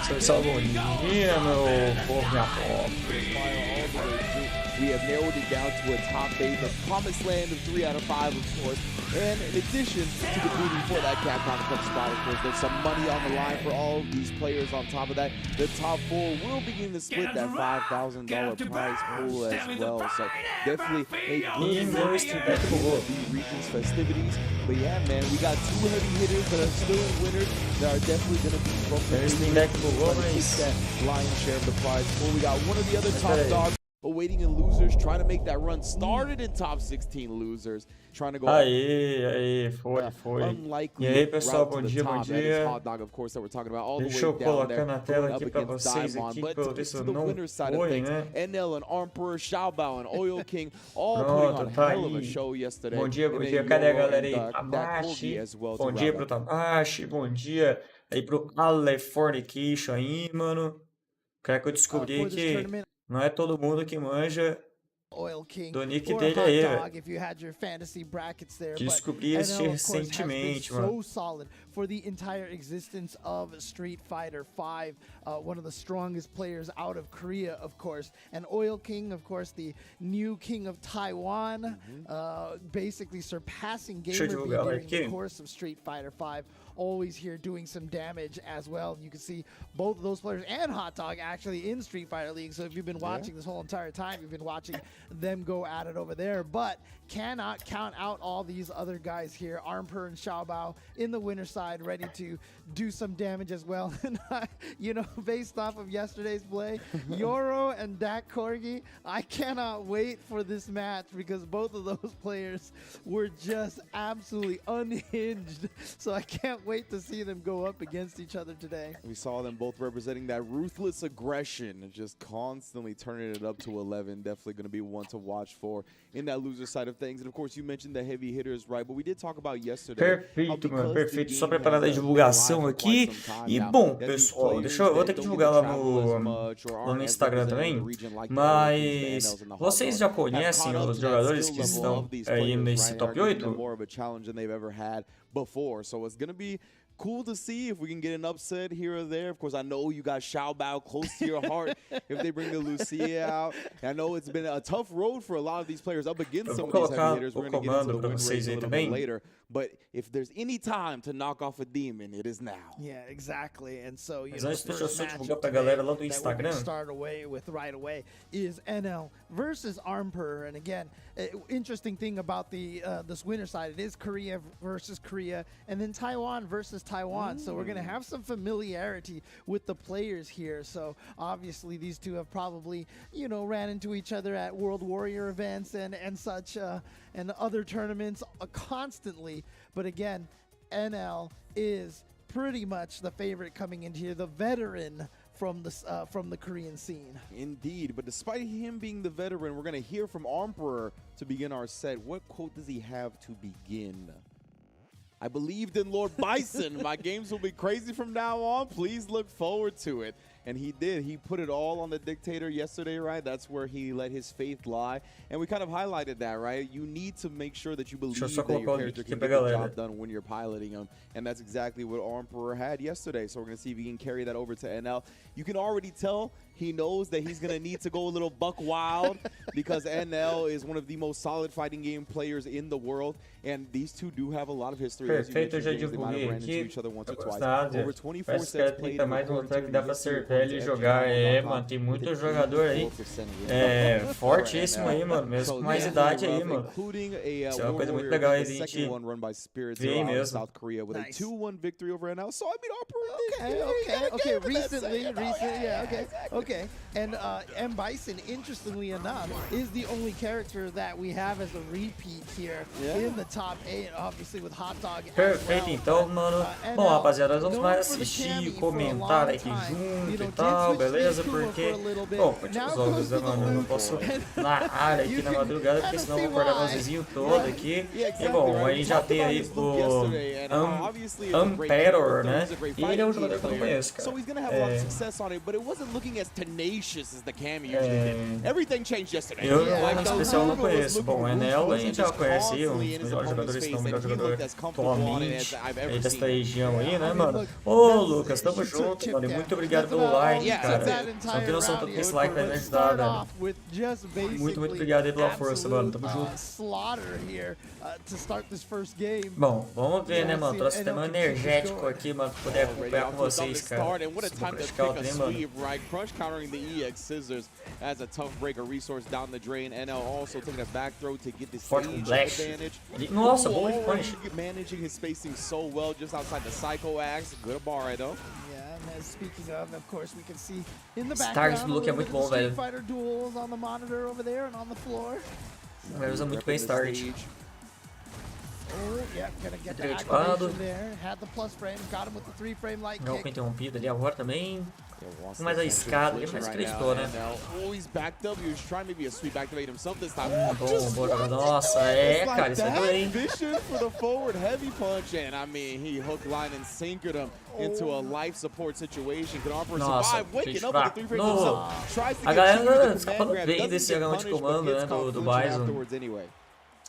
Salve, bom dia, meu povo, minha povo. We have narrowed it down to a top 8, the promised land of 3 out of 5, of course. And in addition to competing for that CAPCOM Cup spot, of course, there's some money on the line for all of these players. On top of that, the top 4 will begin to split that $5,000 prize pool as well. So definitely a good look at the region's festivities. But yeah, man, we got 2 heavy hitters that are still winners that are definitely going to be from that lion's share of the prize pool. We got one of the other top dogs awaiting in losers, trying to make that run. Started in top 16 losers, trying to go. Aí, foi. E aí, pessoal, bom dia. Deixa eu colocar na tela aqui pra vocês aqui, pelo visto não foi, né? NL and Armper, Xiaobao and Oil King, all Pronto, putting tá on hell of a aí. show yesterday. Bom dia, cadê a galera aí? Tamashi, bom dia pro Tamashi, bom dia aí pro Alefornication aí, mano. Cara que eu descobri que não é todo mundo que manja do nick dele aí, velho. Descobri isso recentemente, mano. For the entire existence of Street Fighter V, one of the strongest players out of Korea, of course, and Oil King, of course, the new king of Taiwan, basically surpassing Gamer during the course of Street Fighter V. Always here doing some damage as well. You can see both of those players and Hot Dog actually in Street Fighter League. So if you've been watching this whole entire time, you've been watching them go at it over there. But cannot count out all these other guys here. Armper and Xiaobao in the winner side, ready to do some damage as well. And you know, based off of yesterday's play, Yoro and Dak Corgi, I cannot wait for this match because both of those players were just absolutely unhinged. So I can't wait to see them go up against each other today. We saw them both representing that ruthless aggression and just constantly turning it up to 11. Definitely going to be one to watch for in that loser side of things. And of course, you mentioned the heavy hitters, right? But we did talk about yesterday. Perfeito, mano, perfeito. Só preparando a divulgação aqui. E bom, pessoal, eu vou ter que divulgar lá no Instagram também. Mas vocês já conhecem os jogadores que estão aí nesse top 8? So it's gonna be cool to see if we can get an upset here or there. Of course, I know you got Xiaobao close to your heart if they bring the Lucia out. I know it's been a tough road for a lot of these players up against some of these heavy hitters. We're going to get into the win rate a little bit later. But if there's any time to knock off a demon, it is now. Yeah, exactly. And so, you know, the first match that we're start away with right away is NL versus Armper. And again, interesting thing about this winner side, it is Korea versus Korea, and then Taiwan versus Taiwan. So we're going to have some familiarity with the players here. So obviously these two have probably, you know, ran into each other at World Warrior events and such and other tournaments constantly. But again, NL is pretty much the favorite coming into here, the veteran from the Korean scene. Indeed, but despite him being the veteran, we're going to hear from Armper to begin our set. What quote does he have to begin? I believed in Lord Bison. My games will be crazy from now on. Please look forward to it. And he did. He put it all on the dictator yesterday, right? That's where he let his faith lie. And we kind of highlighted that, right? You need to make sure that you believe that your character can get the job done when you're piloting him. And that's exactly what Armper had yesterday. So we're going to see if he can carry that over to NL. You can already tell he knows that he's going to need to go a little buck wild because NL is one of the most solid fighting game players in the world. And these two do have a lot of history. Perfeito, eu já divulguei aqui. Over 24 sets played. Mais um que dá pra acertar ele jogar. Mano, tem muito jogador aí. Fortíssimo aí, mano. Mesmo com mais idade aí, mano. Isso é uma coisa muito legal aí a gente ver mesmo. Nice. 2-1 victory over NL. So I mean, okay. Recently, yeah, okay. And M. Bison, interestingly enough, is the only character that we have as a repeat here in the top 8, obviously with Hot Dog. Perfeito, então, mano. Bom, rapaziada, vamos mais assistir e comentar aqui junto e tal, beleza? Porque, bom, muitos jogos, né, mano? Eu não posso narrar aqui na madrugada, porque senão eu vou acordar meus vizinhos todos aqui. E, bom, aí já tem aí o Emperor, né? E ele é um jogador que eu não conheço, cara. Eu, em especial, não conheço. Bom, o Enel a gente já conhece, um dos melhores jogadores, se não o melhor jogador atualmente aí dessa região aí, né, mano? Ô, Lucas, tamo junto, mano, e muito obrigado pelo like, cara. Você não tem noção do tanto que esse like vai me ajudar, velho. Muito obrigado aí pela força, mano, tamo junto. Bom, vamos ver, né, mano, trouxe sistema energético aqui, mano, pra poder acompanhar com vocês, cara. Criticar o trem, mano. Forte com Black. Nossa, bom de punish. Managing his spacing so well just outside the Psycho Axe. Good bar, though. Yeah, and as speaking of course, we can see in the background do look é muito bom, velho. Fighter duels on the monitor over there and on the floor. Ele usa muito bem Start. Oh, yeah, gonna get the activation there. Had the plus frame, got him with the 3-frame light kick. Não foi interrompido ali agora também. Mais a escada, ele mais acreditou, né? Bom, bom jogador. Nossa, é, cara, isso é doido, hein? For the forward heavy punch, and I mean, he hook, line, and sinkered him into a life support situation. Can offer survive, waking up with the 3-frame himself. Tries to a galera escapando bem desse H1 de comando, né, do Bison.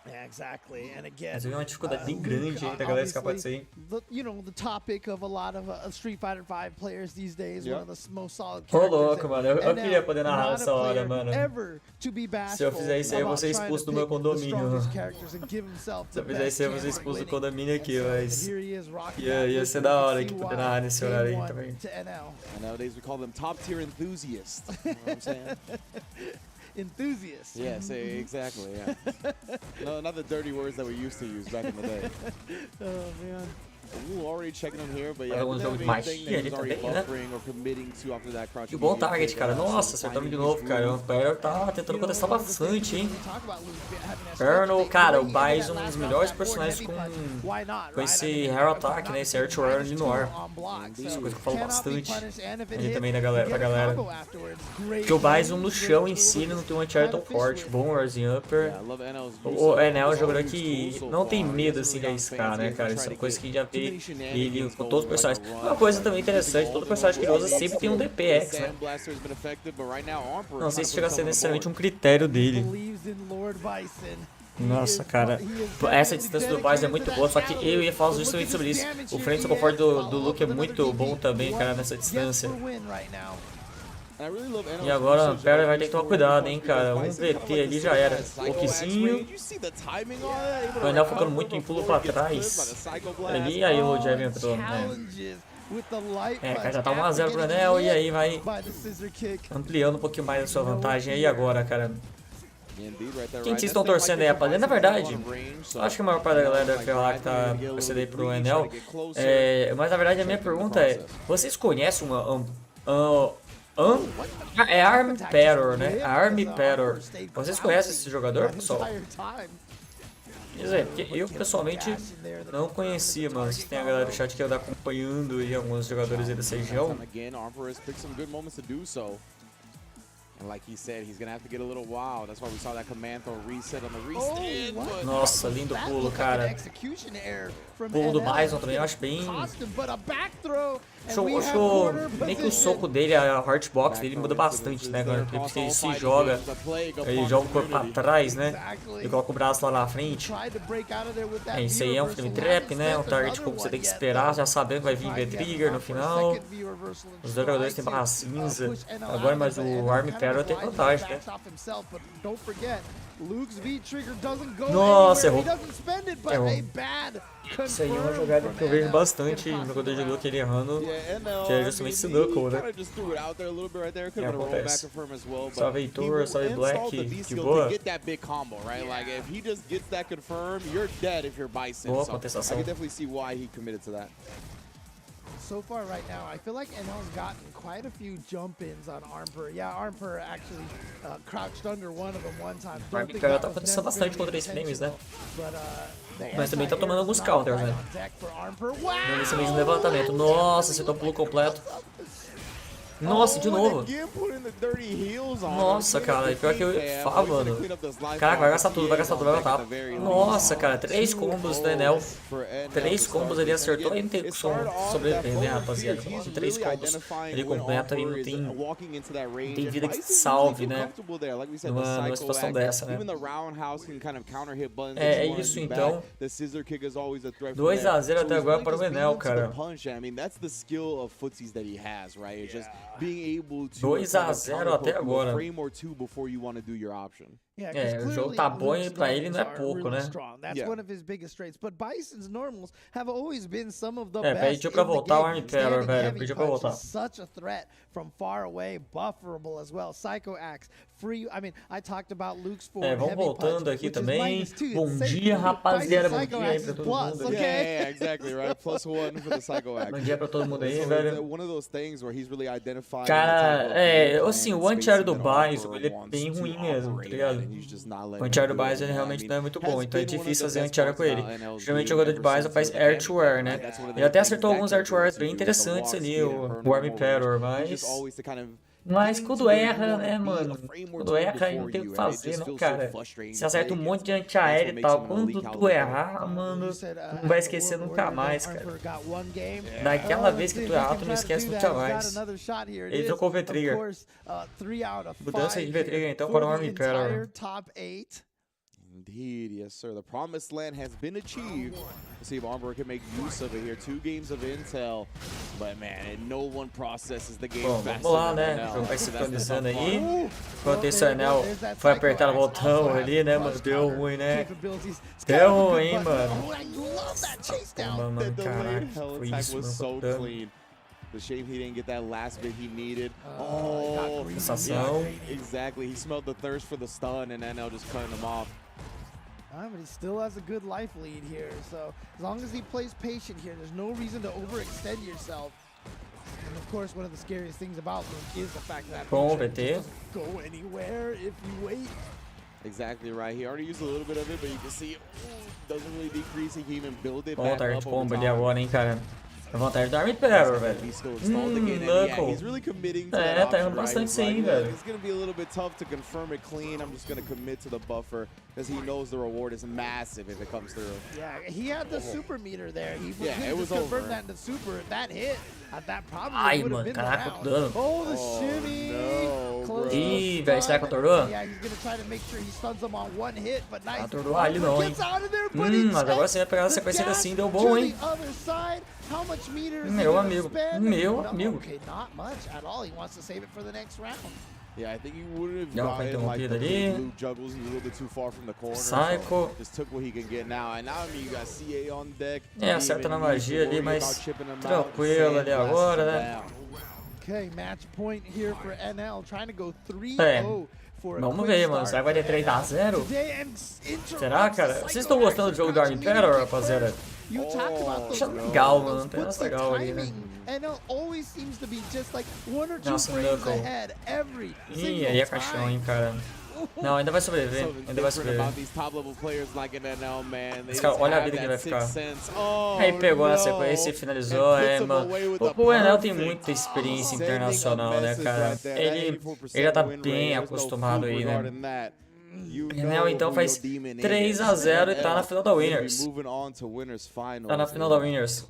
Yeah, exactly. And again, mas é uma dificuldade bem grande aí da galera escapar disso aí. You know, the topic of a lot of Street Fighter V players these days, one of the most solid characters. Ô, louco, mano. Eu queria poder narrar essa hora, mano. Se eu fizer isso aí, eu vou ser expulso do meu condomínio. Se eu fizer isso aí, eu vou ser expulso do condomínio aqui, mas ia ser da hora aqui poder narrar nesse horário aí também. And nowadays we call them top tier enthusiasts. You know what I'm saying? Enthusiasts. Yes, exactly. Yeah. No, not the dirty words that we used to use back in the day. Oh man. Ooh, already checking him here, but yeah, alguns jogos de magia ali também, né? Que bom target, cara. Nossa, acertamos de novo, cara. O Perno tá tentando contestar bastante, hein? Perno, cara, o Bison é um dos melhores personagens com esse Hair Attack, né? Esse Air to Air ali no ar. Isso é coisa que eu falo bastante. E também pra galera. Porque o Bison no chão em si não tem um anti-air tão forte. Bom Rising Upper. O Enel é um jogador que não tem medo assim de arriscar, né, cara? Isso é uma coisa que já vê ele com todos os personagens. Uma coisa também interessante, todo personagem que ele usa sempre tem um DPX, né? Não sei se chega a ser necessariamente um critério dele. Nossa, cara, essa distância do Bison é muito boa, só que eu ia falar justamente sobre isso. O frente de conforto do Luke é muito bom também, cara, nessa distância. E agora o Perry vai ter que tomar cuidado, hein, cara. Um VT ali já era. Pouquinho. O Enel focando muito em pulo pra trás. Ali, aí o Jab entrou, né? Cara, já tá 1 a 0 pro Enel e aí vai ampliando um pouquinho mais a sua vantagem aí agora, cara. Quem que vocês estão torcendo aí, rapaziada? Na verdade, acho que a maior parte da galera deve falar que tá torcendo aí pro Enel. Mas na verdade a minha pergunta é: vocês conhecem é Arm Peror, né? Arm Peror. Vocês conhecem esse jogador, pessoal? Isso aí, porque eu pessoalmente não conhecia, mano. Se tem a galera do chat que anda acompanhando aí alguns jogadores aí dessa região. Nossa, lindo pulo, cara. Pulo do Bison também, eu acho bem... Show, meio que o soco dele, a Heartbox dele muda bastante, né, cara? Porque ele se joga, ele joga o corpo pra trás, né? Ele coloca o braço lá na frente. Isso aí é um frame trap, né? Um target como você tem que esperar, já sabendo que vai vir V-Trigger no final. Os dois jogadores têm barra cinza. Agora, mas o Arm Peror tem vantagem, né? Nossa, errou. Isso aí é uma jogada que eu vejo bastante no jogador de Luke ele errando, que é justamente esse knuckle, né? Que acontece. Salve Heitor, salve Black, de boa. Boa contestação. So far right now, I feel like NL's gotten quite a few jump-ins on Armper. Yeah, Armper actually crouched under one of them one time. O Armper tá contestando bastante contra esses frames, né? Mas também tá tomando alguns counters, né? Nesse mesmo levantamento. Nossa, acertou o pulo completo. Nossa, de novo. again putting the dirty heels on. Nossa, cara, pior que eu ia falar, mano. Caraca, vai gastar tudo, vai matar. Nossa, cara, 3 combos do Enel. 3 combos ele acertou e não tem como sobreviver, né, rapaziada? Com 3 combos ele completa e não tem vida que salve, né? Numa situação dessa, né? É isso então. 2 a 0 até agora para o Enel, cara. 2 a 0 até agora. É, o jogo tá bom e pra ele não é pouco, né? É, pediu pra voltar o Army Terror, velho. Pediu pra voltar. É, vamos voltando aqui também. Bom dia, rapaziada. Bom dia aí pra todo mundo. Yeah, exactly, right? +1 for the Psycho Axe. Bom dia pra todo mundo aí, velho. One of those things where he's really identifying. Cara, assim, o anti-air do Bison, ele é bem ruim mesmo, tá ligado? O anti-air do Bison ele realmente não é muito bom, então é difícil fazer anti-air com ele. Geralmente o jogador de Bison faz air-to-air, né? Ele até acertou alguns air-to-airs bem interessantes ali, o Army Terror, mas quando erra, né, mano? Quando erra, aí não tem o que fazer, não, cara. Você acerta um monte de antiaéreo e tal. Quando tu errar, mano, não vai esquecer nunca mais, cara. Daquela vez que tu errar, tu não esquece nunca mais. Ele trocou o V-Trigger. Mudança de V-Trigger, então, para o Army Terror. Indeed, yes, sir. The promised land has been achieved. Let's see if Armor can make use of it here. 2 games of intel, but man, no one processes the game faster. Vamos lá, né? O jogo vai se finalizando aí. Enquanto isso, o Enel foi apertar o botão ali, né, mano? Deu ruim, né? Deu ruim, mano. Mano, caraca, foi isso, mano. The shame he didn't get that last bit he needed. Sensação. Yeah, exactly. He smelled the thirst for the stun, and NL just cutting him off. But he still has a good life lead here, so as long as he plays patient here, there's no reason to overextend yourself. And of course, one of the scariest things about Luke is the fact that he doesn't go anywhere if you wait. Exactly right. He already used a little bit of it, but you can see it doesn't really decrease. He can even build it back Target up bomba over ali time. agora, hein, cara. A vontade do Army Terror, velho. É, tá errando bastante isso aí, velho. It's gonna be a little bit tough to confirm it clean. I'm just gonna commit to the buffer because he knows the reward is massive if it comes through. Yeah, he had the super meter there. He it was convert over. that into super. If that hit, that probably Ai, would have mano, been caraca, the o dano. round. The shimmy. No, Ih, velho, será que atordoou? Yeah, he's gonna try to make sure he stuns him on one hit, but nice. Atordoou ali não, hein? Mas agora você vai pegar a sequência assim, deu bom, hein? Meu amigo, meu amigo. Okay, not much at all. He wants to save it for the next round. Yeah, I think he would have Deu uma interrompida ali. blue juggles. He's a little bit too far from the corner. Psycho. So just took what he can get now. And now I mean, you got CA on deck. É, acerta na magia ali, mas tranquilo ali agora, né? Okay, match point here for NL, trying to go 3-0. Vamos ver, mano. Será que vai ter 3 a 0? Será, cara? Vocês estão gostando do jogo do Army Terror, rapaziada? Acho legal, mano. Não tem nada legal ali, né? Nossa, Knuckle. Ih, aí é caixão, hein, cara. Não, ainda vai sobreviver. Ainda vai sobreviver. Esse cara, olha a vida que ele vai ficar. Aí pegou na sequência e finalizou. É, mano. O Enel tem muita experiência internacional, né, cara? Ele já tá bem acostumado aí, né? Enel então faz 3 a 0 e tá na final da Winners. Tá na final da Winners.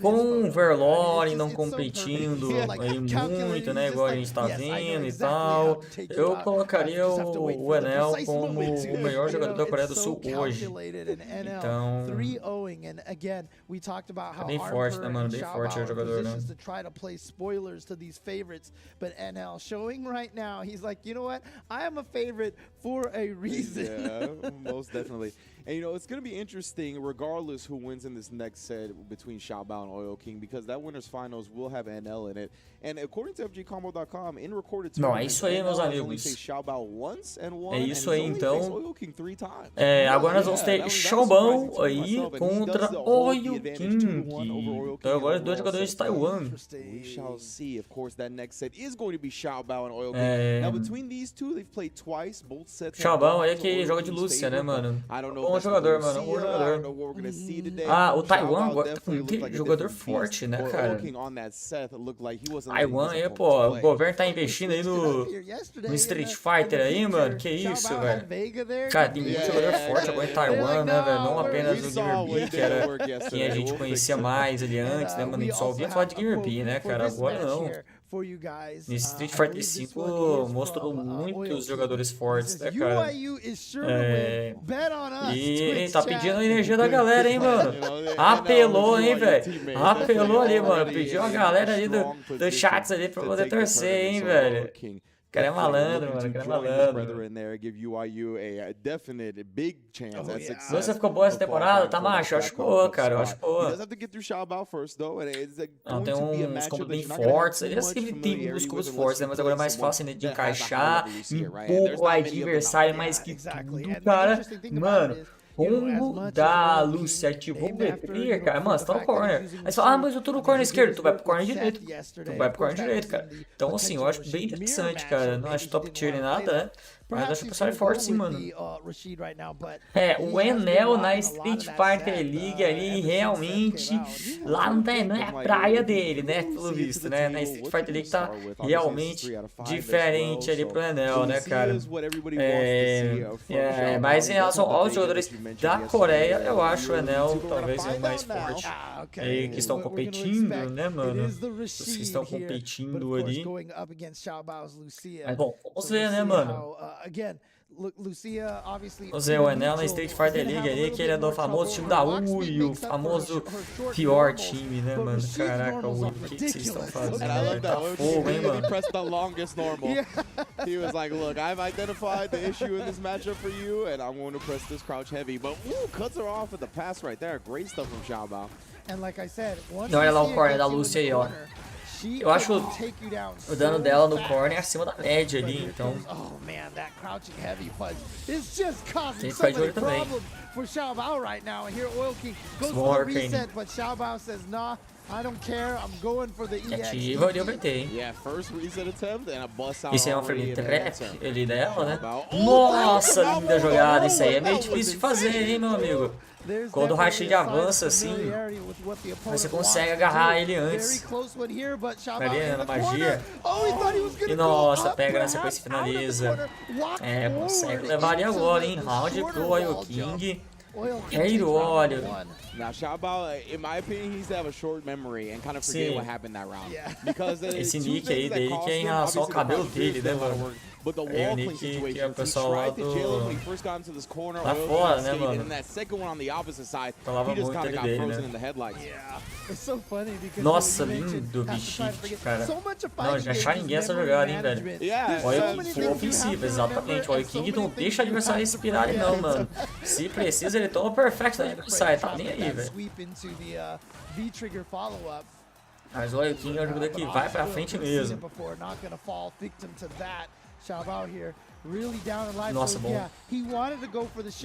Com o Verloren não competindo aí muito, né? Igual a gente tá vendo e tal. Eu colocaria o Enel como o melhor jogador da Coreia do Sul hoje. Então, é bem forte, né, mano? Bem forte o jogador, né? I am a favorite for a reason. Yeah, most definitely. And you know, it's going to be interesting regardless who wins in this next set between Xiaobao and Oil King, because that winners finals will have NL in it. And according to FGCombo.com, in recorded Não, é isso aí, meus amigos. É isso aí, então. Agora nós vamos ter Xiaobao aí contra Oil King. Então agora os dois jogadores de Taiwan. We shall see. Of course, that next set is going to be Xiaobao and Oil King. Now between these two, they've played twice. Both sets. Xiaobao é que joga de Lúcia, né, mano? bom jogador, mano. Um bom jogador. Ah, o Taiwan agora tá com muito jogador forte, né, cara? Taiwan aí, pô, o governo tá investindo aí no Street Fighter aí, mano. Que isso, velho. Cara, tem muito jogador forte agora em Taiwan, né, velho? Não apenas o Gamer B, que era quem a gente conhecia mais ali antes, né, mano? A gente só ouvia falar de Gamer B, né, cara? Agora não. Nesse Street Fighter 5 mostrou muitos jogadores fortes, né, cara? E tá pedindo a energia da galera, hein, mano? Apelou, hein, velho? Apelou ali, mano. Pediu a galera ali dos chats ali pra poder torcer, hein, velho? O cara é malandro, mano. O cara é malandro. Você ficou boa essa temporada? Tá macho? Eu acho boa, cara. Eu acho boa. Não, tem uns combos bem fortes. Ele sempre tem uns combos fortes, né? Mas agora é mais fácil de encaixar. Empurra o adversário mais que tudo, cara. Mano. Combo da Lúcia ativou o B3, cara. Mano, você tá no corner. Aí você fala, ah, mas eu tô no corner esquerdo. Tu vai pro corner direito. Tu vai pro corner direito, cara. Então, assim, eu acho bem interessante, cara. Não acho top tier nem nada, né? Mas acho que o pessoal é forte sim, mano. É, o Enel na Street Fighter League ali realmente lá não é a praia dele, né? Pelo visto, né? Na Street Fighter League tá realmente diferente ali pro Enel, né, cara? Mas em relação aos jogadores da Coreia, eu acho o Enel talvez o mais forte. E que estão competindo, né, mano? Os que estão competindo ali. Mas bom, vamos ver, né, mano? Vamos ver o Enel na Street Fighter League ali, que ele é do famoso time da UI, o famoso pior time, né, mano? Caraca, o UI, o que vocês estão fazendo? Ele tá fogo, hein, mano? He was like, look, I've identified the issue in this matchup for you, and I'm going to press this crouch heavy. But, ooh, cuts her off with the pass right there. Great stuff from Xiaobao. Olha lá o corner da Lúcia aí, ó. Eu acho o dano dela no corner acima da média ali, então tem que ficar de olho também. Ativa e overtake, hein? Isso é um frame trap ali dela, né? Nossa, linda jogada. Isso aí é meio difícil de fazer, hein, meu amigo? Quando o Rashid avança assim, você consegue agarrar ele antes. Ali na magia. E nossa, pega na sequência e finaliza. É, consegue levar ali agora, hein? Round pro Oil King. Reiro, olha. Now, Xiaobao, in my opinion, he needs to have a short memory and kind of forget what happened that round. Because esse nick aí dele que é em relação ao cabelo dele, né, mano? É o nick que é o pessoal lá lá fora, né, mano? Falava muito ali dele, né? Nossa, lindo B-Shift, cara. Não, já achar ninguém essa jogada, hein, velho? Olha, foi ofensiva, exatamente. Olha, o King não deixa o adversário respirar ali, não, mano. Se precisa, ele toma perfect do adversário, tá nem aí, velho. Mas olha, o King é um jogador que vai pra frente mesmo. Nossa, bom.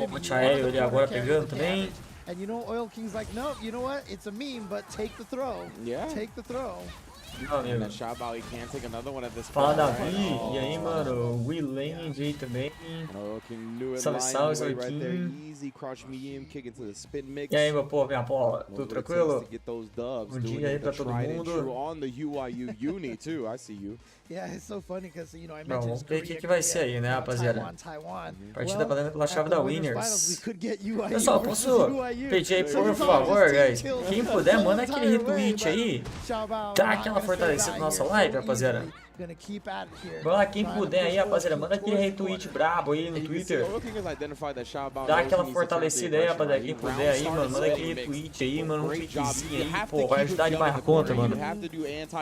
Bom, aéreo ele agora pegando também. And you know, Oil King's like, no, you know what? It's a meme, but take the throw. Yeah. Take the throw. Fala, Davi. E aí, mano? Willand aí também. Salve, salve, salve, King. E aí, meu povo, minha porra? Tudo tranquilo? Bom dia aí pra todo mundo. Bom, vamos ver o que vai ser aí, né, rapaziada? Partida valendo pela chave da Winners. Pessoal, posso pedir aí, por favor, guys? Quem puder, manda aquele retweet aí. Dá aquela fortalecida na nossa live, rapaziada. Vai lá, quem puder aí, rapaziada, manda aquele retweet brabo aí no Twitter. Dá aquela fortalecida aí, rapaziada, quem puder aí, mano, manda aquele retweet aí, mano, um tweetzinho aí, pô, vai ajudar demais a conta, mano.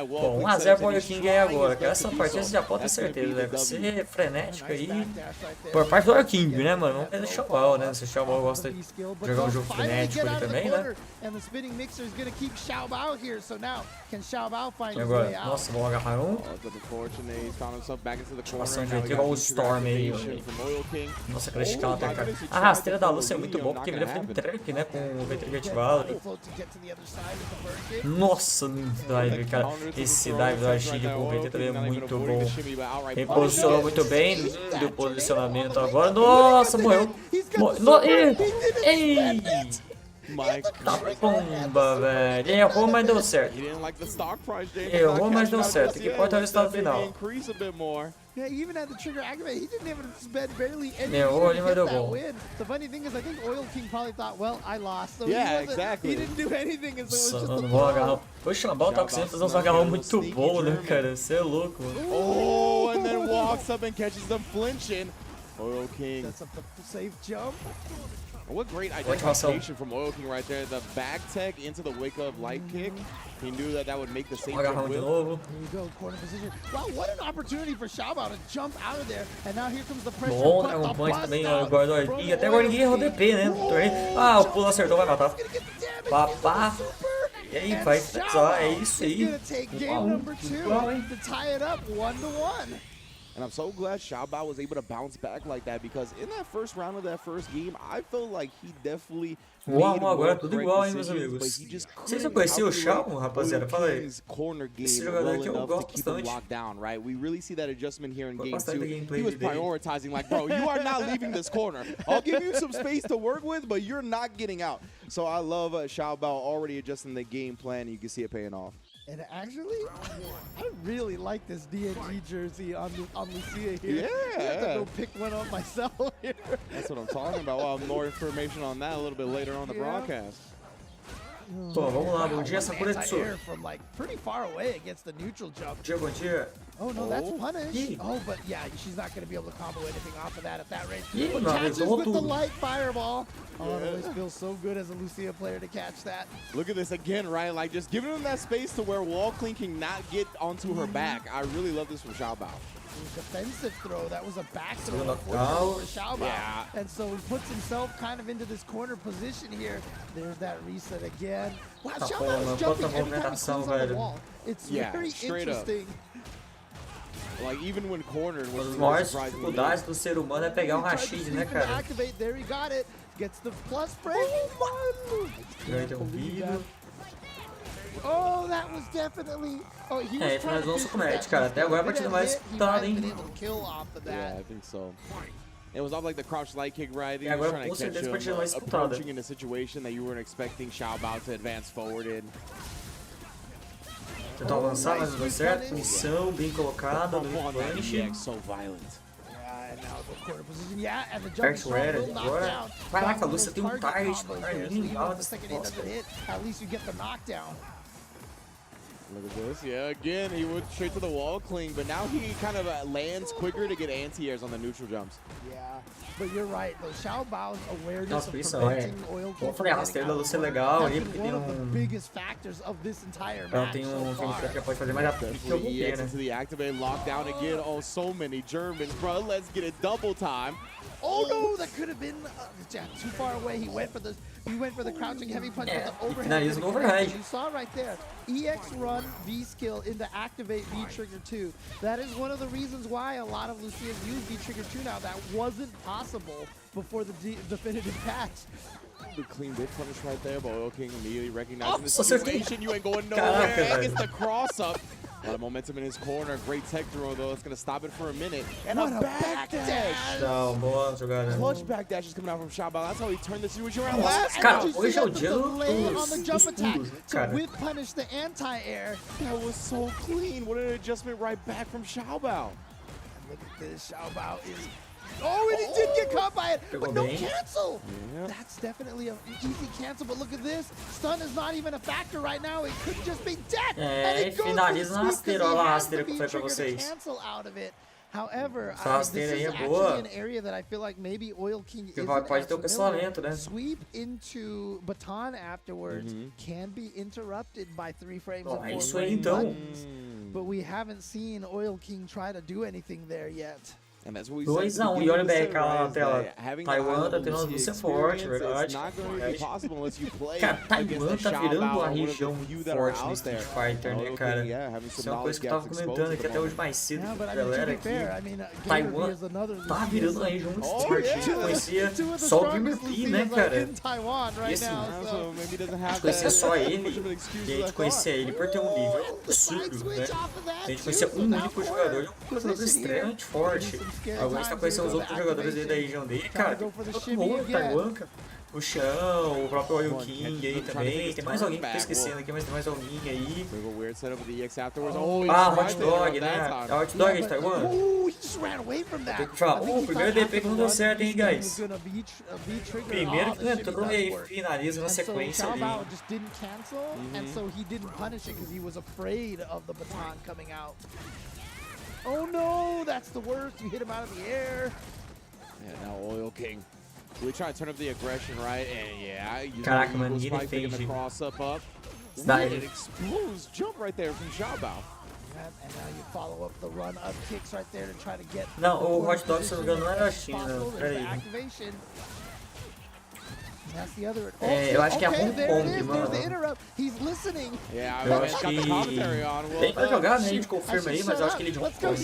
Bom, 1 a 0 pro Oil King aí agora, que essa partida você já pode ter certeza, deve ser frenética aí, por parte do Oil King, né, mano, vamos ver o Xiaobao, né, se o Xiaobao gosta de jogar um jogo frenético ali também, né. E agora, nossa, vamos agarrar um. unfortunate. He's found himself back into the corner. Passando Now de we igual got o Storm aí, activation from Oil King. Nossa, aquela Oh, counter, my cara. goodness, he A tried rasteira to da pull Lúcia é the muito Leo, boa, not porque gonna vira frame happen. track, né? Com o ventre Get ativado. float to get to the other side with the bird kick. Nossa, dive, cara. Esse dive do Achille com o VT também é muito bom. Reposicionou muito bem. Lindo posicionamento agora. Nossa, morreu. Ei! Tá pomba, velho. Errou, mas deu certo. Errou, mas deu certo. O que importa é o resultado final. Yeah, even at the trigger activate, he didn't even spend barely any Yeah, to ele vai get dar that bom. win. The funny thing is, I think Oil King probably thought, well, I lost. So Yeah, he exactly. didn't do anything, and so it was Nossa, just mano, a bom throw. agarrão. Poxa, a bola tá conseguindo fazer uns agarrão muito bom, né, cara? Você é louco, mano. Oh, and then walks up and catches them flinching. Oil King. That's a safe jump. What great identification from Oil King right there. The back tech into the wake up light kick. He knew that that would make the safe Agarrão jump de win. novo. Here we go, corner position. Wow, what an opportunity for Xiaobao to jump out of there. And now here comes the pressure. Bom, but é the um point bust também, out ó, guarda from e até agora ninguém errou Oil DP, né? King. No torneio. Ah, o pulo acertou, vai matar. He's gonna get the damage. Papá. He's gonna super. E aí, And vai finalizar, é Xiaobao isso is aí. gonna take game number 2 Igual, hein? to tie it up 1-1. And I'm so glad Xiaobao was able to bounce back like that, because in that first round of that first game, I felt like he definitely made Agora more tudo correct igual, hein, meus decisions, amigos. but he just Vocês já couldn't conheciam o calculate Xiao, rapaziada? Fala aí. King's corner Esse game jogador well aqui eu enough to gosto keep him bastante. locked down, right? We really see that adjustment here in Gosto game bastante do 2. gameplay He was dele. prioritizing like, bro, you are not leaving this corner. I'll give you some space to work with, but you're not getting out. So I love Xiaobao already adjusting the game plan. You can see it paying off. And actually, I really like this DNG jersey on Lucia here. Yeah. I have to go pick one up myself here. That's what I'm talking about. We'll have more information on that a little bit later on the broadcast. Pô, vamos lá, bom dia, Sakura Tsu. Anti-air from like pretty far away against the neutral jump. Bom dia. Oh no, that's punish. Ih. Oh, but yeah, she's not going to be able to combo anything off of that at that range. Ih, But meu amigo, catches tomou with the tudo. light fireball. Oh, it always feels so good as a Lucia player to catch that. Look at this again, right? Like just giving him that space to where Wall Clean can not get onto her back. I really love this from Xiaobao. Defensive throw. That was a back throw Still unfortunately for Xiaobao. Yeah. And so he puts himself kind of into this corner position here. There's that reset again. Wow, Tá Xiaobao bom, is jumping quanta every time he movimentação, comes on the velho. wall. It's Yeah, very straight up. interesting. Like even when cornered, Uma was das really maiores surprising. dificuldades do ser humano é pegar um He tried to Rashid, sweep né, and cara? Activate. There he got it. Gets the plus break. Já interrompido. Oh, that was definitely. Oh, he was É, trying to finalizou finish com o match, that. cara. Até agora a If it partida had mais hit, he might disputada, have been hein? able to kill off of Yeah, that. I think so. It was off like the crouch light kick, right? He Yeah, was agora trying com to catch certeza a partida him, mais disputada. approaching in a situation that you weren't expecting Xiaobao to advance forward in. Tentou avançar, mas não deu certo. Punição bem colocada no Come on, that punish. EX, so violent. Yeah, and now the corner position. Yeah, and the jump Perto shot era will knock agora. down. Caraca, Some of Lúcia those tem um target target combos pra there, so mim, even lá if the second hit das doesn't hit, at least you get the knockdown. Look at this. Yeah, again, he went straight to the wall cling, but now he kind of lands quicker to get anti-airs on the neutral jumps. Yeah, but you're right. Though Xiaobao's awareness Nossa, of por isso, preventing Oil Como eu King falei, a from rasteira getting da out Lúcia é of legal has ali, been porque one tem of the um... biggest factors of this entire Ela match tem so um far. que ela pode fazer mais rápido que eu vou Definitely ver, EX né? into the activate, lockdown again. Oh, so many Germans, bro. Let's get it double time. Oh no, that could have been yeah, too far away. He went for the crouching heavy punch with the overhead. finaliza no kick. overhead. You saw right there. EX run V skill into activate V trigger 2. That is one of the reasons why a lot of Lucias use V trigger 2 now. That wasn't possible before the definitive patch. The clean bit punish right there, but Oil King immediately recognizing the Nossa, acertei. situation. You ain't going Caraca, nowhere. velho. Gets the cross up. A lot of momentum in his corner. Great tech throw, though. It's going to stop it for a minute. And What a a back dash. Não, boa jogada. Clutch back dash is coming out from Xiaobao. That's how he turned the situation around last Cara, And did you hoje see é o that? dia The delay dos on the jump attack pulos, né, to cara? whip punish the anti-air. That was so clean. What an adjustment right back from Xiaobao. Look at this. Xiaobao is. Oh, and he did get caught by it, but no bem. cancel. Yeah. That's definitely an easy cancel, but look at this. Stun is not even a factor right now. It could just be dead. É, and e it goes finaliza for na the rasteira. sweep 'cause Olha lá a he has rasteira the que eu falei pra V-trigger to vocês. cancel out of it. However, Essa this rasteira is aí é actually boa. an area that I feel like maybe Oil King Que isn't pode ter o as familiar. cancelamento, né? Sweep into baton afterwards can be interrupted by 3 frames Bom, and é 4 isso aí, frames então. buttons, but we haven't seen Oil King try to do anything there yet. 2-1, e olha o BRK lá na tela. Taiwan tá tendo uma Lúcia forte, verdade. Cara, Taiwan tá virando a região forte no Street Fighter, né, cara? Isso é uma coisa que eu tava comentando aqui até hoje mais cedo com a galera aqui. Taiwan tá virando uma região muito forte. A gente conhecia só o Gamer P, né, cara? E assim, a gente conhecia só ele, e a gente conhecia ele por ter um nível absurdo, né? A gente conhecia um único jogador, um jogador extremamente forte. Agora a gente tá conhecendo os outros jogadores aí da região dele, cara. Todo mundo, Taiwan, cara. O Chão, o próprio Oil King aí também. Tem mais alguém que eu tô esquecendo aqui, mas tem mais alguém aí. Ah, Hot Dog, né? É Hot Dog de Taiwan. Tem que falar, o primeiro DP que não deu certo, hein, guys? Primeiro que não entrou e aí finaliza na sequência ali. Oh no, that's the worst. You hit him out of the air. Yeah, now Oil King. We try to turn up the aggression, right? And yeah, caraca, mano, ninguém defende. An exposed jump right there from Xiaobao. And now you follow up the run up kicks right there to try to get. Não, o Hot Dog, se não me engano, não era a China, peraí. É, eu acho que é Hong Kong, mano. Eu acho que... Tem pra jogar, né? A gente confirma aí, mas eu acho que ele de Hong Kong.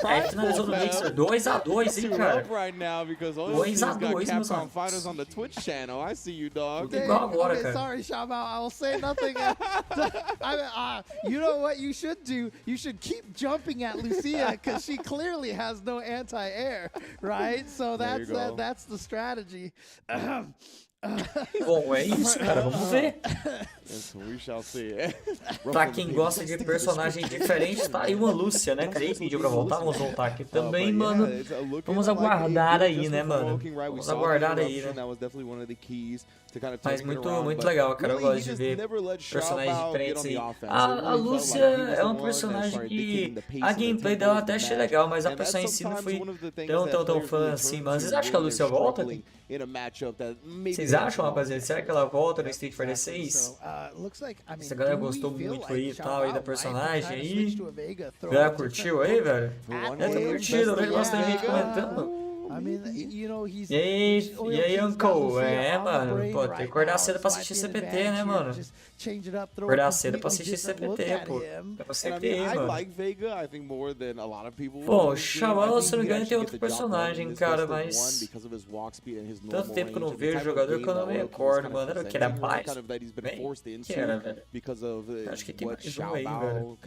É, finalizou no Mixer. 2-2, hein, cara? 2-2, meus amigos. Igual agora, cara. Sorry, Xiaobao, I'll say nothing. You know what you should do? You should keep jumping at Lucia, because she clearly has no anti-air, right? So that's the strategy. Bom, é isso, cara. Vamos ver. Pra quem gosta de personagem diferente, tá aí uma Lúcia, né? Cara, ele pediu pra voltar, vamos voltar aqui também, mano. Vamos aguardar aí, né, mano? Vamos aguardar aí, né? Mas muito legal, cara. Eu gosto de ver personagens diferentes aí. A Lúcia é um personagem que a gameplay dela eu até achei legal, mas a personagem em si não fui tão fã assim. Mas vocês acham que a Lúcia volta? Vocês acham, rapaziada? Será que ela volta no Street Fighter 6? Essa galera gostou muito aí e tal, aí da personagem aí. Galera curtiu aí, velho? Tá curtindo, eu vejo bastante gente comentando. E aí, Uncle? É, mano, pô, tem que acordar cedo pra assistir CPT, né, mano? Acordar cedo pra assistir CPT, pô. É pra CPT, mano. Bom, o Xiaobao, se não me engano, tem outro personagem, cara, mas... Tanto tempo que eu não vejo o jogador que eu não me recordo, mano. Era o que? Era mais? Bem, que era, velho? Acho que tem mais um aí, velho.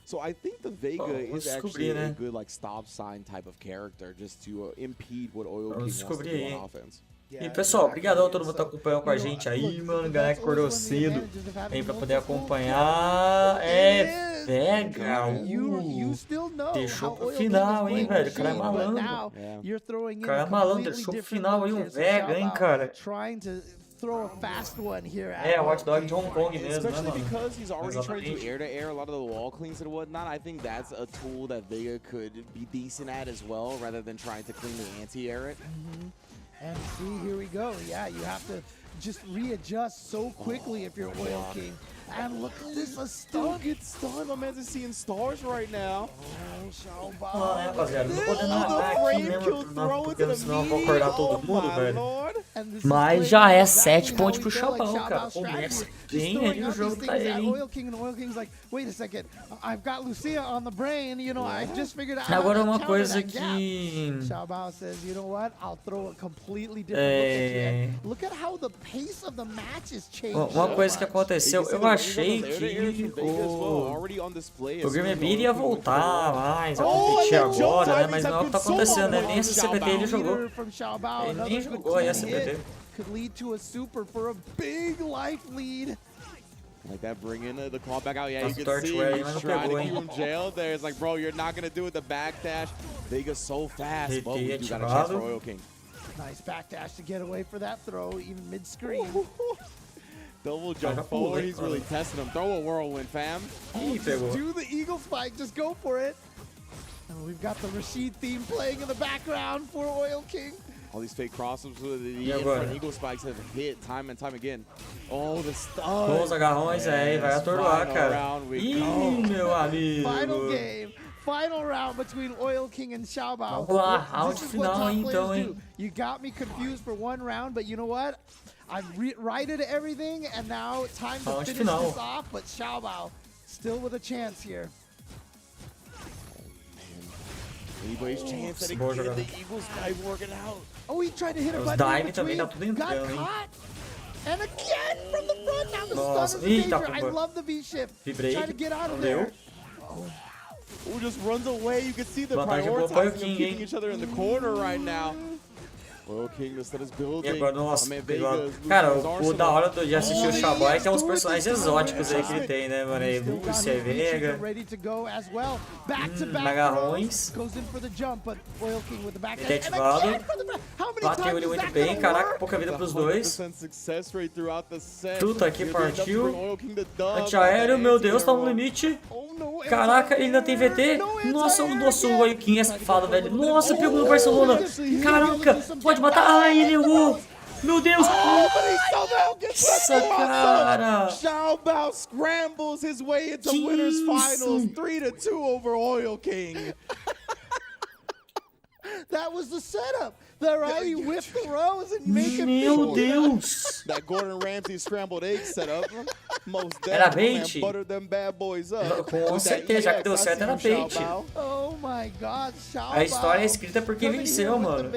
So I think the Vega is actually a good like stop sign type of character just to impede what Oil King wants to do on offense. E pessoal, obrigadão a todo mundo que tá acompanhando com a gente aí, mano. Galera que acordou cedo aí pra poder acompanhar. É, Vega. Deixou pro final, hein, velho. O cara é malandro. O cara é malandro, deixou pro final aí um Vega, hein, cara. É, o Hot Dog de Hong Kong mesmo, né, mano? Because he's already trying to do air-to-air, a lot of the wall cleans and whatnot, I think that's a tool that Vega could be decent at as well, rather than trying to clean the anti-air it. And see, here we go. Yeah, you have to just readjust so quickly if you're Oil King. And look at this, a stun. Get stunned. My man's seeing stars right now. Ah, é, rapaziada, não tô podendo narrar aqui mesmo, porque senão eu vou acordar todo mundo, velho. Mas já é 7 pontos pro Xiaobao, cara. Começa bem ali o jogo pra ele, hein? Agora uma coisa que... Uma coisa que aconteceu, eu achei que o Gamer ia voltar mais a competir agora, né? Mas não é o que tá acontecendo, né? Nem essa CPT ele jogou. Ele nem jogou aí a CPT. Like that, bring in the call back out. Yeah, you can see he's trying to keep him jailed there. It's like, bro, you're not gonna do it. The backdash. Vega's so fast, but we do got a chance for Oil King. Nice backdash to get away for that throw, even mid-screen. Double jump forward. He's really testing him. Throw a whirlwind, fam. Just do the eagle spike. Just go for it. And we've got the Rashid theme playing in the background for Oil King. All these fake crosses with the agora? eagle spikes have hit time and time again. Oh, the stun. Bons agarrões aí, vai atordoar, cara. Ih, meu amigo. Final game. Final round between Oil King and Xiaobao. Vamos lá, round final então, hein? You got me confused for one round, but you know what? I've righted everything, and now time to finish this off, but Xiaobao still with a chance here. Anybody's chance at it again. The Eagles dive working out. Oh, he tried to hit a Os button dive também tá tudo entrando, hein? And again from the front, now the stun is major. I love the V-shift. Try to get out of there. Who just runs away? You can see the prioritizing keeping each other in the corner right now. Oil King, the stun is building. E agora, nossa, cara, o da hora de assistir o Xiaobao é que é uns personagens exóticos aí que ele tem, né, mano? Aí, Lúcia, Vega, agarrões. Ele é ativado. Bateu ele muito bem, caraca, pouca vida pros dois. Truta aqui, partiu. Antiaéreo, meu Deus, tá no limite. Caraca, ele ainda tem VT? Nossa, o Oil King é safado, velho. Nossa, pegou no Barcelona. Caraca, pode matar. Ai, ele errou. Meu Deus. Nossa, cara. Xiaobao scrambles his way into winners finals. 3-2 over Oil King. That was the setup. The right, he whipped the rose and make it. Meu Deus. That Gordon Ramsay scrambled egg setup. Most era bait. Butter them bad boys up. Com certeza, já que deu certo era bait. Oh my God, Xiaobao. A história é escrita por quem venceu, mano.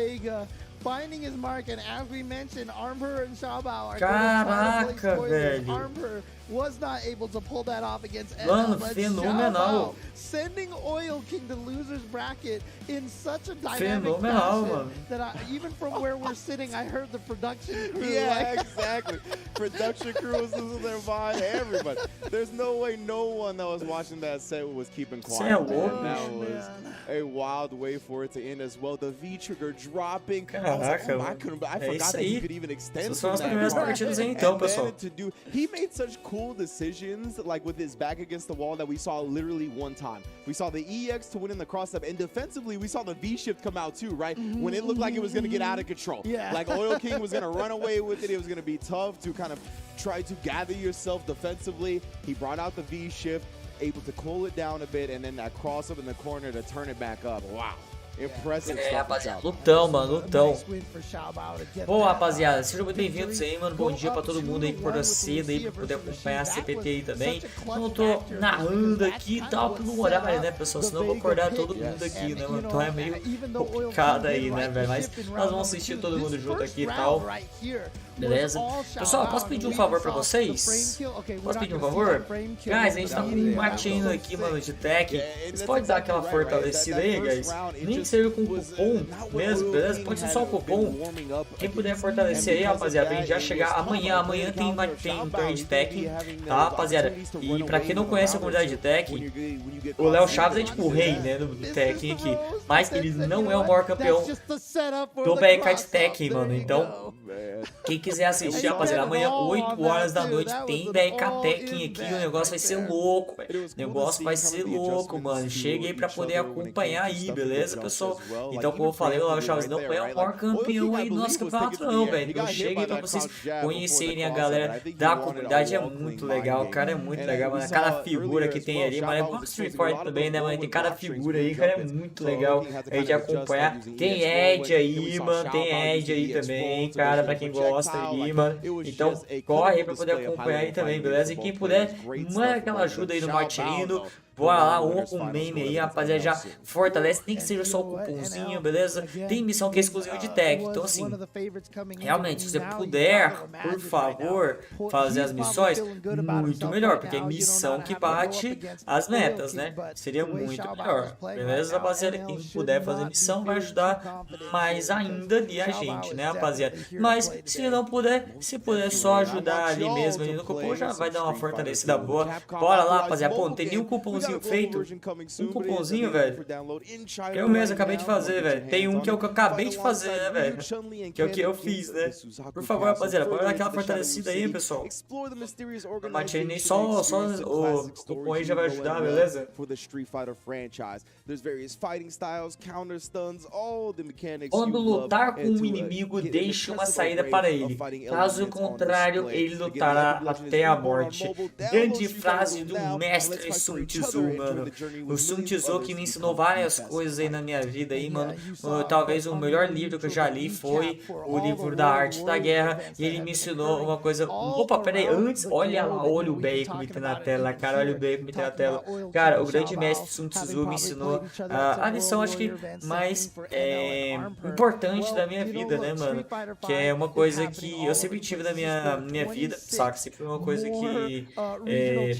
Finding his mark, and as we mentioned, Armor and Xiaobao are caraca, velho. Armor was not able to pull that off against Mano, fenomenal. Sending Oil King to losers bracket in such a dynamic fenomenal, fashion that even from where we're sitting, I heard the production crew. Yeah, exactly. Production crew was losing their mind. Everybody. There's no way no one that was watching that set was keeping quiet. That was a wild way for it to end as well. The V trigger dropping. Caraca, I forgot that you could even extend from that. Então, pessoal. He made such cool decisions, like with his back against the wall, that we saw literally one time. We saw the EX to win in the cross-up, and defensively, we saw the V-shift come out too, right? When it looked like it was going to get out of control. Yeah. Like Oil King was going to run away with it. It was going to be tough to kind of try to gather yourself defensively. He brought out the V-shift, able to cool it down a bit, and then that cross-up in the corner to turn it back up. Wow. Impressive stuff. Rapaziada, lutão, mano, lutão. Bom, rapaziada, sejam muito bem-vindos aí, mano. Bom dia pra todo mundo aí por cedo aí, pra poder acompanhar a CPT aí também. Não tô narrando aqui e tal, pelo horário, né, pessoal? Senão eu vou acordar todo mundo aqui, né, mano? Então é meio complicado aí, né, velho? Mas nós vamos assistir todo mundo junto aqui e tal. Beleza? Pessoal, posso pedir um favor pra vocês? Posso pedir um favor? Guys, a gente tá com um martinho aqui, mano, de tech. Vocês podem dar aquela fortalecida aí, guys? Nem que seja com cupom mesmo, beleza? Pode ser só o cupom. Quem puder fortalecer aí, rapaziada, pra gente já chegar amanhã. Amanhã tem um torneio de tech, tá, rapaziada? E pra quem não conhece a comunidade de tech, o Léo Chaves é tipo o rei, né, do tech aqui. Mas ele não é o maior campeão do BK de tech, mano. Então, quem quiser assistir, rapaziada, amanhã 8 horas da noite tem BK Tech aqui. O negócio vai ser louco, velho. O negócio vai ser louco, mano. Cheguei pra poder acompanhar aí, beleza, pessoal? Então, como eu falei, o Léo Chaves não é o maior campeão aí do nosso campeonato, não, velho. Então, cheguei pra vocês conhecerem a galera da comunidade. É muito legal, o cara é muito legal, mano. Cada figura que tem ali, mano. É como Street Fighter também, né, mano? Tem cada figura aí, cara, é muito legal a gente acompanhar. Tem Ed aí, mano. Tem Ed aí também, cara, pra quem gosta aí, mano. Então, corre aí pra poder acompanhar aí também, beleza? E quem puder, manda aquela ajuda aí no Martino. Bora lá, com o meme aí, rapaziada, já fortalece, nem que seja só o cupomzinho, beleza? Tem missão que é exclusiva de tag, então assim, realmente, se você puder, por favor, fazer as missões, muito melhor, porque é missão que bate as metas, né? Seria muito melhor, beleza, rapaziada? Quem puder fazer missão vai ajudar mais ainda ali a gente, né, rapaziada? Mas, se não puder, se puder só ajudar ali mesmo, ali no cupom, já vai dar uma fortalecida boa. Bora lá, rapaziada, pô, não tem nenhum cupomzinho cupomzinho feito. Um cupomzinho, velho. Eu mesmo acabei de fazer, velho. Tem um que é o que eu acabei de fazer, né, velho? Que é o que eu fiz, né? Por favor, rapaziada, pode dar aquela fortalecida aí, pessoal. Não matinei só o cupom aí já vai ajudar, beleza? Quando lutar com um inimigo, deixe uma saída para ele. Caso contrário, ele lutará até a morte. Grande frase do mestre Sun Tzu, mano. O Sun Tzu que me ensinou várias coisas aí na minha vida aí, mano. Talvez o melhor livro que eu já li foi o livro da Arte da Guerra. E ele me ensinou uma coisa... Opa, peraí, antes, olha lá, olha o bacon me tem na tela, cara, olha o bacon me tem na tela. Cara, o grande mestre Sun Tzu me ensinou a lição, acho que mais importante da minha vida, né, mano? Que é uma coisa que eu sempre tive na minha vida, saca? Sempre foi uma coisa que eu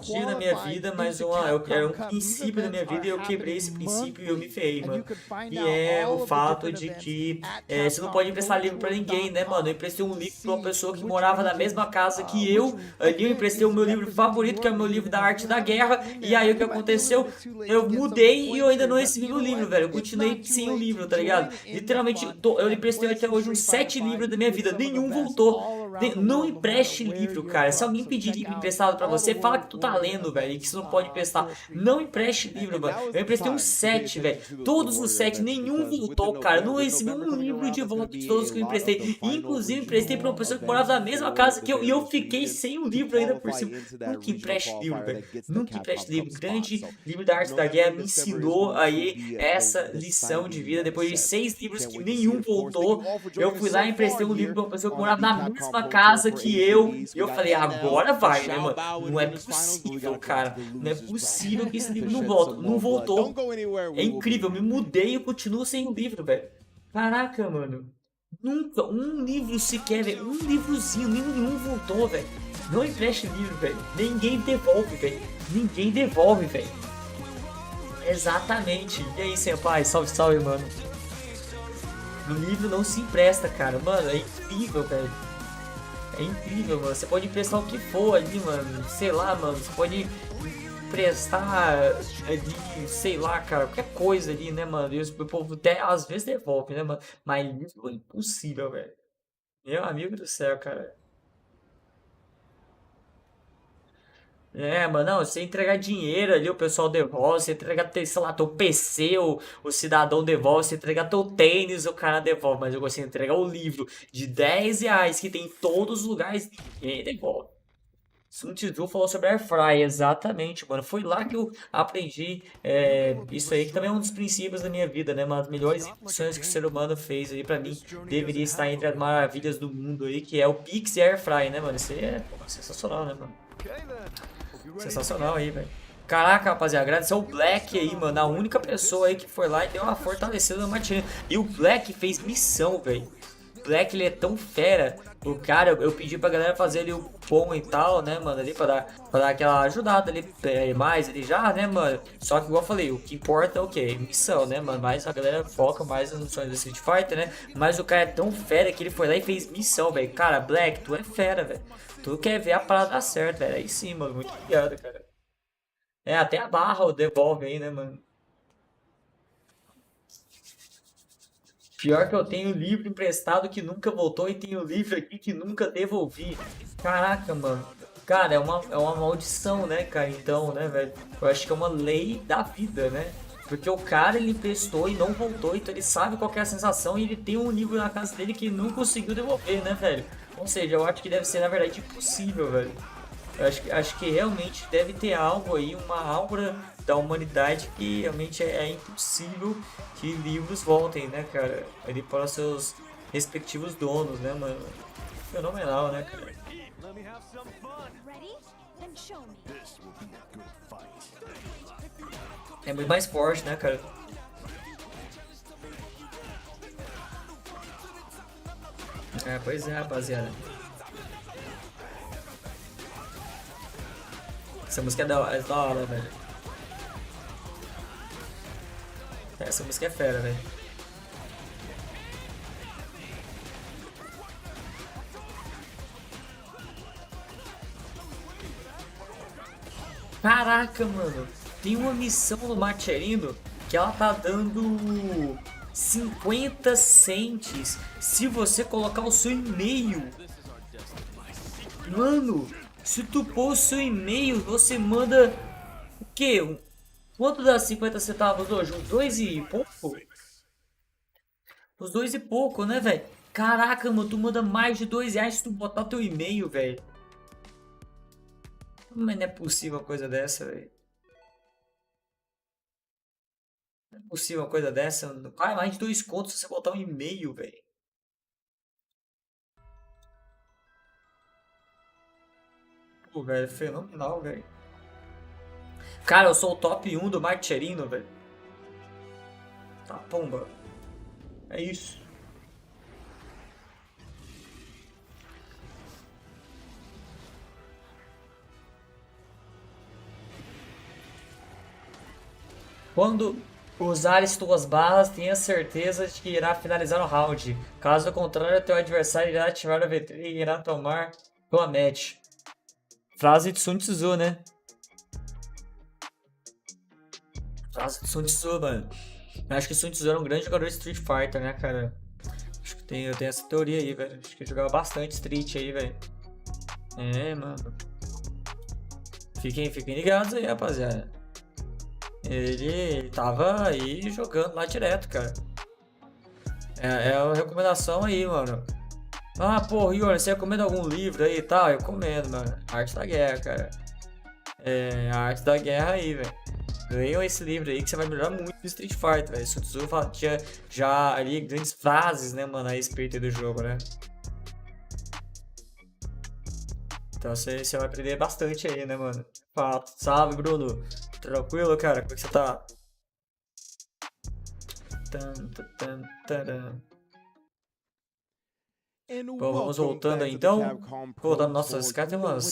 tive na minha vida, mas era um princípio da minha vida e eu quebrei esse princípio e eu me ferrei, mano. E é o fato de que você não pode emprestar livro pra ninguém, né, mano? Eu emprestei um livro pra uma pessoa que morava na mesma casa que eu. Ali eu emprestei o meu livro favorito, que é o meu livro da Arte da Guerra. E aí o que aconteceu? Eu mudei e eu ainda não recebi o livro, velho. Eu continuei sem o livro, tá ligado? Literalmente, eu emprestei até hoje uns 7 livros da minha vida. Nenhum voltou. Não empreste livro, cara. Se alguém pedir livro emprestado pra você, fala que tu tá lendo, velho, e que você não pode emprestar. Não empreste livro, mano. Eu emprestei uns 7, velho. Todos os 7, nenhum voltou, cara. Eu não recebi um livro de volta de todos que eu emprestei. Inclusive, emprestei pra uma pessoa que morava na mesma casa que eu. E eu fiquei sem o livro ainda por cima. Nunca empreste livro, velho. Nunca empreste livro. Grande livro da Arte da Guerra me ensinou aí essa lição de vida. Depois de 6 livros que nenhum voltou, eu fui lá e emprestei um livro pra uma pessoa que morava na mesma casa que eu. E eu falei, agora vai, né, mano? Não é possível, cara. Não é possível que esse livro não volta. Não voltou. É incrível. Eu me mudei e eu continuo sem o livro, velho. Caraca, mano. Nunca, um livro sequer, velho. Um livrozinho, nenhum voltou, velho. Não empreste livro, velho. Ninguém devolve, velho. Ninguém devolve, velho. Exatamente. E aí, senpai? Salve, salve, mano. O livro não se empresta, cara. Mano, é incrível, velho. É incrível, mano. Você pode emprestar o que for ali, mano. Sei lá, mano. Você pode emprestar ali, sei lá, cara. Qualquer coisa ali, né, mano. E o povo até às vezes devolve, né, mano. Mas livro é impossível, velho. Meu amigo do céu, cara. Mano, não, você entregar dinheiro ali, o pessoal devolve, você entregar, sei lá, teu PC, o cidadão devolve, você entregar teu tênis, o cara devolve, mas eu gosto de entregar o livro de R$10 que tem em todos os lugares, ninguém devolve. Sun Tzu falou sobre Air Fry, exatamente, mano, foi lá que eu aprendi isso aí, que também é um dos princípios da minha vida, né, uma das melhores invenções que o ser humano fez aí, pra mim, deveria estar entre as maravilhas do mundo aí, que é o Pix e Air Fry, né, mano, isso aí é sensacional, né, mano. Sensacional aí, velho. Caraca, rapaziada, agradecer ao Black aí, mano. A única pessoa aí que foi lá e deu uma fortalecida no Martinez. E o Black fez missão, velho. O Black, ele é tão fera. O cara, eu pedi pra galera fazer ali o pão e tal, né, mano, ali pra dar aquela ajudada ali, mais ali já, né, mano. Só que, igual eu falei, o que importa é o quê? Missão, né, mano. Mas a galera foca mais nas missões do Street Fighter, né. Mas o cara é tão fera que ele foi lá e fez missão, velho. Cara, Black, tu é fera, velho. Tu quer ver a parada dar certo, velho. Aí sim, mano. Muito obrigado, cara. Até a barra devolve aí, né, mano. Pior que eu tenho livro emprestado que nunca voltou e tenho livro aqui que nunca devolvi. Caraca, mano. Cara, é uma maldição, né, cara? Então, né, velho? Eu acho que é uma lei da vida, né? Porque o cara, ele emprestou e não voltou, então ele sabe qual que é a sensação e ele tem um livro na casa dele que não conseguiu devolver, né, velho? Ou seja, eu acho que deve ser, na verdade, impossível, velho. Eu acho que realmente deve ter algo aí, uma aura da humanidade que realmente é impossível que livros voltem, né, cara? Ali para os seus respectivos donos, né, mano? Fenomenal, né, cara? É muito mais forte, né, cara? Pois é, rapaziada. Essa música é da hora, velho. Essa música é fera, velho. Caraca, mano. Tem uma missão no Macherino que ela tá dando 50 cents se você colocar o seu e-mail. Mano, se tu pôr o seu e-mail, você manda o quê? Quanto dá 50 centavos hoje? Uns 2 e pouco? Uns 2 e pouco, né, velho? Caraca, mano, tu manda mais de R$2 se tu botar teu e-mail, velho. Mas não é possível uma coisa dessa, velho. Não é possível uma coisa dessa. Ah, mais de 2 contos se você botar um e-mail, velho. Pô, velho, fenomenal, velho. Cara, eu sou o top 1 do Macherino, velho. Tá, pomba. É isso. Quando usares tuas barras, tenha certeza de que irá finalizar o round. Caso contrário, teu adversário irá ativar a VT e irá tomar tua match. Frase de Sun Tzu, né? Frase de Sun Tzu, mano. Eu acho que Sun Tzu era um grande jogador de Street Fighter, né, cara? Acho que eu tenho essa teoria aí, velho. Acho que ele jogava bastante Street aí, velho. É, mano. Fiquem ligados aí, rapaziada. Ele tava aí jogando lá direto, cara. É uma recomendação aí, mano. Ah, pô, Ryoran, você recomenda algum livro aí e tal? Eu recomendo, mano. Arte da Guerra, cara. É, a Arte da Guerra aí, velho. Leiam esse livro aí que você vai melhorar muito no Street Fighter, velho. Sun Tzu tinha já ali grandes frases, né, mano, a respeito do jogo, né? Então você vai aprender bastante aí, né, mano? Fato. Salve, Bruno. Tranquilo, cara? Como é que você tá? Bom, vamos voltando aí então. Voltando, nossa, esse cara tem umas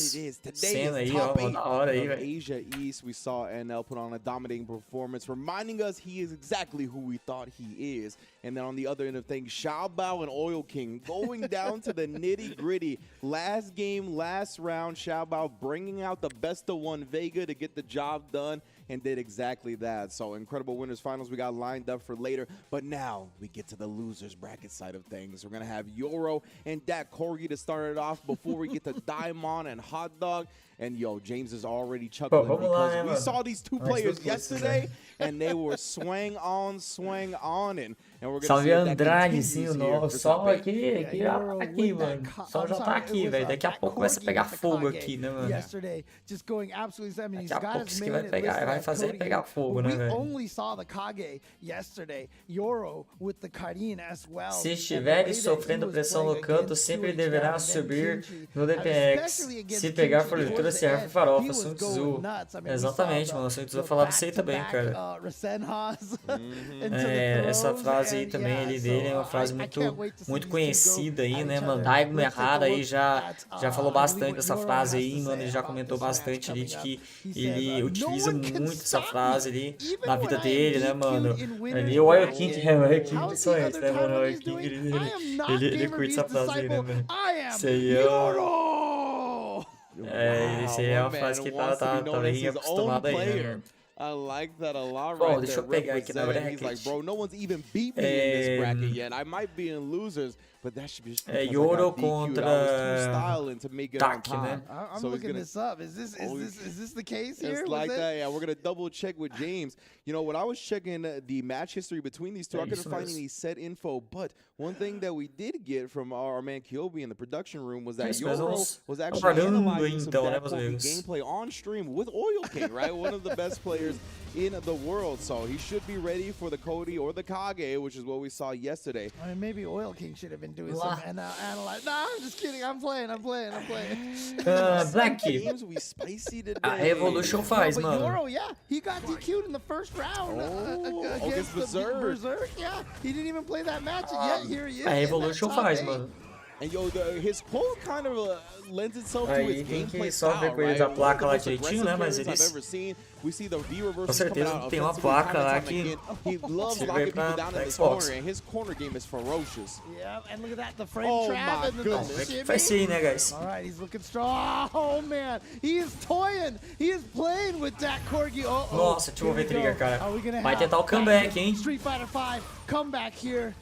cenas aí, ó, da hora aí, velho. Asia East, we saw NL put on a dominating performance, reminding us he is exactly who we thought he is. And then on the other end of things, Xiao Bao and Oil King going down to the nitty gritty. Last game, last round, Xiao Bao bringing out the best of one Vega to get the job done. And did exactly that. So incredible winners finals we got lined up for later. But now we get to the losers bracket side of things. We're gonna have Yoro and Dak Corgi to start it off before we get to Daimon and Hot Dog. And yo, James is already chuckling because we saw these two players yesterday and they were swang on, and we're gonna Salve Andrade, sim, o nosso sol aqui já tá aqui, mano. O sol já tá aqui, velho. Daqui a pouco começa a pegar fogo aqui, né, mano? Daqui a pouco isso que vai pegar, vai fazer pegar fogo, né, velho? Se estiveres sofrendo pressão no canto, sempre deverá subir no DPX. Se pegar floritura, serve farofa, Sun Tzu. Exatamente, mano. Sun Tzu falava isso aí também, cara. Essa frase aí também ali dele é uma frase muito conhecida aí, né, mano? Daigo Errara aí já falou bastante dessa frase aí, mano. Ele já comentou bastante ali de que ele utiliza muito essa frase ali na vida dele, né, mano? Ali o Oil King, o Oil King só esse, né, mano? O Oil King, ele curte essa frase aí, né, mano? Isso aí esse aí é uma frase que tá bem acostumado aí, né, mano? I like that a lot. Bom, deixa eu pegar aqui na bracket. He's like, bro, no one's even beat me in this bracket yet. I might be in losers, but that should be just Yoro contra Tak, né? I'm looking this up. Is this the case here? It's like that. Yeah, we're gonna double check with James. You know, when I was checking the match history between these two, I couldn't find any set info. But one thing that we did get from our man Kyobi in the production room was that Yoro was actually analyzing some gameplay on stream with Oil King, right? One of the best players in the world, so he should be ready for the Cody or the Kage, which is what we saw yesterday. I mean, maybe Oil King should have been doing some analyze. No, I'm just kidding. I'm playing. Black games we spicy today. A Revolution faz, mano. Yoro, yeah, he got DQ'd in the first round against Berserk. Yeah, he didn't even play that match, and yet here he is. A Revolution faz, mano. And yo, his quote kind of lends itself to his Aí tem gameplay que só ver style, com eles right? a placa lá direitinho, né? Mas I've eles ever seen. We see the V reversals com certeza coming out tem uma offensively placa time lá and time que again. He loves serve locking pra people down in the Xbox. corner, and his corner game is ferocious. Yeah, and look at that, the frame Oh trap my and then goodness. the Vamos ver o que shimmy. vai ser aí, né, guys? All right, he's looking strong. Oh, man. He is toying. He is playing with that Corgi. Oh, Nossa, deixa eu ver trigger, cara. Vai Vai tentar o comeback, hein? Street Fighter 5 comeback here.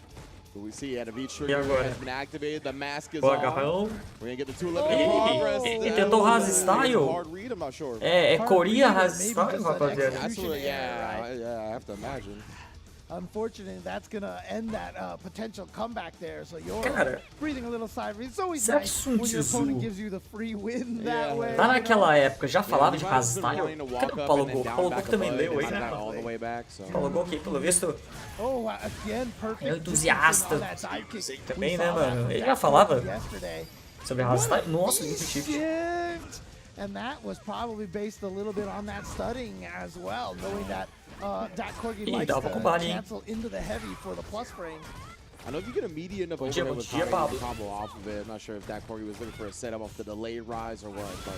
We see a V E trigger agora? has been activated. The mask is O on. agarrão. We're gonna get the two limited progress. E tentou Haz Style. Hard read, I'm not sure. É Coreia Haz Maybe Style, just an rapaziada. Absolutely, error, right? yeah, I have to imagine. Unfortunately, that's going to end that potential comeback there. So you're Cara, breathing a little sigh. It's always será que nice Sun when your opponent Tzu gives you the free win that Yeah. way. lá you know? naquela época já falava de Yeah, Haz he might have Style? been Cadê running o to Paulo walk up Gol? and then Paulo down Gol back também above leu aí, and né? not all the way back, so. Paulo Gol aqui, pelo visto, Oh, again, perfect. é um entusiasta distancing on that side kick. sei We também, saw né, that mano? from Ele já Jack falava yesterday. sobre Haz What a Style. Nossa, muito shift. shift. And that was probably based a little bit on that studying as well, knowing that Dak Corgi Ih, likes dava to combate, hein? cancel into the heavy for the plus frame. I know if you get a media enough Bom dia, overhead bom with dia, combo, Pablo. you can combo off of it. I'm not sure if Dak Corgi was looking for a setup off the delayed rise or what, but.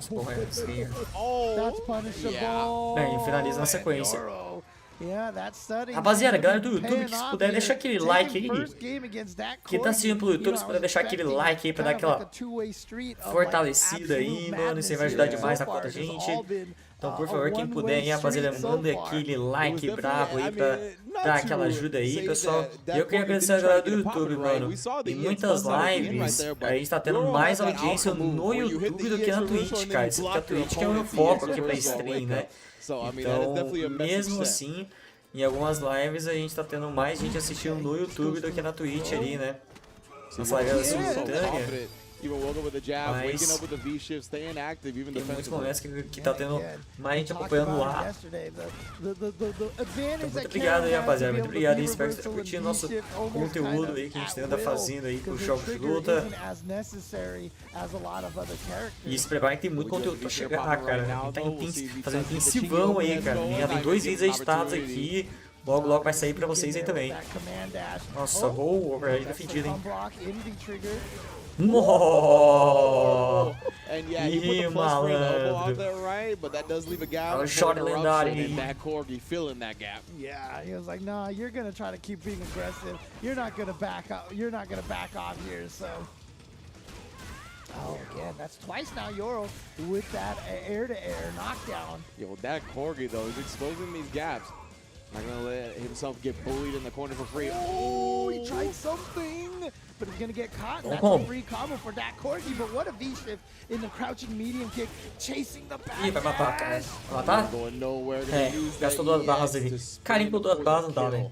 Porra, assim. Oh! That's punishable. Yeah. Bem, finaliza na And sequência. Yoro. Yeah, that's studying. Rapaziada, galera do YouTube, Paying que se off puder, here. deixa aquele Taking like aí. first game against Dak Quem tá Corgi. assistindo pelo YouTube, You se know, I puder was deixar aquele expecting like aí pra dar kind of like aquela a two-way street of, fortalecida like, aí, absolute mano. Isso aí vai madness ajudar here. demais So na conta da far, this has gente. all been, Então, por a favor, quem one-way puder aí, rapaziada, street so manda far. aquele It was like definitely- brabo aí I pra mean, not dar to aquela ajuda aí, say pessoal. that E eu queria Corgi agradecer a didn't galera try do to get it YouTube, popping, right? mano. We saw the Em EX muitas bust out at the end lives, right there, but a gente tá tendo Yoro mais had that audiência alpha move no where you hit YouTube the do que na EX reversal Twitch, and cara. then Isso you porque a block your Twitch que é o meu opponent's foco EX aqui pra reversal stream, wake né? up. So, I mean, that is Então, definitely a message mesmo sent. assim, em algumas lives a gente tá tendo mais gente assistindo no YouTube do que na Twitch ali, né? Nossa live é simultânea. Even woke up with a jab, Mas waking up with a V shift, staying active, even tem muitos defensively. momentos que tá tendo mais gente Talked acompanhando about it lá. yesterday, the advantage Muito that obrigado Karen aí, has rapaziada. to be Muito able to obrigado be aí. Espero que você reversal tenha and curtido nosso V-shift almost conteúdo kind aí of que a gente at anda will, fazendo aí com os because jogos the de trigger luta. isn't as necessary as a lot of other characters. E se preparem que tem muito conteúdo pra chegar, cara. A gente tá fazendo intensivão aí, cara. Já tem 2 vídeos editados aqui. Logo, logo vai sair pra vocês aí também. Nossa, gol, overhead defendido, hein? Nossa! And yeah, you put the plus for the elbow out there, right? But that does leave a gap. Oh, shot for interruption, lendário. and that Corgi filling that gap. Yeah, he was like, "No, you're gonna try to keep being aggressive. You're not gonna back up. You're not gonna back off here." So, oh, again, that's twice now. Yoro with that air-to-air knockdown. Yo, that Corgi though, he's exposing these gaps. Not gonna let himself get bullied in the corner for free. Oh, he tried something, but he's gonna get caught. And that's Oh. a free combo for Dak Corgi. But what a V-shift in the crouching medium kick, chasing the back. Ih, vai matar, cara. Vai matar? Going nowhere, gonna É, use that gastou 2 barras EX ali. to spin Carinho com 2 for barras the não dá, kill. né?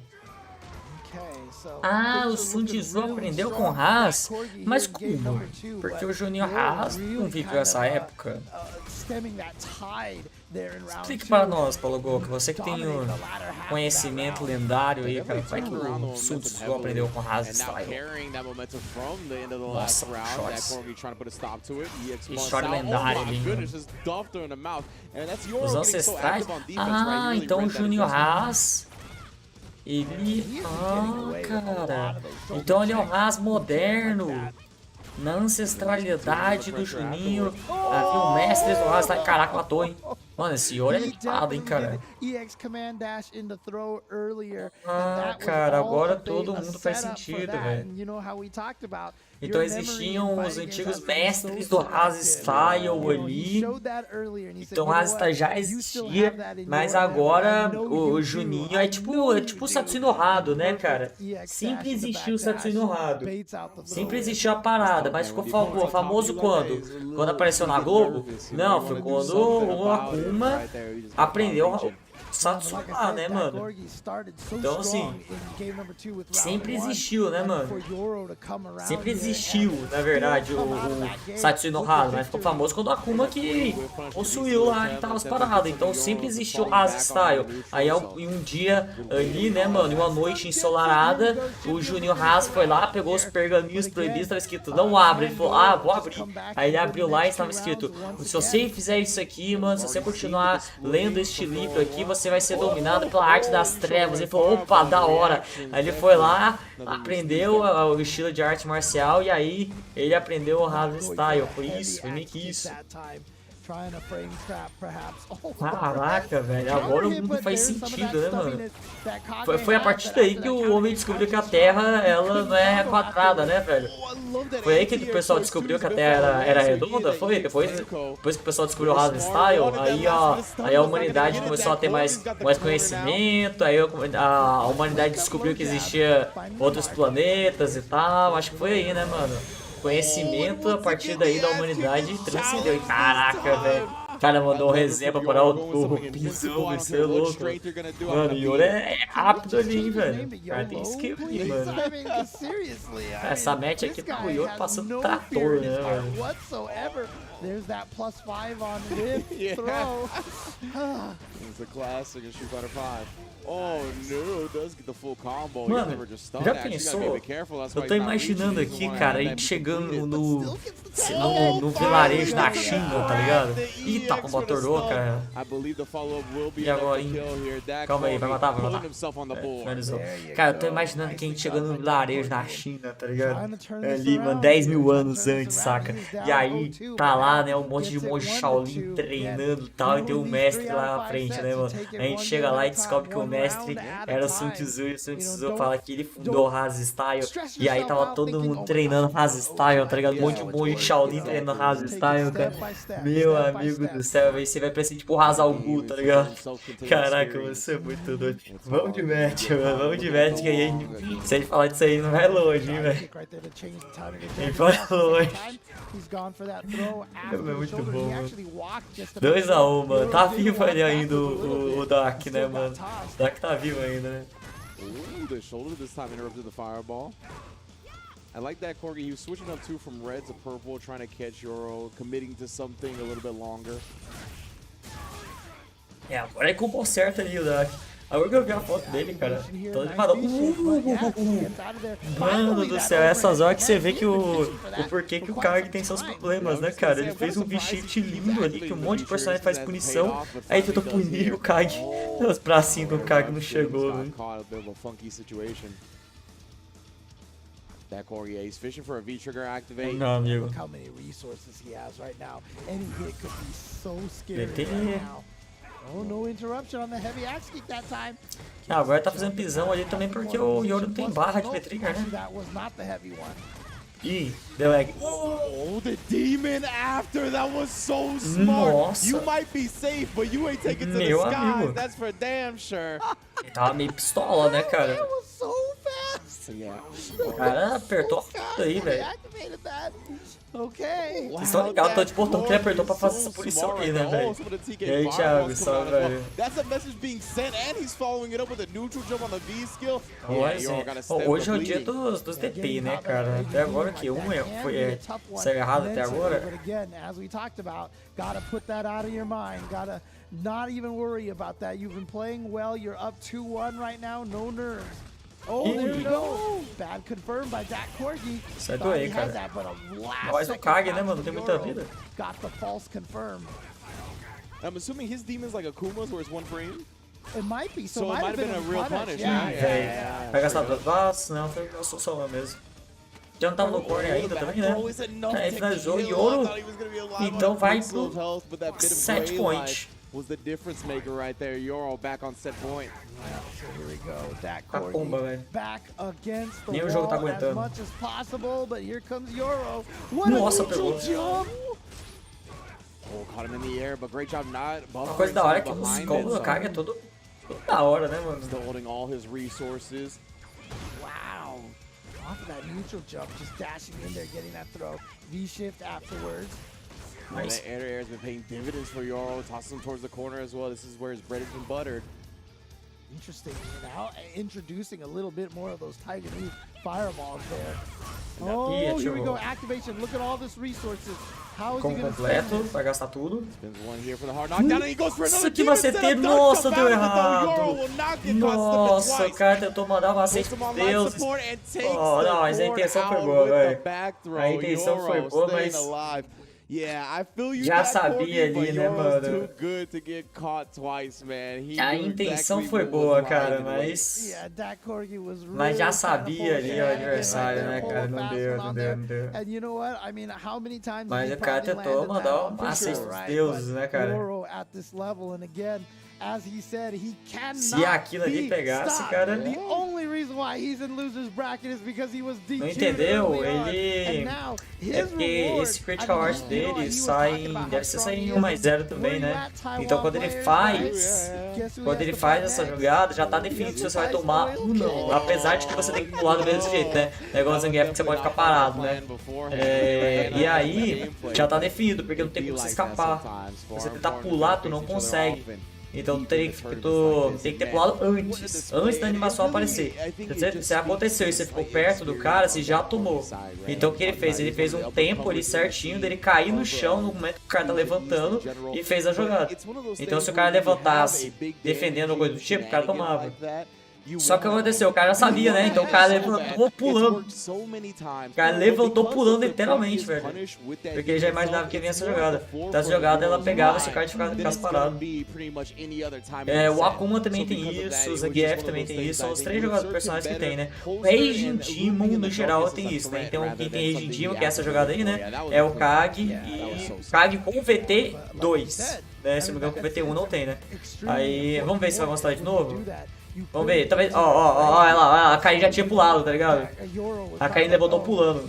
Okay, so Ah, o things are Sun looking Tzu really aprendeu strong com for Haas, Dak Corgi mas here in game como? number 2, Porque but o Juninho Yoro Haas really não viveu kind essa of, época. Stemming that tide there in round Explique 2. para nós, Paulo Gol, que você que tem Dominating o the latter half of conhecimento that round. lendário aí, cara. Definitely Como é que turned around the o Sun momentum Tzu heavily, aprendeu com Haas and now Style? carrying that momentum from the end of the Nossa, last round. shots. That Corgi trying to put a stop to it. EX E busts shot out. lendário Oh my ali, goodness, mano. just dumped her in the mouth. And that's Yoro Os getting so ancestrais. active on defense, Ah, right? He really então o read that Júnior adjustment. Haas. Ele. Ah, cara. Então ele é o Haas moderno. Na ancestralidade do Juninho, havia um mestre do Haas lá. Caraca, matou, hein? Mano, esse Yoro é He limitado, hein, definitely cara. did EX command dash into throw earlier, and Ah, that was cara, all agora a bait, todo a mundo faz setup for sentido, that. velho. And you know how we talked about Então your memory existiam in os fighting antigos games has to be mestres so do Haas selective. Style You know, he ali. showed that earlier and he said, Então "You o know Haas what? já You still existia, have that in mas your memory. agora I know o you do. Juninho I é know you tipo o do." Satsuno Honrado, né, cara? Perfect EX Sempre dash in the existiu o back dash, Satsuno Honrado. baits out the Sempre throw. existiu a parada, mas ficou famoso quando? Quando apareceu na Globo? Não, foi quando o Akuma aprendeu o Satsuno, né, mano? Então, assim, sempre existiu, né, mano? Sempre existiu, na verdade, o Satsuno Honrado, mas ficou famoso quando o Akuma que possuiu lá e tava as paradas. Então sempre existiu o Haas Style. Aí em um dia ali, né, mano, em uma noite ensolarada, o Juninho Haas foi lá, pegou os pergaminhos proibidos, tava escrito não abre. Ele falou, ah, vou abrir. Aí ele abriu lá e estava escrito, se você fizer isso aqui, mano, se você continuar lendo este livro aqui, você vai ser dominado pela arte das trevas. Ele falou, opa, da hora. Aí ele foi lá, aprendeu o estilo de arte marcial e aí ele aprendeu o hardstyle. Foi isso, foi meio que isso. Caraca, velho, agora o mundo faz sentido, né, mano? Foi a partir daí que o homem descobriu que a Terra, ela não é quadrada, né, velho? Foi aí que o pessoal descobriu que a Terra era redonda, foi? Depois que o pessoal descobriu o hardstyle, aí a humanidade começou a ter mais conhecimento, aí a humanidade descobriu que existia outros planetas e tal, acho que foi aí, né, mano? Conhecimento a partir daí da humanidade transcendeu. E caraca, velho. O cara mandou um resenha pra parar o pisão, você é louco. Mano, o Yoro é rápido ali, hein, velho. O cara tem skill ali, mano. Essa match aqui tá o Yoro passando trator, né, velho. There's that +5 on whip throw. It's a classic in Street Fighter 5. Oh no, does get the full combo. Mano, já pensou? Eu tô imaginando aqui, cara, a gente chegando no vilarejo da China, tá ligado? Ih, tá com o motor, cara. E agora, hein? Calma aí, vai matar, vai matar. Finalizou. Cara, eu tô imaginando que a gente chegando no vilarejo da China, tá ligado? Ali, mano, 10 mil anos antes, saca? E aí, tá lá, né, um monte de monge Shaolin treinando e tal, e tem um mestre lá na frente, né, mano? A gente chega lá e descobre que o mestre era o Sun Tzu, e o Sun Tzu fala que ele fundou o hardstyle, e aí tava todo mundo treinando hardstyle, tá ligado? Um monte de monge Shaolin treinando hardstyle, cara. Meu amigo do céu, aí você vai parecer tipo o Hazalgu, tá ligado? Caraca, você é muito doido. Vamos de match, mano, vamos de match, que aí se a gente falar disso aí não vai longe, hein, velho. A gente vai longe. É muito bom, mano. 2-1, mano. Tá vivo ali ainda o Dark, né, mano? O Dark tá vivo ainda, né? Ooh, the shoulder this time interrupted the fireball. I like that, Corgi. He was switching up too from red to purple, trying to catch Yoro, committing to something a little bit longer. É, agora é combo certo ali o Dark. Agora que eu vi a foto dele, cara, tô animado. Mano do céu, essas horas que você vê que o porquê que o Kag tem seus problemas, né, cara? Ele fez um V-shift lindo ali, que um monte de personagem faz punição, aí tentou punir o Kag. Os bracinhos do Kag não chegou, velho. That Corgi, he's fishing for a V-trigger activate. Não, amigo. Look how many resources he has right now. Any hit could be so scary right now. Oh, no interruption on the heavy axe kick that time. Ah, agora tá fazendo pisão ali também porque o Yoro não tem barra de V-trigger, né? That was not the heavy one. Ih, deu lag. Oh, the demon after, that was so smart. Nossa. You might be safe, but you ain't taking to the Meu skies. amigo. That's for damn sure. Ele tava meio pistola, né, cara? That was so fast. Yeah. O cara apertou tudo aí, velho. Okay. Vocês estão ligados, tô de portão que ele apertou pra fazer essa punição aí, né, velho? E aí, Thiago, salve, velho. That's a message being sent, and he's following it up with a neutral jump on the V skill. Hoje é o dia dos DP, né, cara? Até agora que saiu errado até agora. But again, as we talked about, gotta put that out of your mind. Gotta not even worry about that. You've been playing well. You're up 2-1 right now. No nerves. Oh, there we go. Bad confirmed by Dak Corgi. Sai do aí, cara. Mas o Kag, né, mano? Não tem muita vida. Got the false confirm. I'm assuming his demon's like a Kuma's where it's one frame. It might be. So it might have been a real punish. Yeah. Vai gastar duas balas? Não, foi só uma mesmo. Já não tava no corner ainda também, né? Aí finalizou o Yoro. Então vai pro 7 point. Was the difference maker right there. Yoro back on set point. So here we go. Dak Corgi back against the Nem o jogo tá wall as aguentando. much as possible, but here comes Yoro. What Nossa, a neutral pegou. jump! Oh, caught him in the air, but great job not Uma buffering coisa da hora é que some os behind combos it, do Kag é tudo da hora, né, mano? Still holding all his resources. Wow. Off of that neutral jump, just dashing in there, getting that throw. V-shift afterwards. Nice. That air has been paying dividends for Yoro. Tosses him towards the corner as well. This is where his bread has been buttered. Interesting. Now introducing a little bit more of those Tiger Knee fireballs there. Oh, here we go. Activation. Look at all this resources. How is he Combo going to completo, vai gastar tudo. Spins one here for the hard knockdown, and he goes for Isso another aqui vai ser ter. Nossa, deu errado. Nossa, Nossa, o cara tentou mandar uma aceite de Deus. Oh, não, mas a intenção foi boa, velho. A intenção foi boa, mas Já sabia ali, né, mano? A intenção foi boa, cara, mas já sabia ali o adversário, né, cara? Não deu. Mas o cara tentou mandar o macete dos deuses, né, cara? Se aquilo ali pegasse, cara... Não entendeu? Ele... É porque esse critical art dele sai... Deve ser sair em 1+0 também, né? Então quando ele faz... Quando ele faz essa jogada, já tá definido se você vai tomar ou não. Apesar de que você tem que pular do mesmo jeito, né? Negócio Zangief que você pode ficar parado, né? E aí, já tá definido, porque não tem como você escapar. Se você tentar pular, tu não consegue. Então tem que ter pulado antes da animação aparecer. Se aconteceu e você ficou perto do cara, você já tomou. Então o que ele fez? Ele fez um tempo ali certinho dele cair no chão no momento que o cara tá levantando e fez a jogada. Então se o cara levantasse defendendo ou coisa do tipo, o cara tomava. Só que aconteceu, o cara já sabia, né? Então o cara levantou pulando. O cara levantou pulando literalmente, velho. Porque ele já imaginava que ia vir essa jogada. Então essa jogada ela pegava se o cara ficasse parado. O Akuma também tem isso, o Zangief também tem isso. São os 3 jogadores personagens que tem, né? O Raging Demon no geral tem isso, né? Então quem tem Raging Demon, que é essa jogada aí, né? É o Kage e Kage com VT2. Né? Se não me engano, com VT1 não tem, né? Aí, vamos ver se vai mostrar de novo. Vamos ver, talvez, olha lá, a Kain já tinha pulado, tá ligado? A Kain levantou pulando.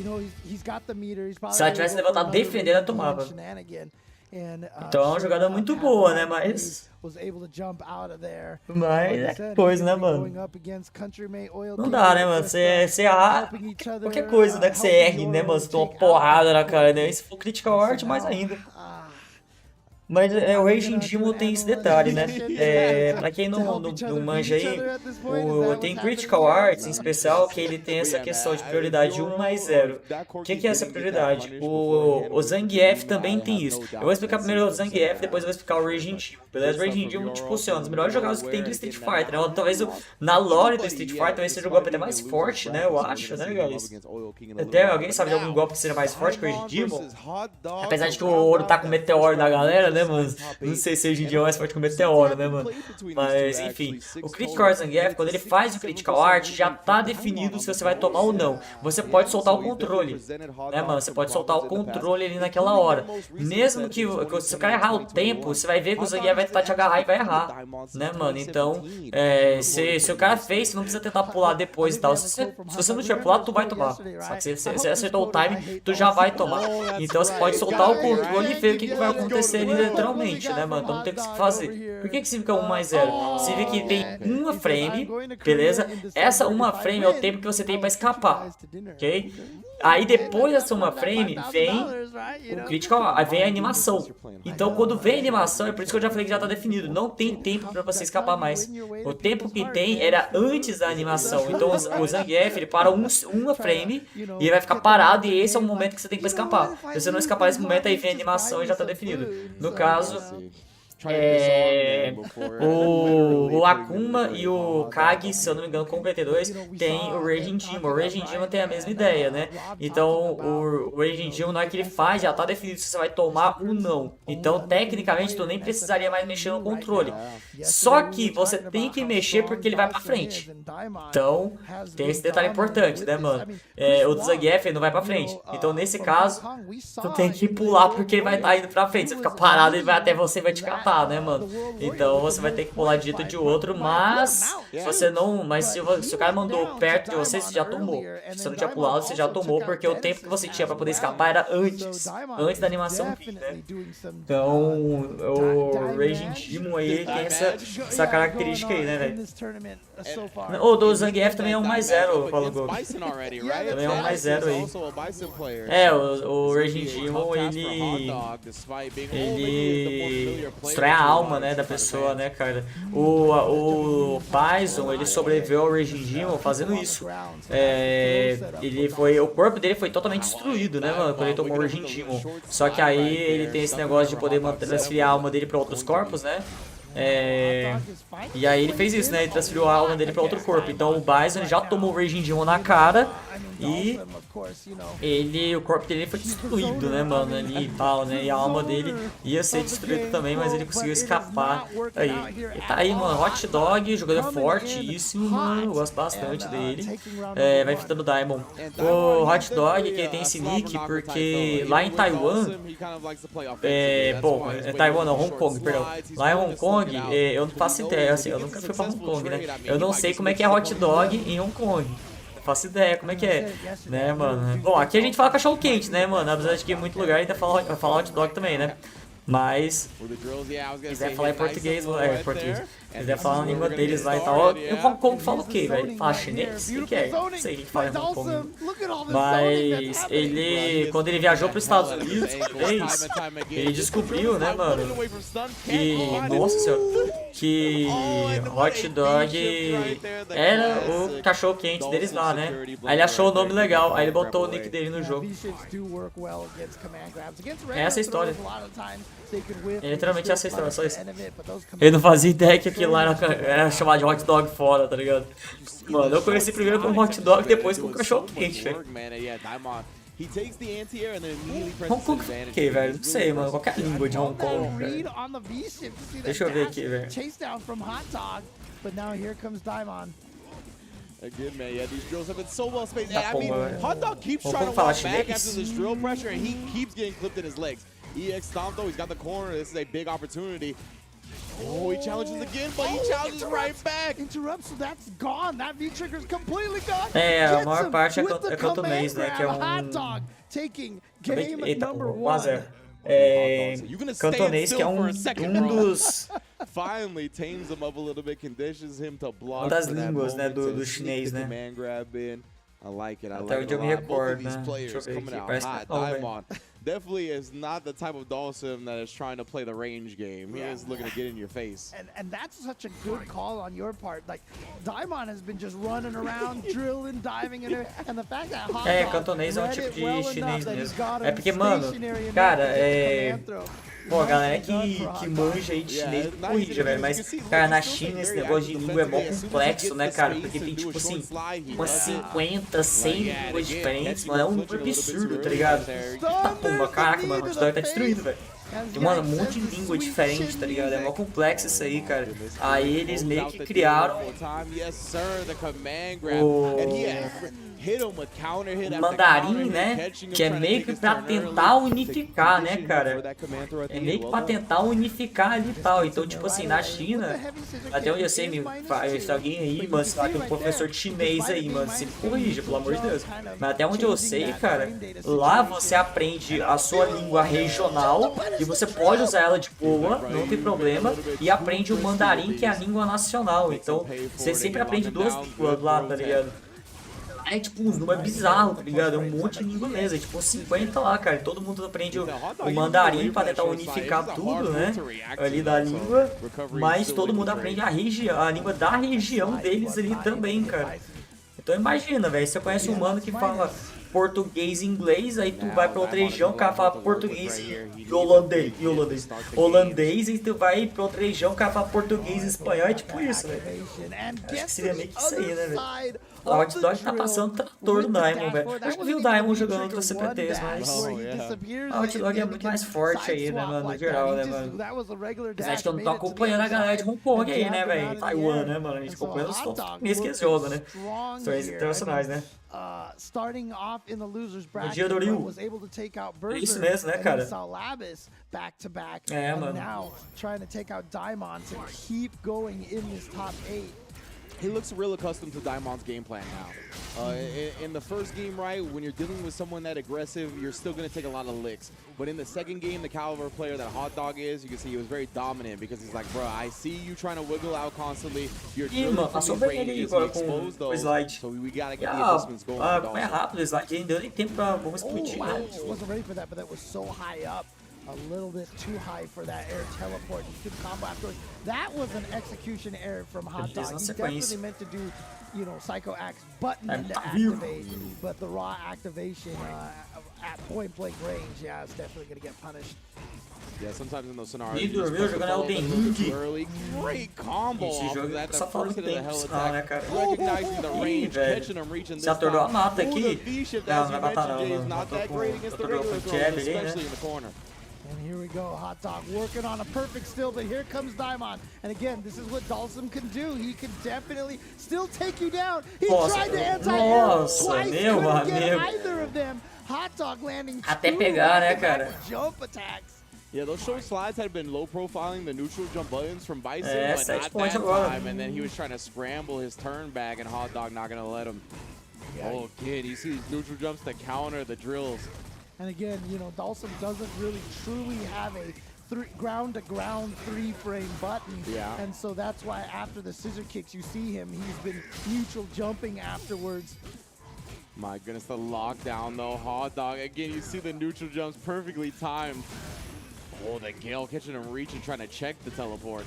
Se ela tivesse levantado defendendo, ela tomava. Então é uma jogada muito boa, né? Mas é coisa, né, mano? Não dá, né, mano? Você qualquer coisa, né, que você erre, né, mano? Você toma uma porrada na cara, né? E se for critical art, mais ainda. Mas o Raging Demon tem esse detalhe, né? Pra quem não manja aí, tem Critical Arts em especial que ele tem essa questão de prioridade 1+0. O que é essa prioridade? O Zangief também tem isso. Eu vou explicar primeiro o Zangief, depois eu vou explicar o Raging Demon, beleza? O Raging Demon, tipo assim, é um dos melhores jogadores que tem do Street Fighter, né? Talvez na lore do Street Fighter, talvez seja o golpe até mais forte, né? Eu acho, né, guys? Até alguém sabe de algum golpe que seja mais forte que o Raging Demon? Apesar de que o ouro tá com o meteoro da galera, né, mano? Não sei se hoje em dia é mais forte que o meteoro, né, mano? Mas, enfim, o Critical Art Zangief, quando ele faz o Critical Art, já tá definido se você vai tomar ou não. Você pode soltar o controle, né, mano? Você pode soltar o controle ali naquela hora. Mesmo que se o cara errar o tempo, você vai ver que o Zangief vai tentar te agarrar e vai errar, né, mano? Então, se o cara fez, você não precisa tentar pular depois e tal. Se você não tiver pulado, tu vai tomar. Só que se você acertou o time, tu já vai tomar. Então você pode soltar o controle e ver o que vai acontecer ali literalmente, né, mano? Então não tem o que se fazer. Por que significa 1+0? Significa que tem uma frame, beleza? Essa uma frame é o tempo que você tem pra escapar, ok? Aí depois dessa uma frame vem o critical, aí vem a animação. Então quando vem a animação, é por isso que eu já falei que já tá definido. Não tem tempo pra você escapar mais. O tempo que tem era antes da animação. Então o Zangief, ele para uma frame e ele vai ficar parado e esse é o momento que você tem pra escapar. Se você não escapar nesse momento, aí vem a animação e já tá definido. No caso, o Akuma e o Kage, se eu não me engano, com o PT2, tem o Raging Demon. O Raging Demon tem a mesma ideia, né? Então, o Raging Demon, na hora que ele faz, já tá definido se você vai tomar ou não. Então, tecnicamente, tu nem precisaria mais mexer no controle. Só que você tem que mexer porque ele vai pra frente. Então, tem esse detalhe importante, né, mano? O do Zangief, ele não vai pra frente. Então, nesse caso, tu tem que pular porque ele vai estar indo pra frente. Você fica parado, ele vai até você e vai te catar, né, mano? Então você vai ter que pular de jeito de outro, mas se você não, se o cara mandou perto de você, você já tomou. Se você não tinha pulado, você já tomou, porque o tempo que você tinha pra poder escapar era antes da animação vir, né? Então o Raging Demon aí tem essa característica aí, né, velho? O do Zangief também é 1+0, fala o Gogo. Também é 1+0 aí. O Raging Demon, ele destrói a alma, né, da pessoa, né, cara. O Bison, ele sobreviveu ao Raging Demon fazendo isso. O corpo dele foi totalmente destruído, né, mano, quando ele tomou o Raging Demon. Só que aí ele tem esse negócio de poder transferir a alma dele pra outros corpos, né? E aí ele fez isso, né? Ele transferiu a alma dele pra outro corpo. Então o Bison já tomou o Raging Demon na cara E o corpo dele foi destruído, né, mano, ali e tal, né? E a alma dele ia ser destruída também, mas ele conseguiu escapar. Aí, e tá aí, mano, Hot Dog, jogador fortíssimo, mano, eu gosto bastante dele. Vai enfrentando o Diamond. O Hot Dog, que ele tem esse nick, porque lá em Taiwan, Taiwan não, Hong Kong, perdão. Lá em Hong Kong, eu não faço ideia, assim, eu nunca fui pra Hong Kong, né? Eu não sei como é que é Hot Dog em Hong Kong. Não faço ideia como é que é, né, mano? Bom, aqui a gente fala cachorro quente, né, mano? Apesar de que em muito lugar ainda fala hot dog também, né? Mas, se quiser falar em português, português. Se quiser falar a língua deles lá e tal. Em Hong Kong fala o quê, velho? Fala chinês? O que é? Não sei o que fala em Hong Kong. Mas ele, quando ele viajou para os Estados Unidos, ele descobriu, né, mano, que, nossa senhora, que hot dog era o cachorro quente deles lá, né? Aí ele achou o nome legal, aí ele botou o nick dele no jogo. Essa é a história. É literalmente essa história, só isso. Ele não fazia ideia que aquilo lá era chamado de hot dog fora, tá ligado? Mano, eu conheci primeiro como hot dog, depois como cachorro quente, velho. Hong Kong o que, velho? Não sei, mano. Qualquer língua de Hong Kong, velho. Deixa eu ver aqui, velho. Again, man, yeah, these drills have been so well spaced. Tá I mean, Hot Dog keeps trying to walk back after this drill pressure, and he keeps getting clipped in his legs. EX stomp though, he's got the corner. This is a big opportunity. Oh, he challenges again, but he challenges right back. Interrupts, so that's gone. That V trigger's completely gone. A maior parte é cantonês, né? Que é Hot Dog taking game number 1. Cantonês, que é dos Finally tames him up a little bit, conditions him to block. Uma das línguas, né, do chinês, né? I like it. I Até like onde it eu a me lot. Both of recordo, these né? players Deixa eu ver coming aqui, out parece hot. que não, Daimon definitely is not the type of Dawson that is trying to play the range game. He is looking to get in your face. And that's such a good call on your part. Like, Daimon has been just running around, drilling, diving, and the fact that Hot Dog cantonês é um tipo de well chinês that he's mesmo. got É him porque, mano, stationary enough cara, to get the command throw. pô, a galera que manja aí de chinês me corrija, velho, mas, cara, na China esse negócio de língua é mó complexo, né, cara, porque tem, tipo assim, umas 50, 100 línguas diferentes, mano, é um número absurdo, tá ligado? Tá, pumba, caraca, mano, o Hot Dog tá destruído, velho. Tem, mano, um monte de língua diferente, tá ligado? É mó complexo isso aí, cara. Aí eles meio que criaram o mandarim, né? Que é meio que pra tentar unificar, né, cara? É meio que pra tentar unificar ali e tal. Então, tipo assim, na China, até onde eu sei, se alguém aí, mano, se lá tem um professor de chinês aí, mano, se me corrija, pelo amor de Deus. Mas até onde eu sei, cara, lá você aprende a sua língua regional e você pode usar ela de boa, não tem problema, e aprende o mandarim, que é a língua nacional. Então, você sempre aprende duas línguas lá, tá ligado? É tipo uns números bizarros, tá ligado? É um monte de língua mesmo, é tipo 50 lá, cara. Todo mundo aprende o mandarim pra tentar unificar tudo, né? Ali da língua, mas todo mundo aprende a língua da região deles ali também, cara. Então imagina, velho, você conhece um mano que fala português e inglês, aí tu vai pra outra região, o cara fala português e holandês, e tu vai pra outra região, o cara fala português e espanhol, é tipo isso, velho. Acho que seria meio que isso aí, né, velho? O Hot Dog tá passando trator do Diamond, velho. Eu já vi o Diamond jogando outras CPTs, mas o Hot Dog é muito mais forte aí, né, mano, no geral, né, mano. Apesar de que eu não tô acompanhando a galera de Hong Kong aí, né, velho, Taiwan, né, mano, a gente acompanha os torneios que eles jogam, né, torneios internacionais, né. No dia do Ryu. É isso mesmo, né, cara? É, mano. He looks real accustomed to Daimon's game plan now. In the first game, right, when you're dealing with someone that aggressive, you're still going to take a lot of licks. But in the second game, the caliber player that Hot Dog is, you can see he was very dominant because he's like, bro, I see you trying to wiggle out constantly. You're drilling from these ranges, you exposed those, so we got to get the adjustments going. Como é rápido o slide, nem deu nem tempo pra vamos explodir. Wasn't ready for that, but that was so high up. A little bit too high for that air teleport. He could combo afterwards. That was an execution error from Hot Dog. He definitely meant to do, you know, Psycho Axe button to activate, but the raw activation at point blank range, yeah, it's definitely gonna get punished. Yeah, sometimes in those scenarios, E dormiu jogando Elden Ring. Great combo Esse off jogo of that. só The fala first que hit of tem the hell opção, né, attack, cara? recognizing the Ih, range, velho. catching him, reaching Se this atordou a time. mata Ooh, aqui. the V-shift, Não, as não you vai matar mentioned, não. Jay, is Não not tô that com... great against the Atordou regular com throws, jab ali, né? especially in the corner. And here we go, Hot Dog working on a perfect still, but here comes Daimon. And again, this is what Dalsum can do. He can definitely still take you down. He Nossa, tried to anti-air nossa, twice, meu couldn't get amigo. either of them. Hot Dog landing Até two pegar, né, back-to-back cara? jump attacks. Yeah, those show slides had been low profiling the neutral jump buttons from Bison, É, but 7 not pontos that agora. time. And then he was trying to scramble his turn back, and Hot Dog not gonna let him. Oh, kid, you see these neutral jumps to counter the drills. And again, you know, Dalsum doesn't really truly have a ground-to-ground three-frame button. Yeah. And so that's why after the scissor kicks, you see him. He's been neutral jumping afterwards. My goodness, the lockdown though. Hot Dog, again, you see the neutral jumps perfectly timed. Oh, the Gale catching him reaching, trying to check the teleport.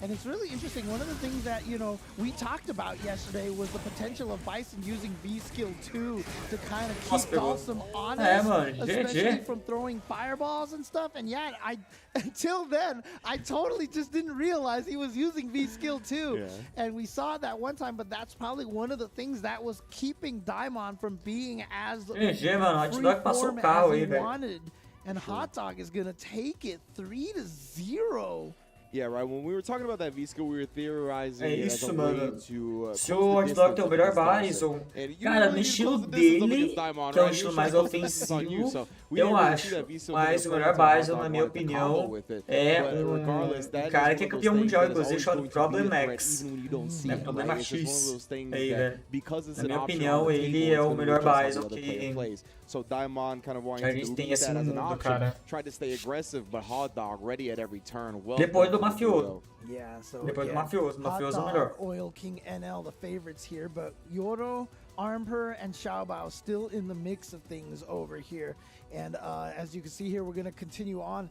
And it's really interesting. One of the things that, you know, we talked about yesterday was the potential of Bison using V-Skill 2 to kind of keep Dalsum honest, mano, especially from throwing fireballs and stuff. And yeah, until then, I totally just didn't realize he was using V-Skill 2. Yeah. And we saw it that one time, but that's probably one of the things that was keeping Daimon from being as GG, mano. Hot Dog passou o carro aí, velho. wanted. And Hot Dog is going to take it 3-0. Yeah, right. When we were talking about that V-skill, we were theorizing É it as isso, a mano. way to Se o Hot Dog tem o melhor Bison, cara, no estilo dele, que é um estilo mais ofensivo, eu acho. Mas o melhor Bison, na minha opinião, é um cara que é campeão mundial, inclusive, chamado Problem X. É Problema X. Aí, velho. Na minha opinião, ele é o melhor Bison que So Daimon kind of wanting a gente tem assim no mundo, cara. Tried to stay aggressive, but Hot Dog ready at every turn. Well, Depois do Mafioso. Yeah, so Depois do again, Mafioso. Hot Mafioso é o Dog, melhor. Oil King NL, the favorites here, but Yoro, Armper, and Xiaobao still in the mix of things over here. And as you can see here, we're going to continue on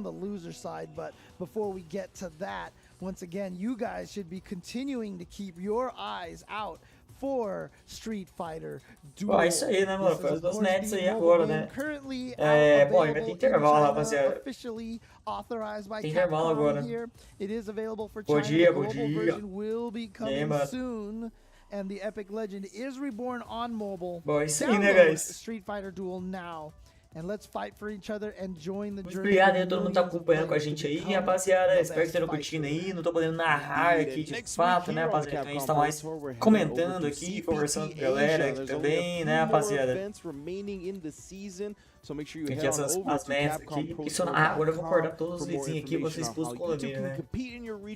the loser side. But before we get to that, once again, you guys should be continuing to keep your eyes out for Street Fighter Duel. Ó, isso aí, né, mano? Faz os nets aí agora, né? É, bom, vai ter intervalo, rapaziada. Tem intervalo agora. Bom dia, bom dia. E aí, mano? Soon, and the epic legend is reborn on mobile. Bom, isso aí, né, Download guys? Street Fighter Duel now. And let's fight for each other and join the Muito journey. obrigado aí, todo mundo tá acompanhando com a gente aí, rapaziada. Espero que estejam curtindo aí. Não tô podendo narrar aqui de fato, né, rapaziada? Então a gente tá mais comentando aqui, conversando com a galera aqui também, né, rapaziada? Aqui as metas aqui. Isso, agora eu vou acordar todos os vizinhos aqui, vocês expulsam o condomínio, né?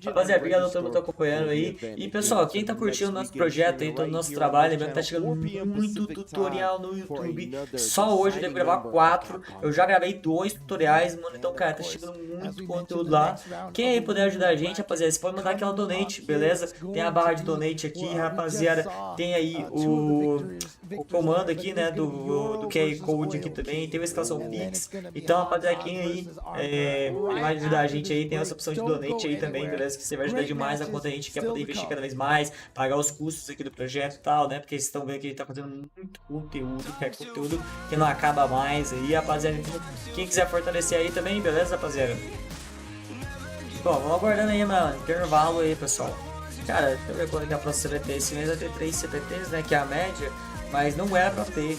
Rapaziada, obrigado a todo mundo que tá acompanhando aí. E pessoal, quem tá curtindo o nosso projeto aí, todo o nosso trabalho, lembrando que tá chegando muito tutorial no YouTube. Só hoje eu devo gravar 4. Eu já gravei 2 tutoriais, mano. Então, cara, tá chegando muito conteúdo lá. Quem aí puder ajudar a gente, rapaziada, você pode mandar aquela donate, beleza? Tem a barra de donate aqui, rapaziada. Tem aí o comando aqui, né, do QR Code aqui também. Tem a escalação Pix. Então, rapaziada, quem aí vai ajudar a gente aí, tem essa opção de donate aí também, beleza? Que você vai ajudar demais a conta, a gente quer poder investir cada vez mais, pagar os custos aqui do projeto e tal, né? Porque vocês estão vendo que ele tá fazendo muito conteúdo, que é conteúdo que não acaba mais aí, rapaziada. Quem quiser fortalecer aí também, beleza, rapaziada? Bom, vamos aguardando aí, mano. Intervalo aí, pessoal. Cara, deixa eu ver quando que a próxima CPT. Esse mês vai ter 3 CPTs, né? Que é a média, mas não era pra ter.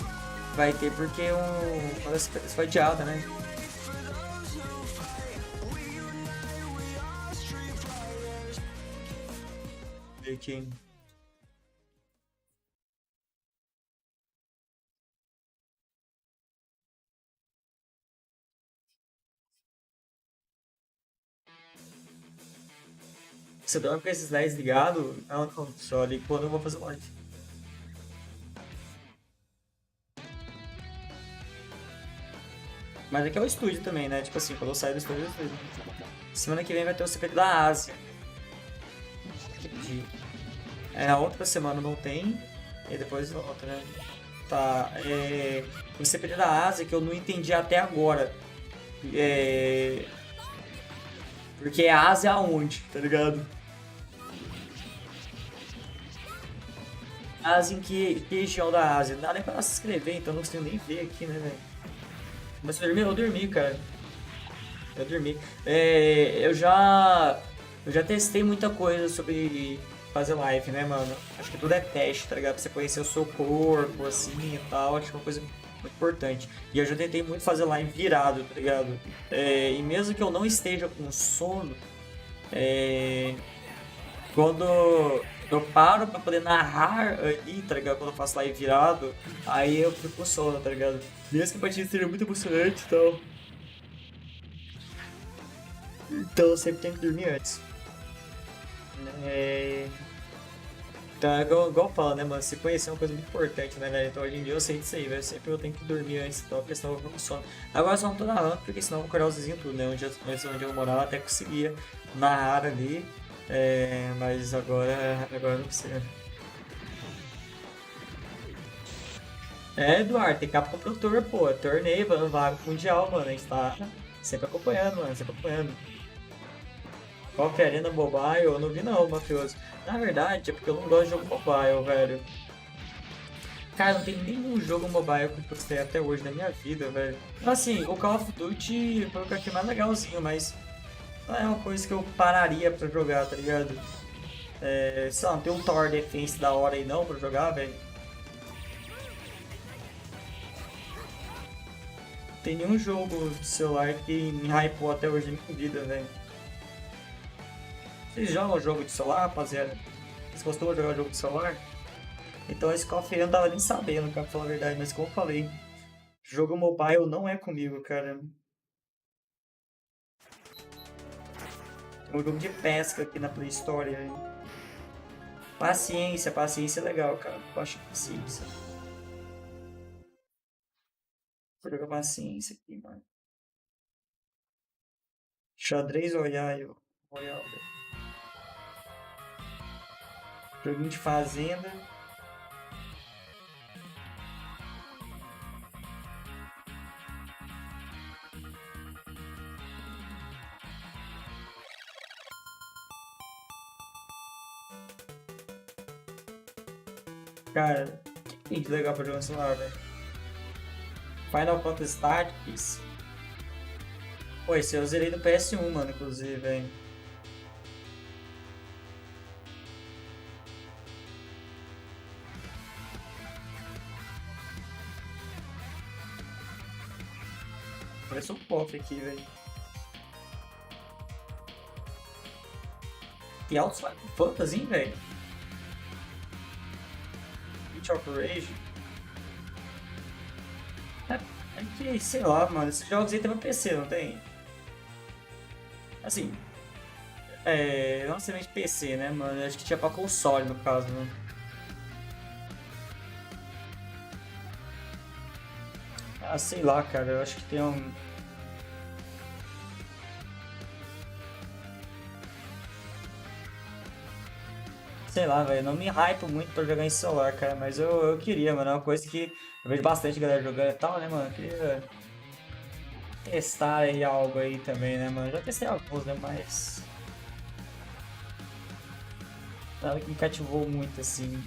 Vai ter porque uma das CPTs foi adiada, né? Aqui. Você dorme com esses 10 ligados? Não, só ligo quando eu vou fazer live. Mas aqui é o estúdio também, né? Tipo assim, quando eu sair do estúdio, semana que vem vai ter o CPT da Ásia. Na outra semana não tem, e depois outra, né? Tá, o CPT da Ásia que eu não entendi até agora. Porque é Ásia aonde, tá ligado? Ásia em que região da Ásia? Não dá nem pra se inscrever, então não consigo nem ver aqui, né, velho? Mas eu dormi, cara. Eu dormi. Eu já testei muita coisa sobre fazer live, né, mano? Acho que tudo é teste, tá ligado? Pra você conhecer o seu corpo, assim, e tal. Acho que é uma coisa muito importante. E eu já tentei muito fazer live virado, tá ligado? E mesmo que eu não esteja com sono, quando eu paro pra poder narrar ali, tá ligado? Quando eu faço live virado, aí eu fico com sono, tá ligado? Mesmo que a partida seja muito emocionante e tal. Então eu sempre tenho que dormir antes. Então é igual eu falo, né, mano? Se conhecer é uma coisa muito importante, né, velho? Então hoje em dia eu sei disso aí, velho. Sempre eu tenho que dormir antes, então, porque senão eu vou com sono. Agora eu só não tô narrando, porque senão eu vou acordar os vizinhos tudo, né? Onde eu morava até conseguia narrar ali. Mas agora não precisa. Eduardo, tem CAPCOM pro Tour, pô. Torneio, mano, vaga mundial, mano. A gente tá sempre acompanhando, mano. Sempre acompanhando. Qual que é a Arena Mobile? Eu não vi não, mafioso. Na verdade, é porque eu não gosto de jogo mobile, velho. Cara, não tem nenhum jogo mobile que eu gostei até hoje na minha vida, velho. Assim, o Call of Duty foi o que eu achei mais legalzinho, mas não é uma coisa que eu pararia pra jogar, tá ligado? Sei lá, não tem um Tower Defense da hora aí não pra jogar, velho. Não tem nenhum jogo de celular que me hypou até hoje na minha vida, velho. Vocês jogam jogo de celular, rapaziada? Vocês costumam jogar jogo de celular? Então esse Call of Duty eu não tava nem sabendo, cara, pra falar a verdade, mas como eu falei, jogo mobile não é comigo, cara. Tem um jogo de pesca aqui na Play Store, hein? Paciência é legal, cara. Eu acho paciência. Vou jogar paciência aqui, mano. Xadrez Royal, velho. Joguinho de fazenda. Cara, o que tem de legal pra jogar no celular, velho? Final Fantasy Tactics. Pô, esse eu zerei no PS1, mano, inclusive, velho. Parece um cofre aqui, velho. Tem altos Final Fantasy, hein, velho? Beach Operation. É que, sei lá, mano, esses jogos aí tem pra PC, não tem? Assim, não necessariamente PC, né, mano? Acho que tinha pra console, no caso, né? Ah, sei lá, cara, eu acho que tem um... Sei lá, velho, não me hypo muito pra jogar em celular, cara, mas eu queria, mano, é uma coisa que eu vejo bastante galera jogando e tal, né, mano, eu queria testar aí algo aí também, né, mano, já testei alguns, né, mas nada que me cativou muito, assim.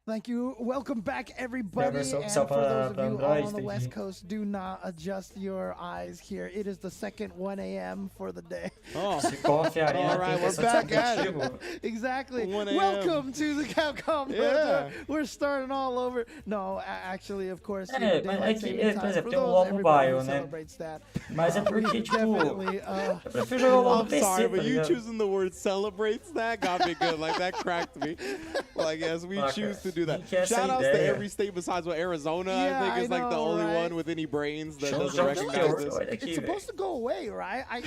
Thank you. Welcome back, everybody. versão And oficial for those of pra you Android, all on the entendi. West Coast, do not adjust your eyes here. It is the second 1 a.m. for the day. Oh, Esse cofre Arena All right, tem we're questão de back at it. aplicativo. Exactly. 1 a.m. Welcome to the Capcom. Yeah. We're starting all over. No, actually, of course. É, daylight mas é que, saving por time exemplo, for tem o those, LoL everybody Mobile, who né? celebrates that. Mas é porque, tipo, Definitely. eu prefiro jogar o LoL no I'm PC, sorry, tá but you ligado? choosing the word celebrates, that got me good. Like, that cracked me. Like, yes, we Fuck, choose to do that. que essa Shout outs to ideia. every state besides what Arizona, Yeah, I think, is I like the know, only right? one with any brains that Show doesn't jump recognize scare, this. olha aqui, It's supposed to go away, right? I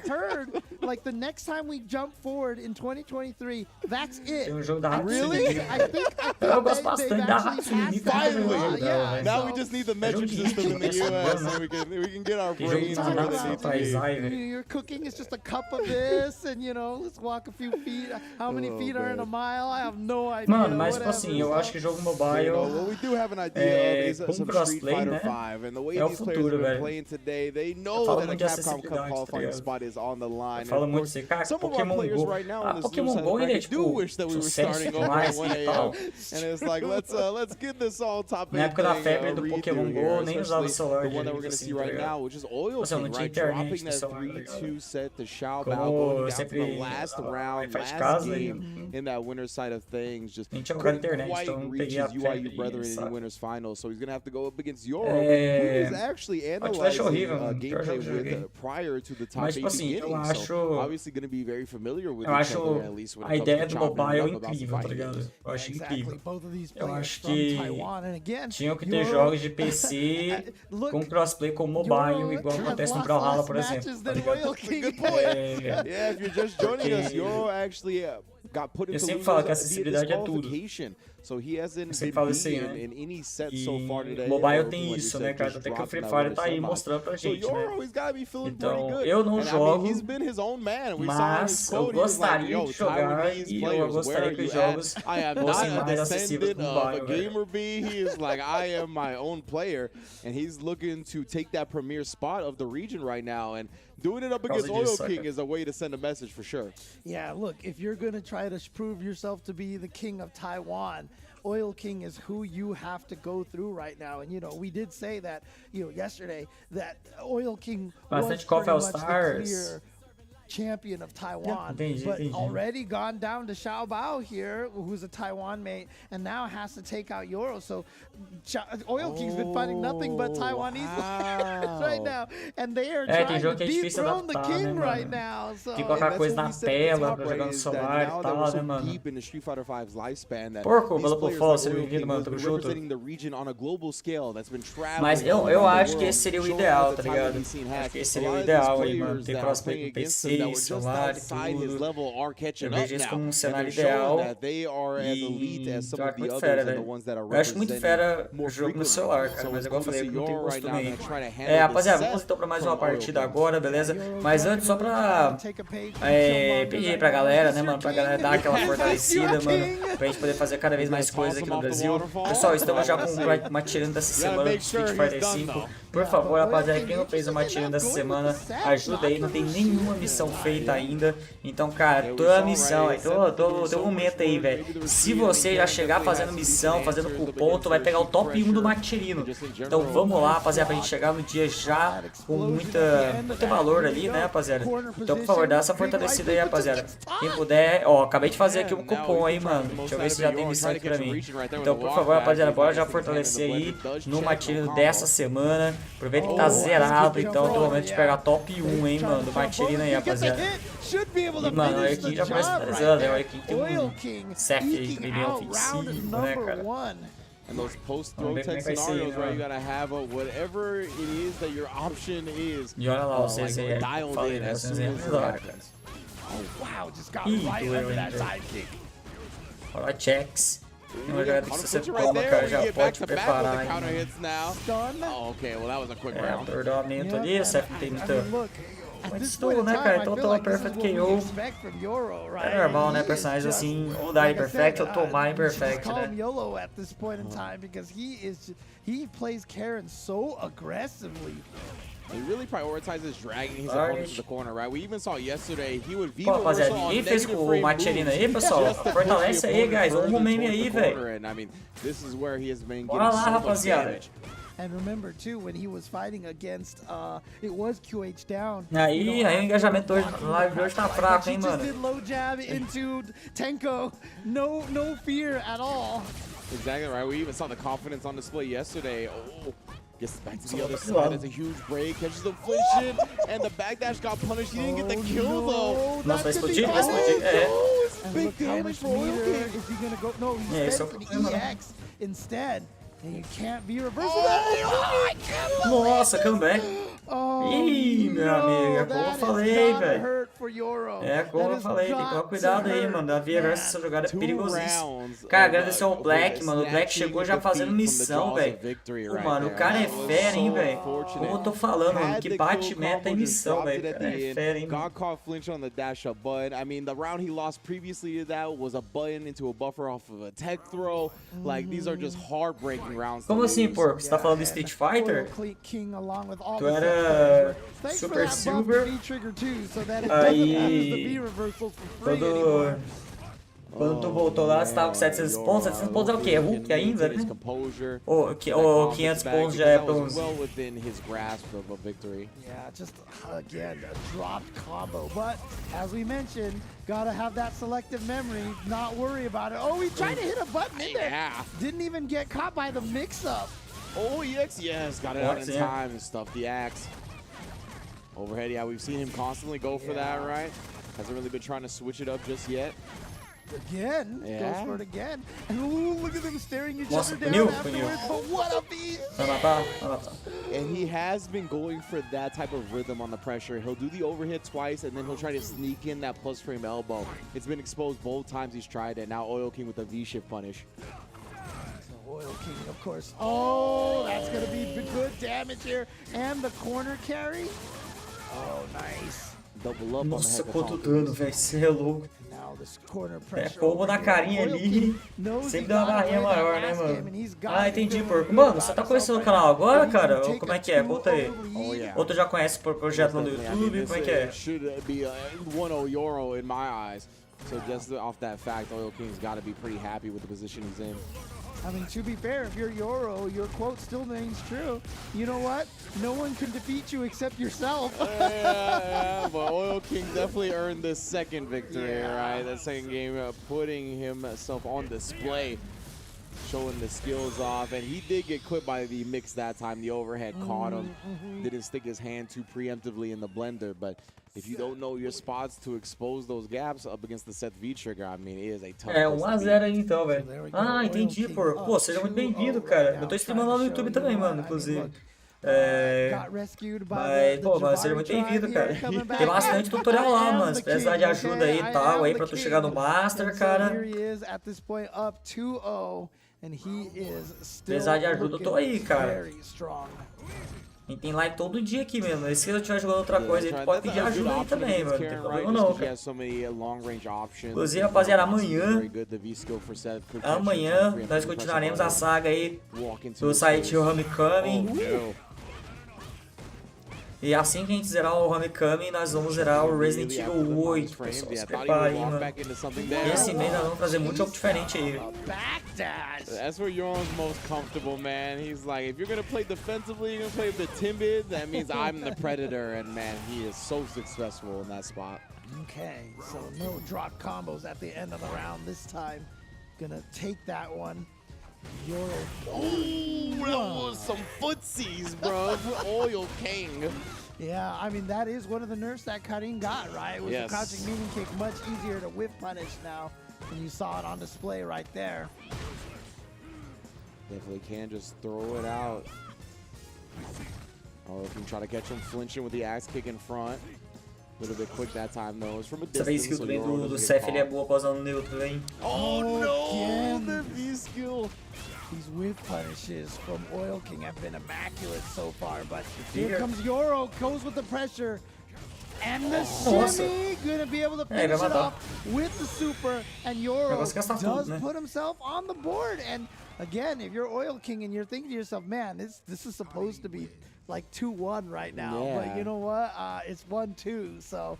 heard like the next time we jump forward in 2023, that's it. Tem um jogo da Hatsune Really? Miku. I think Eu gosto they've bastante da actually Hatsune passed Miku. that Finally. law, yeah, Now so- we just need the metric jogo de system in the ritmo, US essa so we can get our Tem jogo brains de where they Talk need to about be. paisagem. Your cooking is just a cup of this, and let's walk a few feet. How many Oh, feet are in a man. mile? I have no idea. Mano, mas tipo whatever. assim, eu acho que jogo mobile What we do have an idea of is com some crossplay, Street Fighter né? 5, and the way É o these players futuro, have been velho. playing today, they Eu know falo that a muito de Capcom Cup acessibilidade, tá qualifying ligado? spot is on the line. Eu falo And of muito course, assim, cara, some of our Pokémon players Go. right now in this new Pokémon side of Go, the ele é bracket do tipo wish that we were sucesso starting over demais at 1 e tal. a.m. And it's like, let's get this all top 8 Na época da thing, febre do read Pokémon through Go, here, eu nem usava o especially celular the one that we're direito, going to assim, see tá right ligado? now, which is Oil Nossa, eu não King, tinha right? internet Dropping no that celular, tá ligado? 3-2 set to Xiao Bao, Como going eu down to sempre the last round, faz de last casa, game in that winner's side of things. Just nem tinha couldn't internet, quite então reach peguei a his UIU febre brethren e in the sabe? winners final, so he's going to have to go up against Yoro, É, who is actually Outlash é analyzing horrível, mano. Pior gameplay jogo que eu with joguei. prior to the top Mas, 8 tipo assim, eu beginning, acho. so obviously going to be very familiar with Eu each acho other, at least when a it comes ideia to do chopping it mobile up about some incrível, tá fighting ligado? games. Eu acho Exactly. incrível. Both of these Eu players acho from que Taiwan. And again, tinham que ter Euro- jogos de PC Look, com crossplay com mobile, Euro igual has acontece no lost Brawlhalla, less por exemplo. matches Tá than ligado? Oil King. Good point. É, Yeah, if you're just joining us, Porque- Yoro actually got put Eu into sempre falo que losers via acessibilidade é tudo. disqualification. So he hasn't Eu sempre been falo isso aí, beaten né? in any set E so far today. mobile or, tem like we isso, said, né, cara? just Até que o dropped Free in that Fire winner's tá aí semi. mostrando pra So gente, né? Yoro, he's gotta be feeling Então, pretty good. eu não And, jogo, he's been his own man. We saw in his mas eu quote, he was like, gostaria yo, de jogar Taiwanese e eu players, where gostaria are que you os at? jogos I am fossem not a mais acessíveis descendant no of a mobile, velho. gamer bee. He is like, I am my own player. And he's looking to take that premier spot of the region right now. And doing it up against causa disso, Oil King saca? is a way to send a message for sure. Yeah, look, if you're going to try to prove yourself to be the king of Taiwan, Oil King is who you have to go through right now. And, you know, we did say that, you know, yesterday that Oil King was Bastante pretty Coffee much the Stars. clear champion of Taiwan, Entendi, but entendi. already gone down to Xiao Bao here, who's a Taiwan mate, and now has to take out Yoro. So Oil King's been fighting nothing but Taiwanese players right now, and they are tem trying jogo to que é difícil dethrone the adaptar, né, king mano? right now. So Tem que colocar And coisa that's na what we said at the tela top, pra right, jogar no is that celular e now that tal, we're né, so mano? deep in the Street Fighter V's lifespan that Porco, these valeu pro players follow, like seja Oil bem-vindo, King mano, has tamo been junto. representing the region on a global scale that's been traveling Mas eu all around acho the que world, esse seria o showing ideal, that tá the ligado? Taiwanese scene has. Acho que esse A seria o lot of ideal these aí, mano. players Ter that are crossplay playing com against him PC, that were just celular e outside his tudo. level are catching Eu up vejo isso now. como um And cenário they're showing ideal. that they are as elite as some Eu of acho the muito others fera, and the velho. ones that are Eu acho muito fera representing o more jogo no frequently. celular, cara. So Mas it's igual eu cool to falei, see eu não tenho Yoro right costume now aí. gonna try to handle Rapaziada, this vamos set então pra mais from uma partida Oil King. agora, beleza? Mas antes, só pra pedir aí pra galera, né, mano? Pra galera dar aquela fortalecida, mano. Pra gente poder fazer cada vez mais coisas aqui no Brasil. Pessoal, estamos já com uma tirando dessa semana do Street Fighter 5. Por favor, rapaziada, quem não fez uma tirando dessa semana, ajuda aí. Não tem nenhuma missão feita ainda. Então, cara, toda a missão, tem um momento aí, velho. Se você já chegar fazendo missão, fazendo cupom, tu vai pegar o top 1 do Matirino. Então vamos lá, rapaziada, pra gente chegar no dia já com muito valor ali, né, rapaziada? Então, por favor, dá essa fortalecida aí, rapaziada. Quem puder, ó, acabei de fazer aqui um cupom aí, mano. Deixa eu ver se já tem missão aqui pra mim. Então, por favor, rapaziada, bora já fortalecer aí no Matirino dessa semana. Aproveita que tá zerado, então tem o momento de pegar top 1, hein, mano, do Matirino aí, rapaziada. E, mano, o Arkin já começa finalizando, né? O Arkin tem um CF aí bem ofensivo, né, cara? And those post-throw tech scenarios where you gotta have whatever it is that your option is. E olha lá, o like, CZ, dialed falei, in né? O as CZ soon é as it melhor, happens. cara. Wow, just got Ih, right doeu under that ainda. sidekick. Olha lá, checks. Tem uma jogada que se você Put you right toma, there, cara, we já get back pode to back with preparar the aí, counter mano. hits now. Done. Oh, okay, well that was a quick É, round. atordoamento ali, o CF não tem I muita... mean, look, at Muito this estudo, point in né, time, cara? I Então feel toma like this is Perfect what we KO. expect from Yoro, right? É normal, né, He is personagens just, assim, ou dar like I Imperfect said, ou tomar you should just Imperfect, call him né? YOLO at this point in time because he plays Karen so aggressively. He really prioritizes dragging his Alright. opponent to the corner, right? We even saw yesterday he would Pô, VIVO rapaziada, reversal on ninguém fez negative com o frame Matirino moves aí, pessoal. just to push Fortalece the aí, opponent guys. further Um meme towards aí, the velho. corner, and I mean, this is where he has been Bora getting lá, so much rapaziada. damage. And remember too, when he was fighting against, it was QH down. Aí, you know, aí o engajamento hoje, blocking live de hoje tá fraco, hein, he just mano? did low jab into Tenko. No fear at all. Exactly right. We even saw the confidence on display yesterday. Oh, gets back to the other That's side. That's a huge break. Catches the infliction, and the backdash got punished. He didn't get the kill though. Nossa, vai That could explodir, be vai explodir. É. Oh, it's And big look how damage much for Oil meter King. is he gonna go? No, he's Yeah, spent so for the problema, né? EX instead. And you can't be reversed. Nossa, comeback. Oh, Ih, meu amigo, é como eu that is falei, gotta velho. hurt for Yoro. É, como eu falei, tem que tomar cuidado aí, mano. Da Via versus essa jogada é perigosíssima. Cara, agradecer ao Black, mano. O Black chegou já fazendo missão, velho. Mano, o cara é fera, hein, velho. Como eu tô falando, mano, que bate meta em missão, velho. O cara é fera, hein, mano. Got caught flinch on the dash up button. I mean, the round he lost previously to that was a button into a buffer off of a tech throw. Like, these are just heartbreaking rounds. Como assim, porco? Você tá falando do Street Fighter? Tu era Super Silver. Aí, quando tu voltou lá, você tava com 700 pontos. 700 pontos é o quê? É Hulk ainda, né? Ou 500 pontos já é bronze. Yeah, just again a dropped combo, but as we mentioned, gotta have that selective memory, not worry about it. Oh, he tried to hit a button in there. Didn't even get caught by the mix-up. Oh, EX, yes, got it out in time and stuff. The axe. Overhead, yeah, we've seen him constantly go for that, right? Hasn't really been trying to switch it up just yet. Again, goes for it again. And ooh, look at them staring each other down afterwards, but what a beast! And he has been going for that type of rhythm on the pressure. He'll do the overhit twice, and then he'll try to sneak in that plus frame elbow. It's been exposed both times he's tried it. Now Oil King with the V-shift punish. Oil King, of course. Oh, that's going to be good damage here. And the corner carry. Oh, nice. Double up. Nossa, quanto dano, velho. Você é louco. É, combo na carinha ali. Sempre dá uma barrinha maior, né, mano? Ah, entendi, porco. Mano, você tá conhecendo o canal agora, cara? Ou como é que é? Conta aí. Ou tu já conhece por projeto lá no YouTube? Como é que é? Should be 1-0 Yoro in my eyes. So just off that fact, Oil King's got to be pretty happy with the position he's in. I mean, to be fair, if you're Yoro, your quote still remains true. You know what? No one can defeat you except yourself. Yeah, but Oil King definitely earned this second victory, right? That second game, putting himself on display, showing the skills off. And he did get clipped by the mix that time. The overhead caught him. Didn't stick his hand too preemptively in the blender, but if you don't know your spots to expose those gaps up against the set V trigger, I mean, it is a tough. É, 1-0 aí então, velho. Ah, entendi, pô. Pô, seja muito bem-vindo, cara. Eu tô streamando lá no YouTube também, mano, inclusive. Mas, pô, mas seja muito bem-vindo, cara. Tem bastante tutorial lá, mano. Se precisar de ajuda aí e tal, aí pra tu chegar no Master, cara. Precisar de ajuda, eu tô aí, cara. E tem live todo dia aqui mesmo. E se eu estiver jogando outra coisa, aí tu pode pedir ajuda aí também, mano. Não tem problema não, cara. Inclusive, rapaziada, amanhã nós continuaremos a saga aí do site Homecoming. E assim que a gente zerar o Homecoming, nós vamos zerar o Resident Evil 8, pessoal. Se preparem, mano. Esse mês nós vamos trazer muito jogo diferente aí. That's where Yoron's most comfortable, man. He's like, if you're gonna play defensively, you're gonna play with the timid, that means I'm the predator, and man, he is so successful in that spot. Okay, so no drop combos at the end of the round this time. Gonna take that one. Yoro. Oh, that was some footsies, bro. Oil King. Yeah, I mean, that is one of the nerfs that Karim got, right? With the crouching medium kick, much easier to whiff punish now. And you saw it on display right there. Definitely can just throw it out. Oh, if you try to catch him flinching with the axe kick in front. A little bit quick that time, though. It's from a distance. Essa skill também do Seth, ele é boa pausando neutro, hein? Oh, no! The V-skill. These whiff punishes from Oil King have been immaculate so far, but here comes Yoro, goes with the pressure. And the shimmy, gonna be able to finish it off with the super, and Yoro does put himself on the board. And again, if you're Oil King and you're thinking to yourself, man, this is supposed to be like 2-1 right now, but you know what? It's 1-2, so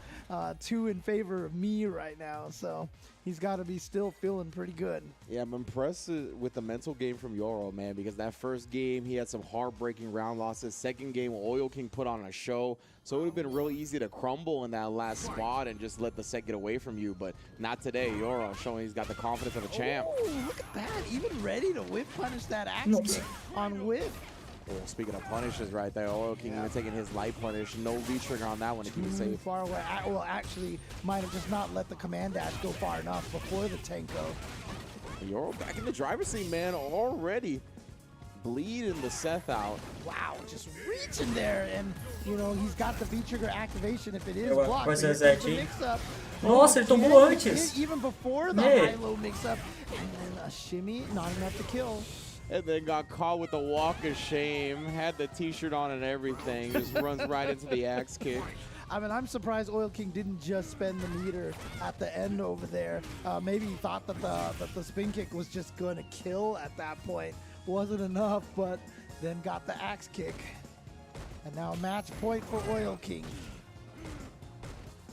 2 in favor of me right now. So he's got to be still feeling pretty good. Yeah, I'm impressed with the mental game from Yoro, man, because that first game, he had some heartbreaking round losses. Second game, Oil King put on a show. So it would have been real easy to crumble in that last spot and just let the set get away from you, but not today. Yoro showing he's got the confidence of a champ. Oh, look at that. Even ready to whiff punish that axe kick on whiff. Oh, speaking of punishes right there, Oil King even taking his light punish. No V-trigger on that one to keep it safe. Far away. Well, actually, might have just not let the command dash go far enough before the Tenko. Yoro back in the driver's seat, man, already. bleeding the Seth out. Wow, just reaching there, and you know he's got the V-trigger activation if it is Eu blocked. fazer But reset, here's the hein? mix-up. Nossa, ele tomou antes. Even before the Yeah. high-low mix-up, and then a shimmy, not enough to kill. And then got caught with the walk of shame, had the t-shirt on and everything, just runs right into the axe kick. I mean, I'm surprised Oil King didn't just spend the meter at the end over there. Maybe he thought that the spin kick was just going to kill at that point. Wasn't enough, but then got the axe kick. And now match point for Oil King.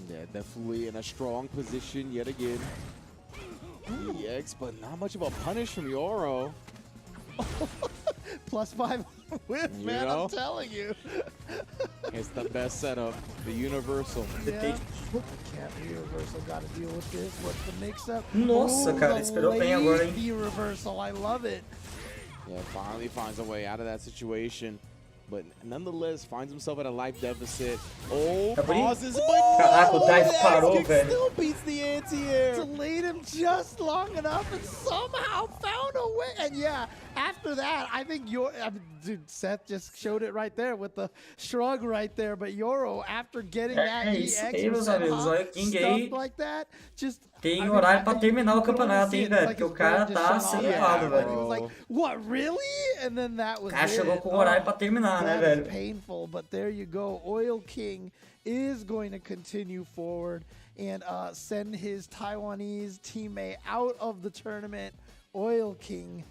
Yeah, definitely in a strong position yet again. EX, but not much of a punish from Yoro. +5 whip, You man, know? I'm telling you. It's the best setup, the universal. Yeah. Can't be reversal, gotta deal with this. What's the mix-up? Nossa, cara, the esperou bem agora, hein? lazy reversal, I love it. Yeah, finally finds a way out of that situation. But nonetheless, finds himself at a life deficit. Oh, Tá bonito? pauses, but Caraca, o dive the axe parou, kick velho. still beats the anti-air. Delayed him just long enough and somehow found a way. And yeah, after that, I think dude, Seth just showed it right there with the shrug right there. But Yoro, after getting that isso EX aí, meus amigos. Olha o King aí. stuff like that, just Tem I mean, horário I pra think terminar o you can campeonato, see hein, it. velho? It's like Porque o his cara brain tá just shut off. acelerado, Yeah, velho. he was like, what, really? And then that was O cara it. chegou com o horário pra terminar, né, That is velho? painful, but there you go. Oil King is going to continue forward and send his Taiwanese teammate out of the tournament. Oil King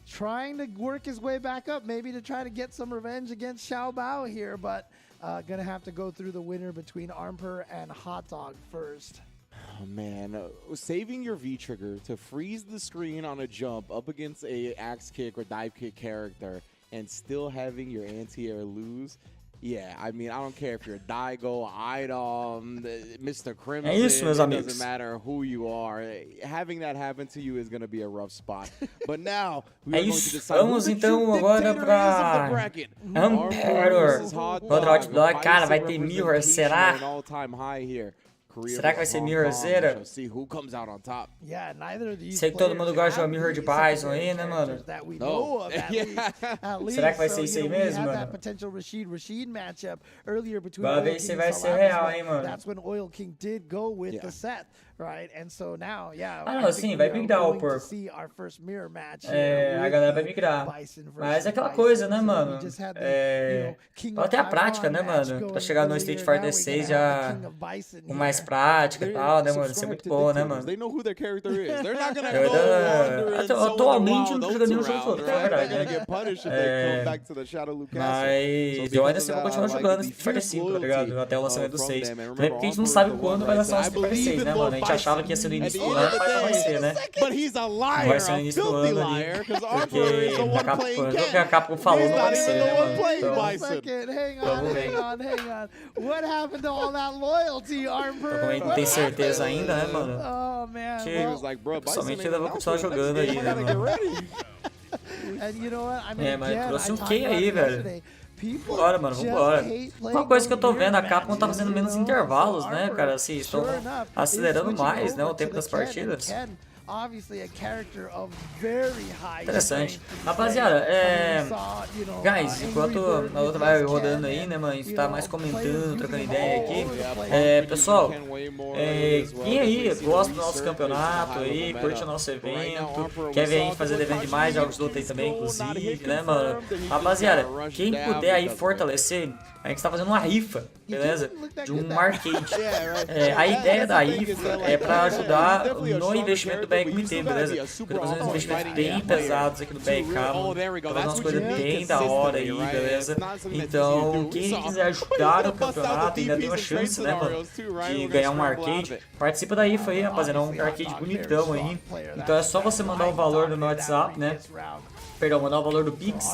trying to work his way back up, maybe to try to get some revenge against Xiao Bao here, but gonna have to go through the winner between Armper and Hot Dog first. Oh man, saving your V-trigger to freeze the screen on a jump up against a axe kick or dive kick character and still having your anti-air lose. Yeah, I mean, I don't care if you're Daigo, Idom, Mr. Crimson, É isso, meus it amigos. doesn't matter who you are. Having that happen to you is going to be a rough spot. But now, we É are going to isso. decide who Vamos the então true agora dictator pra is of the bracket. Emperor versus Hot contra Dog. Hot Dog. Cara, vai Bison ter Mirror, representation será? at an all-time high here. Korea Será que vai versus ser Hong Mirror Kong. zero? We shall see who comes out on top. Yeah, neither of these Sei que todo players mundo gosta de have uma Mirror de the Bison secondary aí, né, mano? characters that we No. know of, at Yeah. least. Será que vai So, ser isso you aí know, we mesmo, had mano? that potential Rashid matchup earlier between Vai Oil ver King se and vai ser Salapis, real, but hein, mano? that's when Oil King did go with Yeah. the Seth, right? And so now, yeah, Ah, I não, think sim, we vai are migrar o going to porco. see our first mirror match É, here a with galera vai the migrar. Bison Mas versus é aquela Bison. coisa, né, So mano? we just had the, É... King Pra of ter a Taiwan prática, né, match mano? Pra going chegar no earlier. Street Now Fighter we're 6 gonna have the já King of Bison com mais here. prática e They're tal, né, mano? Isso é subscribed muito to bom, né, dictators. mano? They know who their character is. They're not gonna Eu go wander ainda- and sow atualmente wild não tô oats jogando nenhum jogo around, outro, é right? verdade, They're né? gonna get punished if É, they come back to the Shadow Lu Castle. Mas So eu ainda because assim vou of continuar that, I jogando like Street Fighter the 5, tá ligado? loyalty, Até o lançamento do from 6. them. And Também porque a gente não remember, sabe Armor quando was vai the lançar o one Street Fighter that 6, said, né, "I mano? A believe gente in achava que ia ser no At início the do end ano, of the mas não vai day, ser, né? But he's a liar, Vai ser no a início do filthy ano ali. liar, because Porque Armor is the a one Capcom, playing o jogo que a Ken. Capcom falou He's não not vai even ser, the né, one mano? playing Então, Bison. Second, hang on, Vamos ver. hang on. What happened to all that loyalty, Armor? Eu também não tenho certeza ainda, né, mano? Oh man. Que- He Well, was like, bro, Bison Pessoalmente ain't ainda vou continuar announced jogando next aí, game, né, I gotta get mano? ready. and you know what? I mean, É, mas again, trouxe I um talked Key about aí, it velho. yesterday. People Vambora, mano, just vambora. hate playing Uma coisa que eu tô those vendo, a mirror Capcom tá matches, fazendo you menos know? intervalos, So né, Armor, cara? Assim, estão sure enough, acelerando is mais, switching né, o over tempo to das the Ken, and partidas. Ken, obviously a character of very high Interessante. strength. Rapaziada, I mean, we saw, you know, guys, Angry enquanto Bird a outra with vai this rodando Ken, aí, né, mano? A gente you tá know, mais players comentando, using trocando him ideia all aqui. over the place. Pessoal, Ken way more as well. quem aí Definitely gosta see do nosso the campeonato resurgence aí, of the curte o meta. nosso Right now, evento, Armor, quer we ver a saw gente fazer the evento de mais jogos de luta aí também, goal, not inclusive, hit né, mano? confirmed, and he just Rapaziada, got rushed quem down puder aí because of it. fortalecer, a gente tá fazendo uma rifa, beleza? De um arcade. Yeah, right. A ideia da That's the thing, is rifa that, like, é pra yeah, ajudar he's definitely a no strong investimento do character, BR but you Comitê, still gotta be beleza? a super Eu tô fazendo uns on-point investimentos fighting bem player pesados aqui no to BR really- Cabo, oh, there we go. tô fazendo That's umas what coisas you need bem da hora aí, consistently, right? beleza? It's not something that's Então, easy to do. quem We quiser saw- ajudar o Bust out the campeonato, ainda tem DPs uma and trade chance, né, mano, scenarios too, right? de We're ganhar um gonna scramble out arcade. of it. Participa da rifa aí, rapaziada, é um arcade bonitão aí. Então é só você mandar o valor no meu WhatsApp, né? Perdão, mandar o valor do Pix.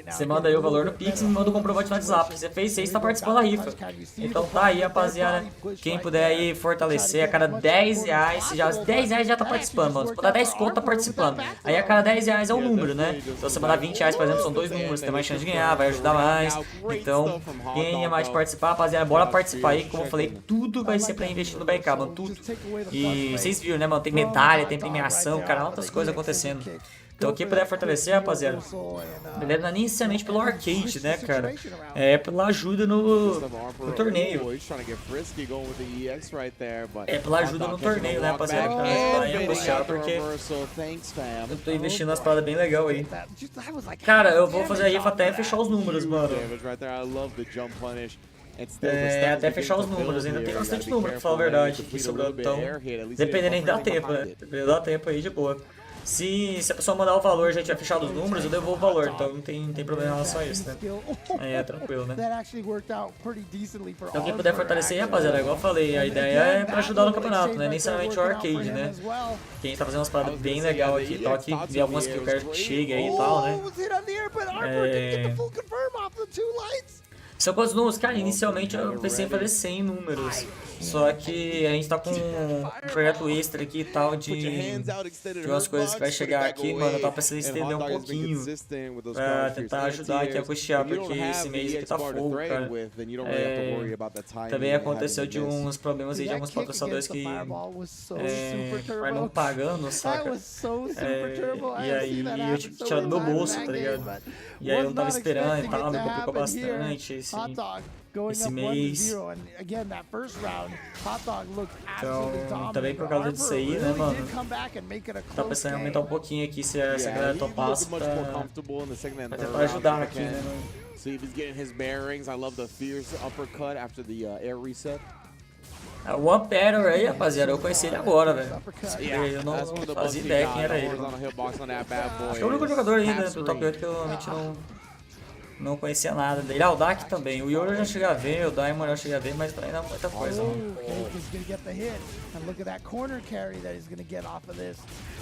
Você manda aí o valor do Pix e me manda o comprovante no WhatsApp. Você fez, você está participando da rifa. Então tá aí, rapaziada. Quem puder aí fortalecer, a cada 10 reais, já, 10 reais já tá participando, mano. Se puder 10 conto, tá participando. Aí a cada 10 reais é um número, né? Então você mandar 20 reais, por exemplo, são 2 números, você tem mais chance de ganhar, vai ajudar mais. Então, quem é mais de participar, rapaziada, bora participar aí. Como eu falei, tudo vai ser pra investir no BK, mano, tudo. E vocês viram, né, mano? Tem medalha, tem premiação, cara, altas coisas acontecendo. Então quem puder fortalecer, rapaziada, beleza? Não é nem inicialmente pelo arcade, né, cara? É pela ajuda no torneio. É pela ajuda no torneio, né, rapaziada? Pra ajudar a puxar, porque eu tô investindo nas paradas bem legal aí. Cara, eu vou fazer a rifa até fechar os números, mano. É, até fechar os números, ainda tem bastante número, pra falar a verdade, aqui sobrando, então, dependendo aí dá tempo, né? Dependendo dá tempo aí, de boa. Se a pessoa mandar o valor e já tiver fechado os números, eu devolvo o valor, então não tem problema em relação a isso, né? Aí é tranquilo, né? Então quem puder fortalecer aí, rapaziada, igual eu falei, a ideia é pra ajudar no campeonato, né? Nem necessariamente o arcade, né? Quem tá fazendo umas paradas bem legal aqui e tal, aqui, ver algumas que eu quero que chegue aí e tal, né? São quantos números? Cara, inicialmente eu pensei em fazer 100 números. Só que a gente tá com um projeto extra aqui e tal de umas coisas que vai chegar aqui, mano. Eu tava pensando em estender um pouquinho pra tentar ajudar aqui a custear, porque esse mês aqui tá fogo, cara. Também aconteceu de uns problemas aí de alguns patrocinadores que vai não pagando, saca? E aí eu tive que tirar do meu bolso, tá ligado? E aí eu não tava esperando e tal, me complicou bastante esse mês. Então, também por causa disso aí, né, mano? Tá pensando em aumentar um pouquinho aqui se a galera topasse pra tentar ajudar aqui, né, mano? See if he's getting his bearings. I love the fierce uppercut after the air reset. O One Pattern aí, rapaziada, eu conheci ele agora, velho. Eu não fazia ideia quem era ele. Acho que é o único jogador ainda do top 8 que eu realmente não conhecia nada dele. Ah, o Dak também. O Yoro eu já cheguei a ver, o Diamond eu já cheguei a ver, mas também não é muita coisa, mano.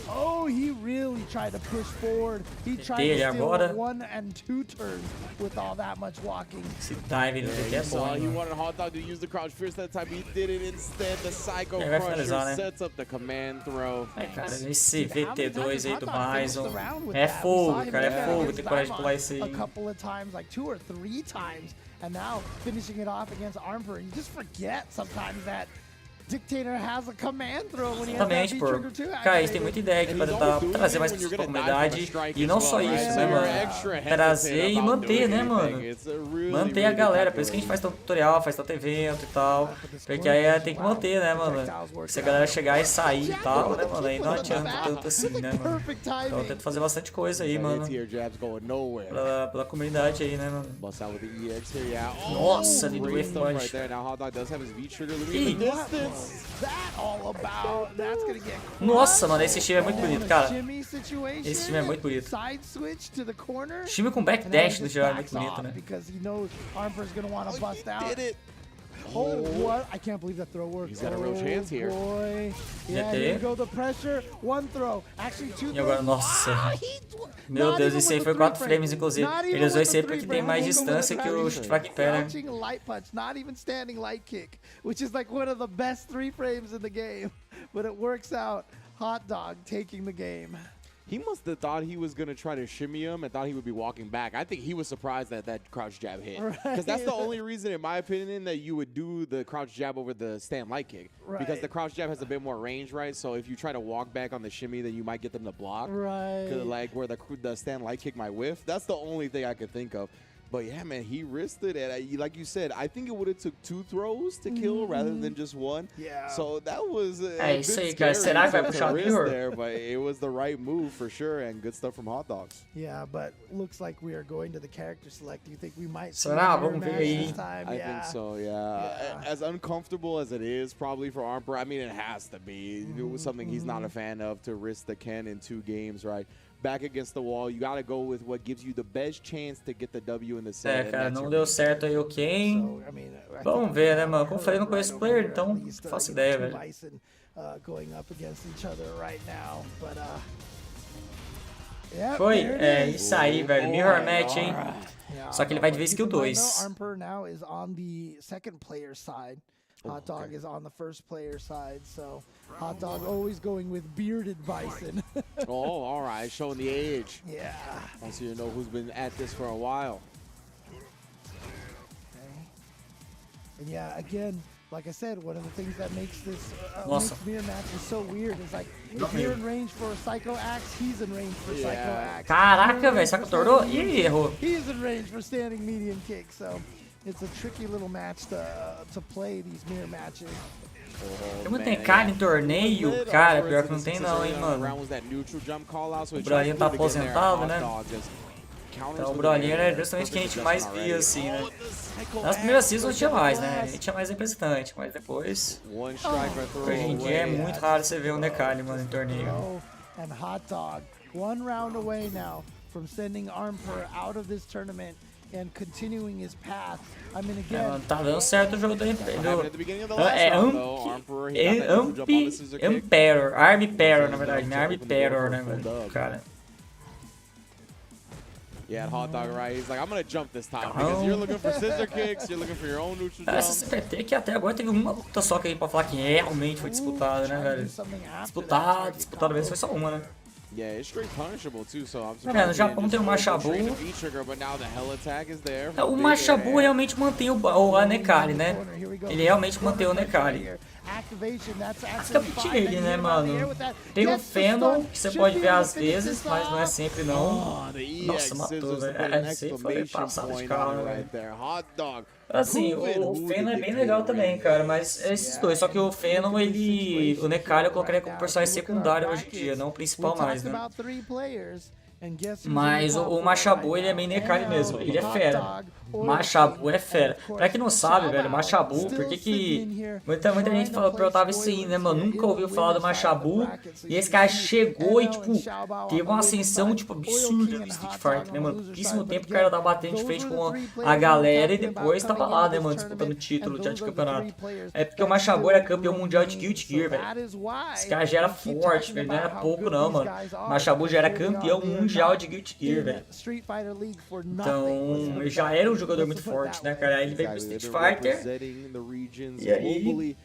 Oh, he really tried to push forward. He tried Ele to steal agora. 1 and 2 turns with all that much walking. Esse dive no TT é bom, He mano. wanted Hot Dog to use the crouch fierce that time. He did it instead. The Psycho Vai Crusher finalizar, né? sets up the command throw. Ai, cara, esse VT2 aí do Bison é fogo, cara, é fogo. Tem coragem de pular isso aí. A couple of times, like 2 or 3 times, and now finishing it off against Armper. You just forget sometimes that Dictator has a command throw when he has that Exatamente, pô. V-Trigger 2 Cara, a gente tem muita ideia aqui pra tentar trazer mais pessoas pra comunidade. E não só isso, né, mano? Trazer e manter, né, mano? Manter a galera. Por isso que a gente faz tanto tutorial, faz tanto evento e tal. Porque aí tem que manter, né, mano? Se a galera chegar e sair e tal, né, mano? Aí não adianta tanto assim, né, mano? Então eu tento fazer bastante coisa aí, mano. Pela comunidade aí, né, mano? Nossa, ali do Wave Punch. Ih, nossa, mano, esse time é muito bonito, cara. Esse time é muito bonito. Time com backdash no geral é muito bonito, né? Oh, what? I can't believe that throw worked. He's got a real chance here. Boy. Yeah, here we go, the pressure. One throw. Actually, 2 E agora, nossa. Meu Deus, esse aí foi 4 frames, inclusive. Ele usou esse aí porque tem mais distância que o chute fraco em pé, né? Light punch, not even standing light kick, which is like one of the best 3 frames in the game. But it works out. Hot Dog taking the game. He must have thought he was going to try to shimmy him and thought he would be walking back. I think he was surprised that that crouch jab hit. Because that's the only reason, in my opinion, that you would do the crouch jab over the stand light kick. Because the crouch jab has a bit more range, right? So if you try to walk back on the shimmy, then you might get them to block. Right. Like where the stand light kick might whiff. That's the only thing I could think of. But yeah, man, he risked it, and like you said, I think it would have took 2 throws to kill rather than just 1. Yeah. So that was É isso aí, cara. Será que vai puxar o Mirror? there, but it was the right move for sure, and good stuff from Hot Dogs. Yeah, but looks like we are going to the character select. Do you think we might see Será? a mirror Vamos ver match aí. this time? I think so, yeah. As uncomfortable as it is probably for Armper, I mean, it has to be. It was something he's not a fan of, to risk the Ken in 2 games, right? Back against the wall, you gotta go with what gives you the best chance to get the W in the set. É, cara, não deu certo aí o Ken. Vamos ver, né, mano? Como eu falei, não conheço o player, então não faço ideia, velho. Foi, é isso aí, velho. Mirror match, hein? Só que ele vai de vez skill 2. Armper now is on the second player side. Hot Dog is on the first player side, so Hot Dog always going with bearded Bison. Oh, all right, showing the age. Yeah. So you know who's been at this for a while. Okay. And yeah, again, like I said, one of the things that makes this Nossa. makes mirror matches so weird is like if you're in range for a Psycho Axe, he's in range for Psycho Axe. Caraca, velho, será que tornou? Ih, errou. He's in range for standing medium kick, so it's a tricky little match to play these mirror matches. Tem muito Nekali em torneio? Cara, pior que não tem não, hein, mano. O Brolinho tá aposentado, né? Então o Brolinho era justamente quem a gente mais via, assim, né? Nas primeiras seasons tinha mais, né? A gente tinha mais representante, mas depois... Hoje em dia é muito raro você ver um Nekali, mano, em torneio. And Hot Dog, one round away now from sending Armper out of this tournament and continuing his path. I mean, again, Tá dando certo o jogo do Emperor, Armperor, na verdade, né? Armperor, né, velho? Cara. Yeah, Hot Dog, right? He's like, I'm gonna jump this time because you're looking for scissor kicks, you're looking for your own neutral jump. Essa CPT que até agora teve uma luta só que aí pra falar que realmente foi disputada, né, velho? Disputada mesmo, foi só uma, né? Yeah, it's straight punishable too, so I'm no Japão tem o Mashabu. O Mashabu realmente mantém o Nekali, né? Ele realmente mantém o Nekali. Fica pit ele, né, mano? Tem o Fennel, que você pode ver às vezes, mas não é sempre não. Nossa, matou, velho. Sempre foi passado de carro, né, velho? Assim, o Fennel é bem legal também, cara, mas esses dois, só que o Fennel, ele... O Nekali eu colocaria como personagem secundário hoje em dia, não o principal mais, né? Mas o Mashabu, ele é bem Nekali mesmo, ele é fera. Mashabu é fera. Pra quem não sabe, velho, Mashabu, por que muita gente perguntava isso aí, né, mano? Nunca ouviu falar do Mashabu. E esse cara chegou e, tipo, teve uma ascensão, tipo, absurda no Street Fighter, né, mano? Pouquíssimo tempo o cara tava batendo de frente com a galera e depois tava lá, né, mano, disputando o título de campeonato. É porque o Mashabu era campeão mundial de Guilty Gear, velho. Esse cara já era forte, velho, não era pouco não, mano. O Mashabu já era campeão mundial de Guilty Gear, velho. Então, ele já era um jogador muito forte, né, cara? Aí ele veio pro Street Fighter e aí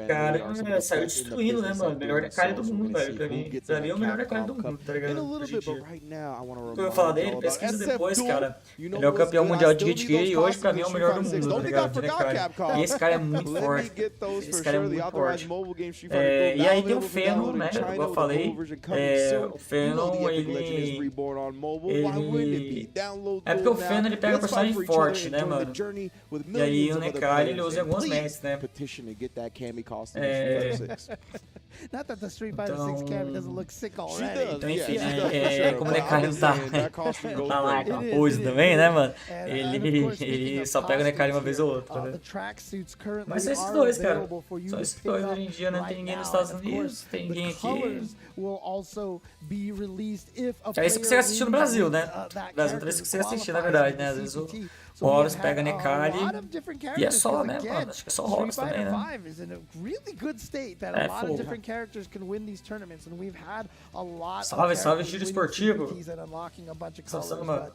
o cara saiu destruindo, né, mano? Melhor Nekali do mundo, velho, pra mim. Pra mim é o melhor Nekali do mundo, tá ligado? Hoje em dia. Eu vou falar dele, pesquisa depois, cara. Ele é o campeão mundial de Guilty Gear e hoje pra mim é o melhor do mundo, tá ligado? De Nekali. E esse cara é muito forte. Esse cara é muito forte. E aí tem o Fennel, né, como eu falei. O Fennel, ele... É porque o Fennel, ele pega personagem forte, né, mano? E aí o Nekali, ele usa em algumas matches, né? Então, enfim, como o Nekali não tá lá com a pose também, né, mano? Ele só pega o Nekali uma vez ou outra, né? Mas são esses dois, cara. São esses dois hoje em dia, não tem ninguém nos Estados Unidos, não tem ninguém aqui. É isso que você assistiu no Brasil, né? No Brasil é isso que você assistiu, na verdade, né? Às vezes o Horus pega Nekali e é só, né, mano? Acho que é só Horus também, né? É fogo. Salve, salve, Giro Esportivo. Salve, mano.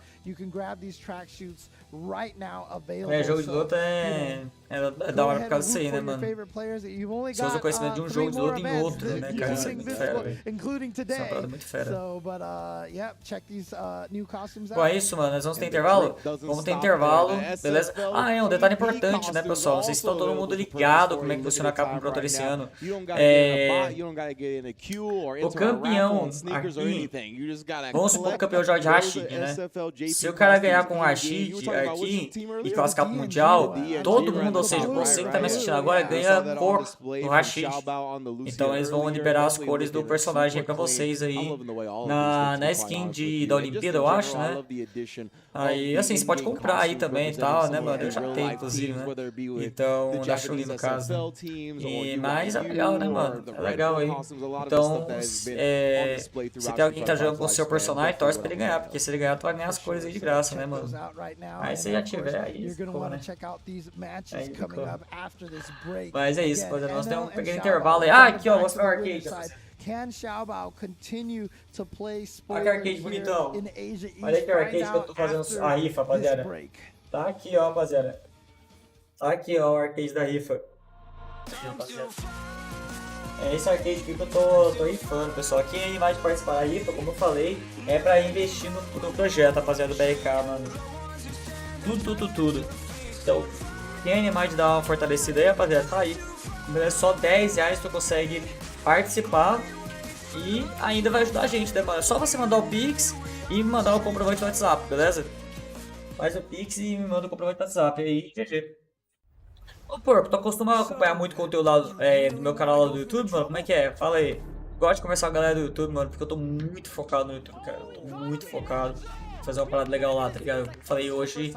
Jogo de luta é da hora por causa disso aí, né, mano? Você usa o conhecimento de um jogo de luta em outro, né, cara? Isso é muito fera, velho. Isso é uma parada muito fera. Bom, é isso, mano. Nós vamos ter intervalo? Vamos ter intervalo, beleza? Um detalhe importante, né, pessoal? Não sei se está todo mundo ligado como é que funciona a Capcom Pro Tour esse ano. O campeão aqui, vamos supor que o campeão joga de Rashid, né? Se o cara ganhar com o Rashid aqui e classificar pro Mundial, todo mundo, ou seja, você que tá me assistindo agora, ganha cor no Rashid. Então eles vão liberar as cores do personagem aí pra vocês aí na skin da Olimpíada, eu acho, né? Aí, assim, você pode comprar aí também e tal, né, mano? Eu já tenho, inclusive, né? Então, da Chun-Li, no caso. Mas é legal, né, mano? É legal aí. Então, se tem alguém que tá jogando com o seu personagem, torce pra ele ganhar, porque se ele ganhar, tu vai ganhar as cores aí de graça, né, mano? Aí se já tiver, aí, pô, né? Mas é isso, rapaziada. Nós temos um pequeno intervalo aí. Aqui, ó, mostrar o arcade. Olha que arcade bonitão. Olha que arcade que eu tô fazendo a rifa, rapaziada. Tá aqui, ó, rapaziada. Tá aqui, ó, o arcade da rifa. Aqui, rapaziada. É esse arcade aqui que eu tô rifando, pessoal. Quem vai participar da rifa, como eu falei, é pra investir no projeto, rapaziada, do BRK, mano. Tudo. Então, quem animar de dar uma fortalecida aí, rapaziada, tá aí. Beleza? Só R$10 tu consegue participar e ainda vai ajudar a gente, né, mano? É só você mandar o Pix e mandar o comprovante no WhatsApp, beleza? Faz o Pix e me manda o comprovante no WhatsApp aí, GG. Ô, porco, tu acostuma a acompanhar muito conteúdo lá do meu canal lá do YouTube, mano? Como é que é? Fala aí. Gosto de conversar com a galera do YouTube, mano, porque eu tô muito focado no YouTube, cara. Eu tô muito focado. Vou fazer uma parada legal lá, tá ligado? Eu falei hoje,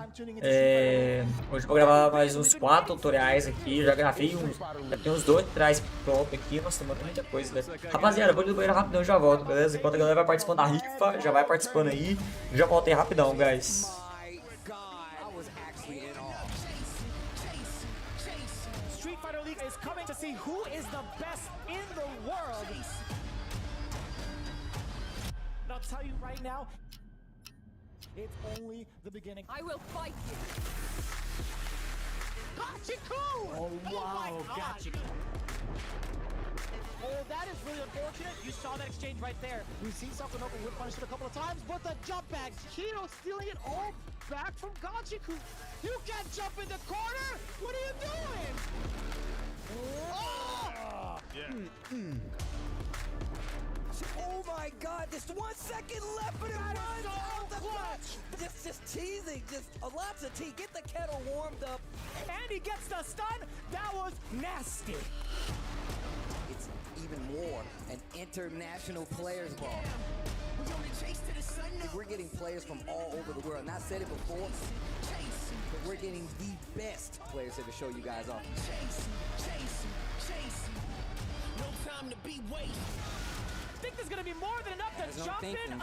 hoje eu vou gravar mais uns 4 tutoriais aqui. Já gravei uns, já tem uns 2 tutoriais pronto aqui. Nossa, tem muita coisa, velho. Rapaziada, eu vou ir no banheiro rapidão e já volto, beleza? Enquanto a galera vai participando da rifa, já vai participando aí. Já voltei rapidão, guys. Is coming to see who is the best in the world. And I'll tell you right now, it's only the beginning. I will fight you. Gachiku! Oh wow, Gachiku. Oh, that is really unfortunate. You saw that exchange right there. We've seen Sakonoko whip punish it a couple of times, but the jump back, Kino stealing it all back from Gachiku. You can't jump in the corner. What are you doing? Oh! Oh my God! Just 1 second left, but it runs out the clutch. Just teasing, just lots of tea. Get the kettle warmed up. And he gets the stun. That was nasty. It's even more an international players ball. We're getting players from all over the world. And I said it before, but we're getting the best players here to show you guys off. No time to be wasted. I think there's gonna be more than enough to jump in.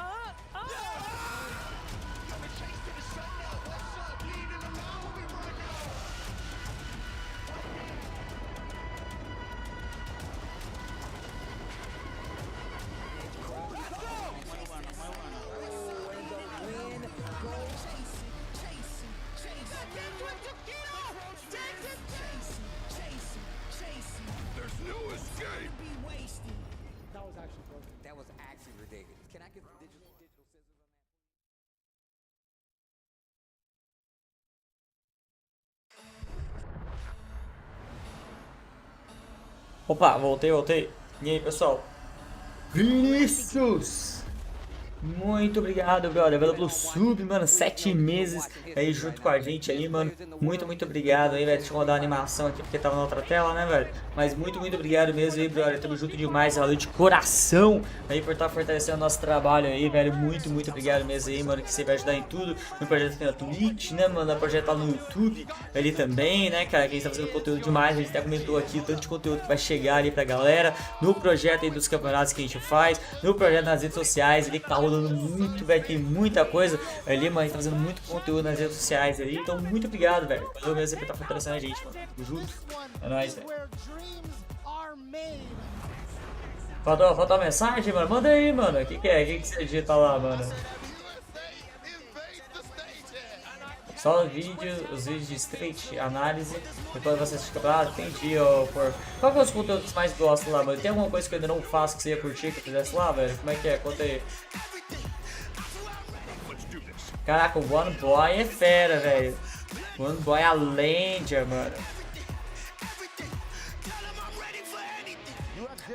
That was actually ridiculous. Can I get digital scissors on that? Opa, voltei. E aí, pessoal? Vinícius! Muito obrigado, brother, pelo sub, mano, 7 meses aí junto com a gente aí, mano. Muito obrigado aí, velho. Deixa eu rodar a animação aqui porque tava na outra tela, né, velho? Mas muito obrigado mesmo aí, brother. Tamo junto demais, valeu de coração aí por estar fortalecendo o nosso trabalho aí, velho. Muito obrigado mesmo aí, mano, que você vai ajudar em tudo. No projeto aqui na Twitch, né, mano? No projeto lá no YouTube, ali também, né, cara? Que a gente tá fazendo conteúdo demais. A gente até comentou aqui o tanto de conteúdo que vai chegar ali pra galera. No projeto aí dos campeonatos que a gente faz. No projeto nas redes sociais, ali que tá rolando muito, velho, tem muita coisa ali, mas a gente tá fazendo muito conteúdo nas redes sociais ali, então muito obrigado, velho, valeu mesmo por estar fortalecendo a gente, mano, tamo junto, é nóis, velho. Faltou uma mensagem, mano, manda aí, mano, o que é, o que você digita lá, mano? Só os vídeos de street, análise, depois você assiste o campeonato, entendi, ó, por... Qual que é os conteúdos que você mais gosta lá, mano? Tem alguma coisa que eu ainda não faço que você ia curtir que eu fizesse lá, velho? Como é que é? Conta aí. Caraca, o One Boy é fera, velho. O One Boy é a lenda, mano.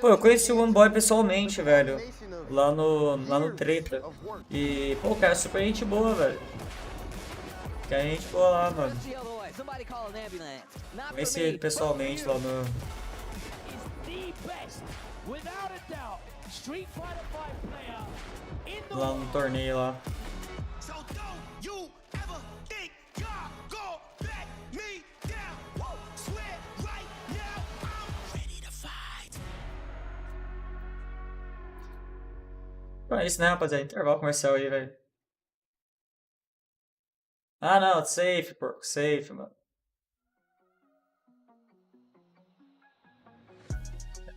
Pô, eu conheci o One Boy pessoalmente, velho. Lá no Treta. E, pô, o cara é super gente boa, velho. Que a gente boa lá, mano. Conheci ele pessoalmente lá no... Lá no torneio lá. Então é isso, né, rapaziada? Intervalo comercial aí, velho. Ah, não, safe, porco, safe, mano.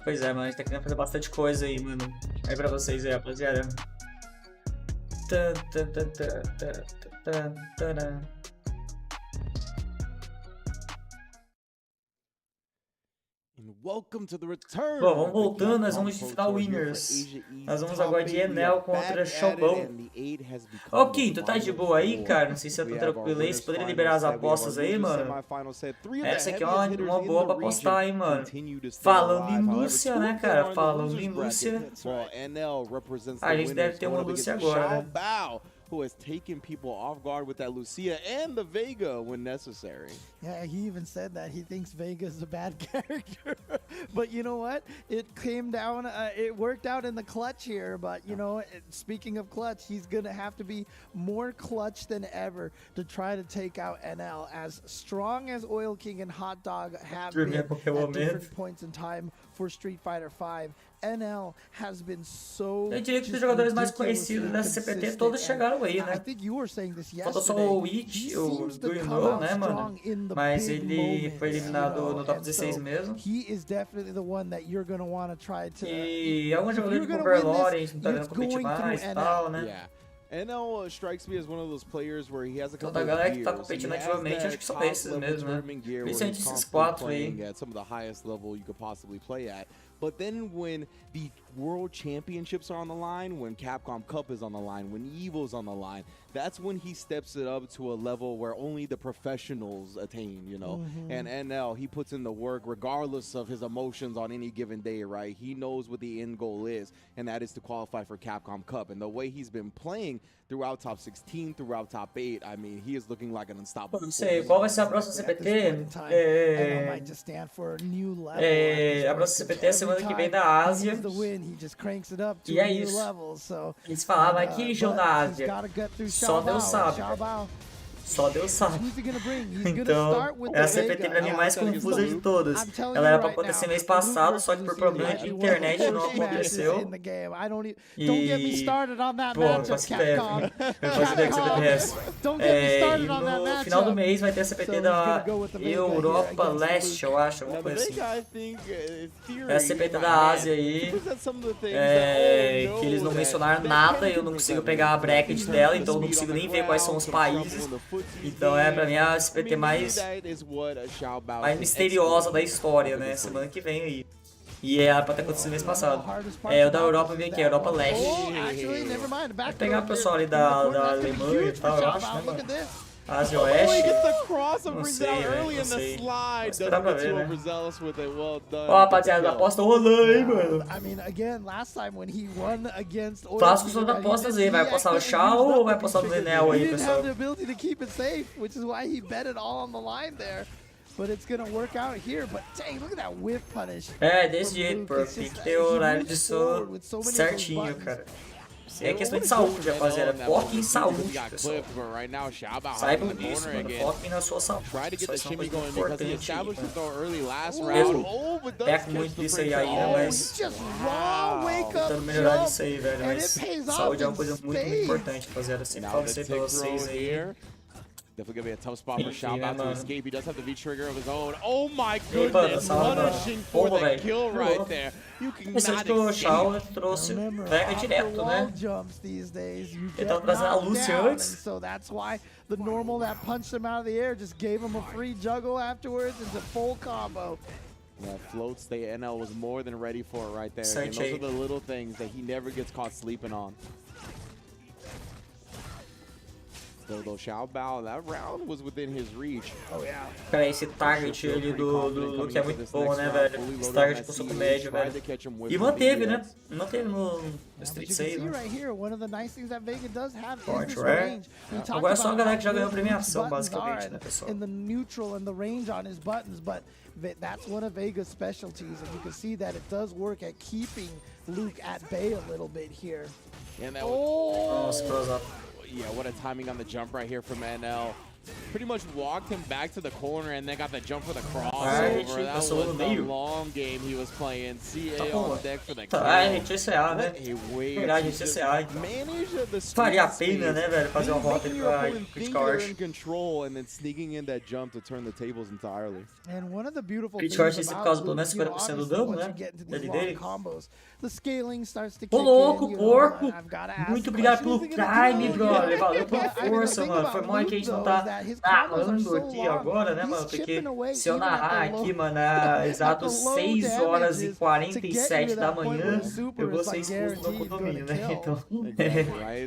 Pois é, mano, a gente tá querendo fazer bastante coisa aí, mano. Aí pra vocês aí, rapaziada. welcome to the return. Bom, vamos voltando, nós vamos de final winners. Nós vamos agora de Enel contra Showbão. Ó, Quinto, tá de boa aí, cara? Não sei se você tá tranquilo aí. Você poderia liberar as apostas aí, mano? Essa aqui é uma boa pra apostar, hein, mano? Falando em Lúcia, né, cara? Falando em Lúcia. A gente deve ter uma Lúcia agora, né? Who has taken people off guard with that Lucia and the Vega when necessary. Yeah, he even said that he thinks Vega is a bad character. But you know what? It came down, it worked out in the clutch here. But, you know, speaking of clutch, he's going to have to be more clutch than ever to try to take out NL. As strong as Oil King and Hot Dog have been at different points in time for Street Fighter V, NL has been so. Eu diria que os jogadores mais conhecidos dessa CPT todos chegaram aí, né? Faltou só o Witch, o Do You Know, né, mano? Mas ele foi eliminado no top 16 mesmo. E alguns jogadores de Overlord, a gente não tá vendo competir mais e tal, né? NL strikes me as one of those players where he has a couple a galera que tá competindo ativamente, acho que são esses mesmo, né? Principalmente esses 4 aí. At some of the highest level you could possibly play at. But then when the World Championships are on the line, when Capcom Cup is on the line, when EVO's on the line, that's when he steps it up to a level where only the professionals attain, you know? And NL, he puts in the work regardless of his emotions on any given day, right? He knows what the end goal is, and that is to qualify for Capcom Cup. And the way he's been playing throughout top 16, throughout top 8, I mean, he is looking like an unstoppable. Não sei, qual vai ser a próxima CPT? A próxima CPT é semana que vem da Ásia. E é isso. Eles falavam aqui, jogo da Ásia. Só Deus sabe. Só Deus sabe. Então, é a CPT pra mim mais confusa de todas. Ela era pra acontecer mês passado, só que por problema de internet não aconteceu. E... Pô, faço ideia. Eu faço ideia que você DPS. E no final do mês vai ter a CPT da Europa Leste, eu acho, alguma coisa assim. É a CPT da Ásia aí. Que eles não mencionaram nada, eu não consigo pegar a bracket dela, então eu não consigo nem ver quais são os países. Então é pra mim a CPT mais misteriosa da história, né? Semana que vem aí. E é pra ter acontecido mês passado. O da Europa vem aqui, Europa Leste. Vai pegar o pessoal ali da Alemanha e tal, eu acho, né, mano? Ásia Oeste. Não sei, velho, não sei. Vou esperar pra ver, né? Ó, rapaziada, aposta rolando, hein, mano. Clássico são apostas aí. Vai apostar o Shao ou vai apostar no Enel aí, pessoal? But it's gonna work out here. But dang, look at that whiff punish. Desse jeito, pô. Tem que ter o horário de sono certinho, cara. É questão de saúde, rapaziada. Foque em saúde, pessoal. Saibam disso, mano. Foquem na sua saúde. Só isso é uma coisa importante. Eu peco muito disso aí ainda, mas tentando melhorar disso aí, velho. Mas saúde é uma coisa muito importante, rapaziada. Sempre falo isso aí pra vocês aí. Definitely gonna be a tough spot for Shao about to escape. He does have the V trigger of his own. Oh my goodness, punishing for the kill right there. You cannot que o Shao trouxe pega direto, né? Ele tava trazendo a Lúcia antes. So that's why the normal that punched him out of the air just gave him a free juggle afterwards into full combo. That floats the NL was more than ready for it right there. And those are the little things that he never gets caught sleeping on. Though Xiao Bao, that round was within his reach. Oh yeah. Cara, esse target ali do Luke é muito bom, né, velho? Esse target com soco médio, velho. E manteve, né? Manteve no Street 6, né? Forte, right? Agora é só a galera que já ganhou premiação, basicamente, né, pessoal? In the neutral and the range on his buttons, but that's one of Vega's specialties, and you can see that it does work at keeping Luke at bay a little bit here. And that Nossa, close up. Yeah, what a timing on the jump right here from NL. Pretty much walked him back to the corner and then got the jump for the crossover. That was the long game he was playing. CA on deck for the kill. CA, né? Verdade, CA. Faria a pena, né, velho, fazer uma rota pra Critical Arch. Control and then sneaking in that jump to turn the tables entirely. And one of the beautiful Critical Arch por causa do menos 50% do dano, né? Dele. The scaling starts to kick Ô louco, porco! Muito obrigado pelo Prime, brother. Valeu pela força, mano. Foi mal que a gente não tá narrando aqui agora, né, mano? Porque se eu narrar aqui, mano, exatos 6 horas e 47 da manhã, eu vou ser expulso do condomínio, né? Então,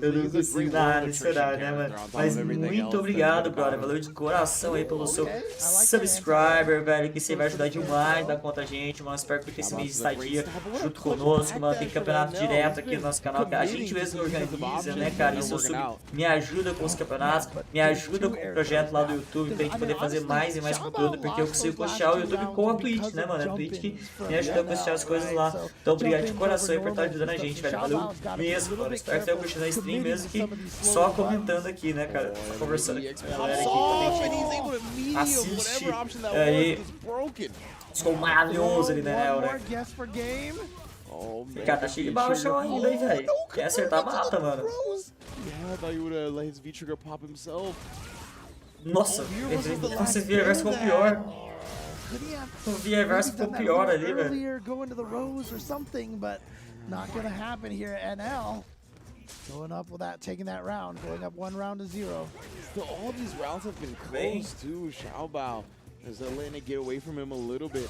eu não consigo narrar nesse horário, né, mano? Mas muito obrigado, brother. Valeu de coração aí pelo seu subscriber, velho, que você vai ajudar demais da conta a gente, mano. Espero que esse mês de estadia junto conosco, mano. Tem campeonato direto aqui no nosso canal, que a gente mesmo organiza, né, cara? Isso me ajuda com os campeonatos, me ajuda com o projeto lá do YouTube, pra gente poder fazer mais e mais conteúdo, porque eu consigo puxar o YouTube com a Twitch, né, mano? É a Twitch que me ajuda a puxar as coisas lá. Então, obrigado de coração aí por estar ajudando a gente, velho. Valeu mesmo, mano. Espero que tenha curtido a stream, mesmo que só comentando aqui, né, cara? Só conversando aqui com a galera aqui, que assiste aí. Ficou maravilhoso ali, né, né? Cara, tá cheio de bala no chão ainda, hein, velho. Quer acertar, mata, mano. Nossa, nossa, esse reverso ficou pior. O reverso ficou pior ali, velho. Going up with that, taking that round, going up 1 round to 0. Still, all these rounds have been close too. Xiaobao is letting it get away from him a little bit.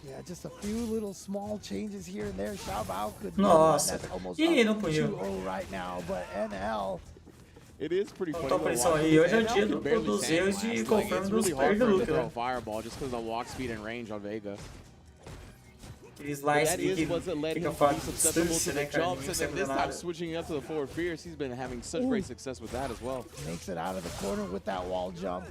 Yeah, just a few little small changes here and there. Xiaobao could be Nossa, almost ih, não puniu. 2-0 right now, but NL. It is pretty funny. Tô pressão aí, hoje é o dia dos erros de confirm dos players do Luke, né? Fireball just because of the walk speed and range on Vega. Aquele slice que fica fora de distância, né, cara? And then this time switching up to the forward fierce, he's been having such great success with that as well. Makes it out of the corner with that wall jump.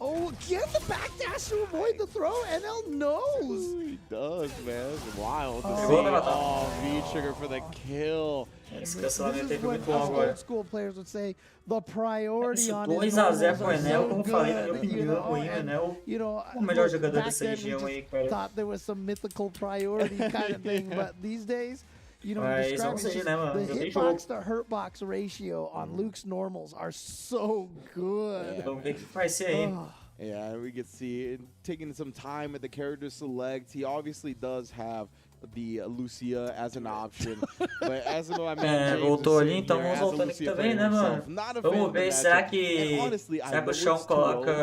Oh, get the backdash to avoid the throw. NL knows. He does, man. It's wild to see. Oh, V-Trigger for the kill. Esse cancelamento aí foi muito bom Us agora. old school players would say the priority on his 2-0 pro normals are Enel, so como falei, na minha good, opinião, o and, Enel you know, o melhor look, jogador back dessa then we região just aí, cara. thought there was some mythical priority kind of thing, but these days, you know, Mas describe vamos it, seguir, just né, mano? the Não tem jogo. hitbox to hurtbox ratio on Luke's normals are so good. Vamos ver o que vai ser aí. Yeah, we can see it taking some time at the character select. He obviously does have the Lucia as an option, but as I mentioned, voltou ali, então vamos voltando aqui também, né, mano? Vamos ver, será que o Chão coloca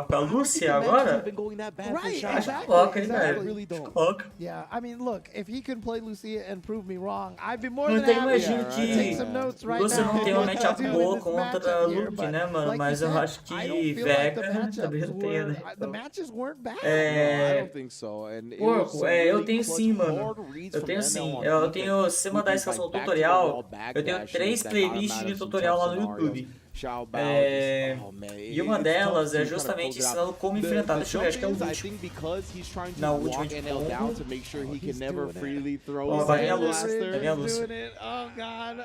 a Lúcia agora? Acho que coloca, hein, velho? Coloca. Yeah, I mean, look, if he can play Lucia and prove me wrong, I'd be more Eu than até happy imagino to que take some notes right você não now. tem uma matchup Doing boa this contra matchup here, Luke, but né, mano? like Mas you eu said, acho que I don't feel like the Vega também não tem, né? the matches weren't bad. I don't think so. And it was Porco, some eu really tenho clutch sim, mano. hard reads Eu from tenho NL sim. on Eu defense. tenho, se você mandar a Luke's estação like back to the tutorial, wall, back eu tenho dashing 3 that got him playlists out de of some tutorial tough lá no scenarios. YouTube. Xiaobao just, oh, man, E uma it's delas tough é to justamente kind of ensinando como enfrentar. Deixa eu ver, acho que é o I último. think because he's trying to Na walk última de NL down combo. to make sure he can He's never doing it. freely throw Ó, his vai vir a hand Lúcia, blaster. vai vir a Lúcia. Doing it. Oh, God.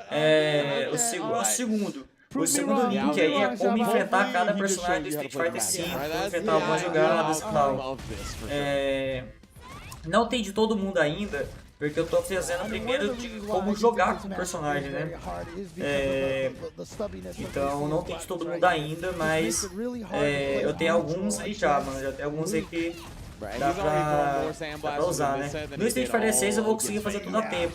O segundo. O segundo link aí é como enfrentar cada personagem do Street Fighter V, como enfrentar algumas jogadas e tal. Não tem de todo mundo ainda, porque eu tô fazendo primeiro de como jogar com o personagem, né? Então não tem de todo mundo ainda, mas eu tenho alguns aí já, mano. Já tem alguns aí que dá pra usar, né? No Street Fighter 6 eu vou conseguir fazer tudo a tempo.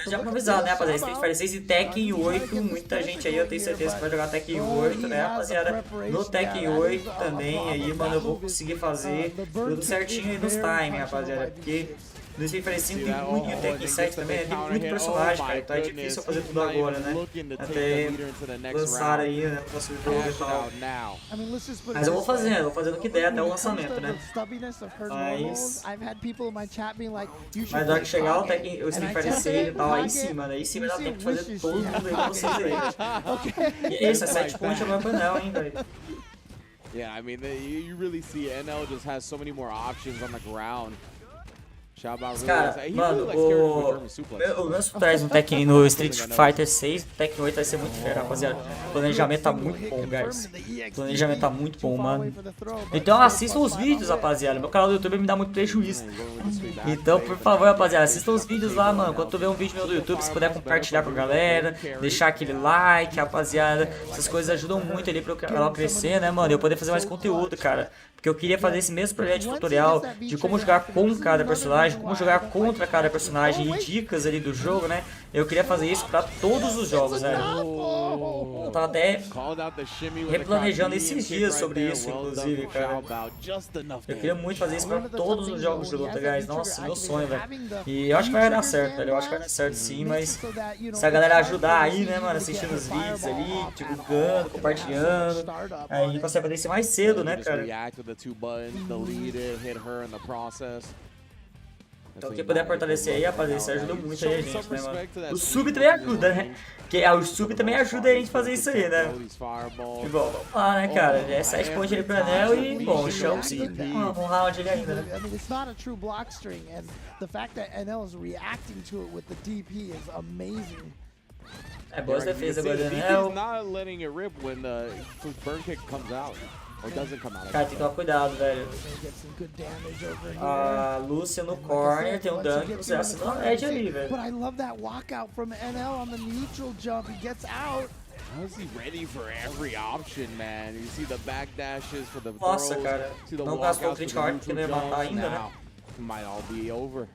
Já pra avisar, né, rapaziada? Street Fighter 6 e Tekken 8, muita gente aí, eu tenho certeza que vai jogar Tekken 8, né, rapaziada? No Tekken 8 também, aí, mano, eu vou conseguir fazer tudo certinho aí nos times, rapaziada, porque no Street Fighter 5 tem muito, e o Tekken 7 também, tem muito personagem, cara, então é difícil fazer tudo agora, né? Até lançar aí, né, no próximo jogo e tal. Mas eu vou fazendo o que der até o lançamento, né? Mas na hora que chegar o Street Fighter 6 e tal, aí sim, mano, aí sim vai dar tempo de fazer todo mundo aí pra vocês aí. E esse é 7 pontos agora pro Enel, hein, velho. Yeah, I mean, you really see NL just has so many more options on the ground. Cara, mano, o lance traz no Tekken no Street Fighter 6, Tekken 8 vai ser muito fera, rapaziada. O planejamento tá muito bom, guys. O planejamento tá muito bom, mano. Então assistam os vídeos, rapaziada. Meu canal do YouTube me dá muito prejuízo. Então, por favor, rapaziada, assistam os vídeos lá, mano. Quando tu vê um vídeo meu do YouTube, se puder compartilhar com a galera, deixar aquele like, rapaziada. Essas coisas ajudam muito ali pro canal crescer, né, mano? E eu poder fazer mais conteúdo, cara. Porque eu queria fazer esse mesmo projeto de tutorial de como jogar com cada personagem. personagem, como jogar contra cada personagem e dicas ali do jogo, né? Eu queria fazer isso pra todos os jogos, velho. Eu tava até replanejando esses dias sobre isso, inclusive, cara. Eu queria muito fazer isso pra todos os jogos de luta, guys. Nossa, meu sonho, velho. E eu acho que vai dar certo, velho. Eu acho que vai dar certo sim, mas se a galera ajudar aí, né, mano, assistindo os vídeos ali, divulgando, compartilhando, aí consegue fazer isso mais cedo, né, cara? Então quem puder fortalecer aí, rapaziada, isso ajuda muito aí a gente, né, mano? O sub também ajuda, né? O sub também ajuda a gente a fazer isso aí, né? E bom, vamos lá, né, cara? É 7 pontos ali pro Anel e, bom, o chão sim, um round ali ainda, né? I mean, it's not a true block string, and the fact that NL is reacting to it with the DP is amazing. É boa defesa agora do Anel. Cara, tem que tomar cuidado, velho. A Lúcia no corner, tem um dunk, você assina uma edge ali, velho. But I love that walkout from NL on the neutral jump. He gets out. How is he ready for every option, man? You see the backdashes for the Nossa, throws, cara. see the Não gastou o walkouts for critical the art porque neutral não ia matar jumps. ainda, né? Now, it might all be over.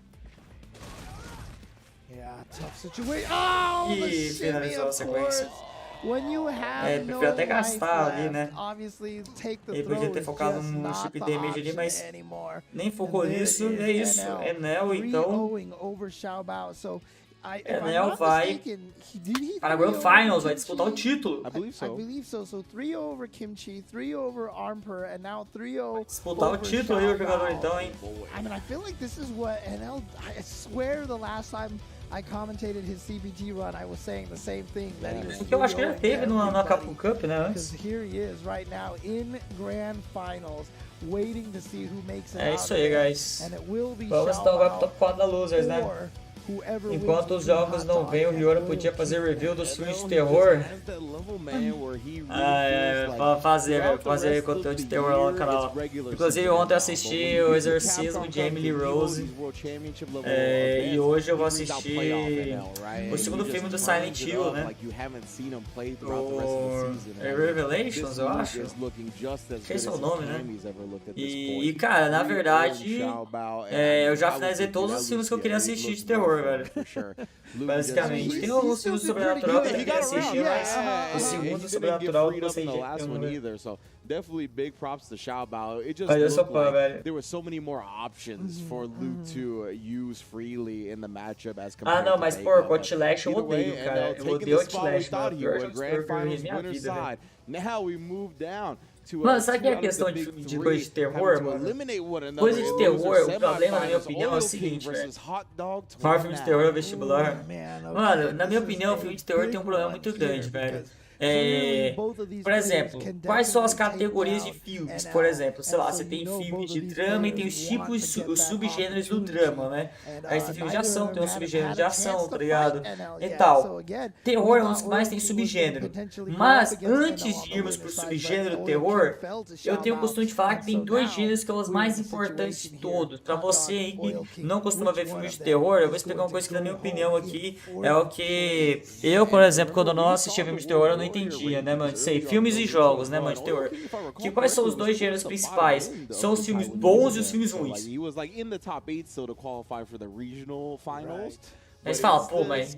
Yeah, tough situation. Oh, the E shimmy, finalizou a of sequência. course. When you have no prefiro até gastar life ali, né? left, obviously, take the Ele podia ter throw focado is just no not chip the damage ali, option mas anymore. nem focou And there nisso, it é is, isso. Enel, então. 3-0ing over Xiaobao. So, if I'm Enel not vai mistaken, did he para a Grand 3-0 Finals, vai disputar o Kimchi? título. I believe so. I believe so. So 3 over Kimchi, 3 over Armper, and now 3-0 Disputar o over título aí o jogador Xiaobao. então, hein? I mean, I feel like this is what NL. I swear the last time I commentated his CBT run, I was saying the same thing that he was. Porque eu acho que ele já teve na everybody. CAPCOM Cup, né, Because antes. here he is right now in Grand Finals, waiting to see who makes it É out isso of aí, there. guys. And it will be Vamos então vai pro Xiaobao top 4 da Losers, né? or whoever wins Enquanto the os jogos hot não dog vêm, o and Ryora Oil podia King. fazer review dos filmes de terror. Pra fazer conteúdo de terror lá no canal. Inclusive ontem eu assisti o Exorcismo de Emily Rose. E hoje eu vou assistir o segundo filme do Silent Hill, né? O Revelations, eu acho. Esse é o nome, né? E cara, na verdade, eu já finalizei todos os filmes que eu queria assistir de terror, velho. Basicamente, tem alguns filmes do Sobrenatural que eu queria assistir, mas o segundo Sobrenatural eu não sei jeito nenhum. Definitely big props to Xiaobao. It just Mas eu sou looked fã, like velho. there were so many more options for Luke to use freely in the matchup as Ah, compared não, to mas Vega, por but Outlast eu either way, odeio, cara. NL Eu taking odeio the spot we Outlast, thought mano. he Pior would. jogo de Grand terror que eu vi Finals na minha winner's vida, velho. side. Now we move down to Mano, sabe que é a two out of questão the de big filme de coisa de three, terror, having to mano? eliminate one another Coisa de in terror, loser o problema, na minha semifinals. opinião, é o Oil seguinte, King versus Hot Dog O maior filme de terror é o vestibular. Man, Mano, na minha this is opinião, o a filme de terror tem um big problema one muito here, grande, velho. because clearly both of these Por exemplo, players can quais são as definitely take categorias de down filmes? NL. Por exemplo, sei lá, And so você you tem know filme both de of these drama e tem os players want tipos, to get os that subgêneros do opportunity. drama, né? And, Aí você tem filme de neither ação, of tem um them subgênero had de a ação, chance tá to ligado? fight NL E yet. tal. So again, Terror we é um dos thought que mais Oil tem King was gonna subgênero. potentially go Mas up against antes NL on de the irmos pro winner's side, subgênero but Oil terror, King fell to eu tenho o Xiaobao. costume de falar que tem So dois now, gêneros que são os we're mais in a importantes de situation here. todos. Pra Hot você Dog, aí que Oil King, não costuma ver which filme one de of them terror, eu vou is explicar going uma coisa to que na minha go opinião home aqui in é o fourth que place? eu, por exemplo, quando eu não assistia filme de terror, eu não entendia, né, mano? Sei, filmes e jogos, né, mano, de terror. Que quais são os dois gêneros principais? São os filmes bons e os filmes ruins. He was like in the top 8 still to qualify for the regional finals. Aí você fala, pô, mas...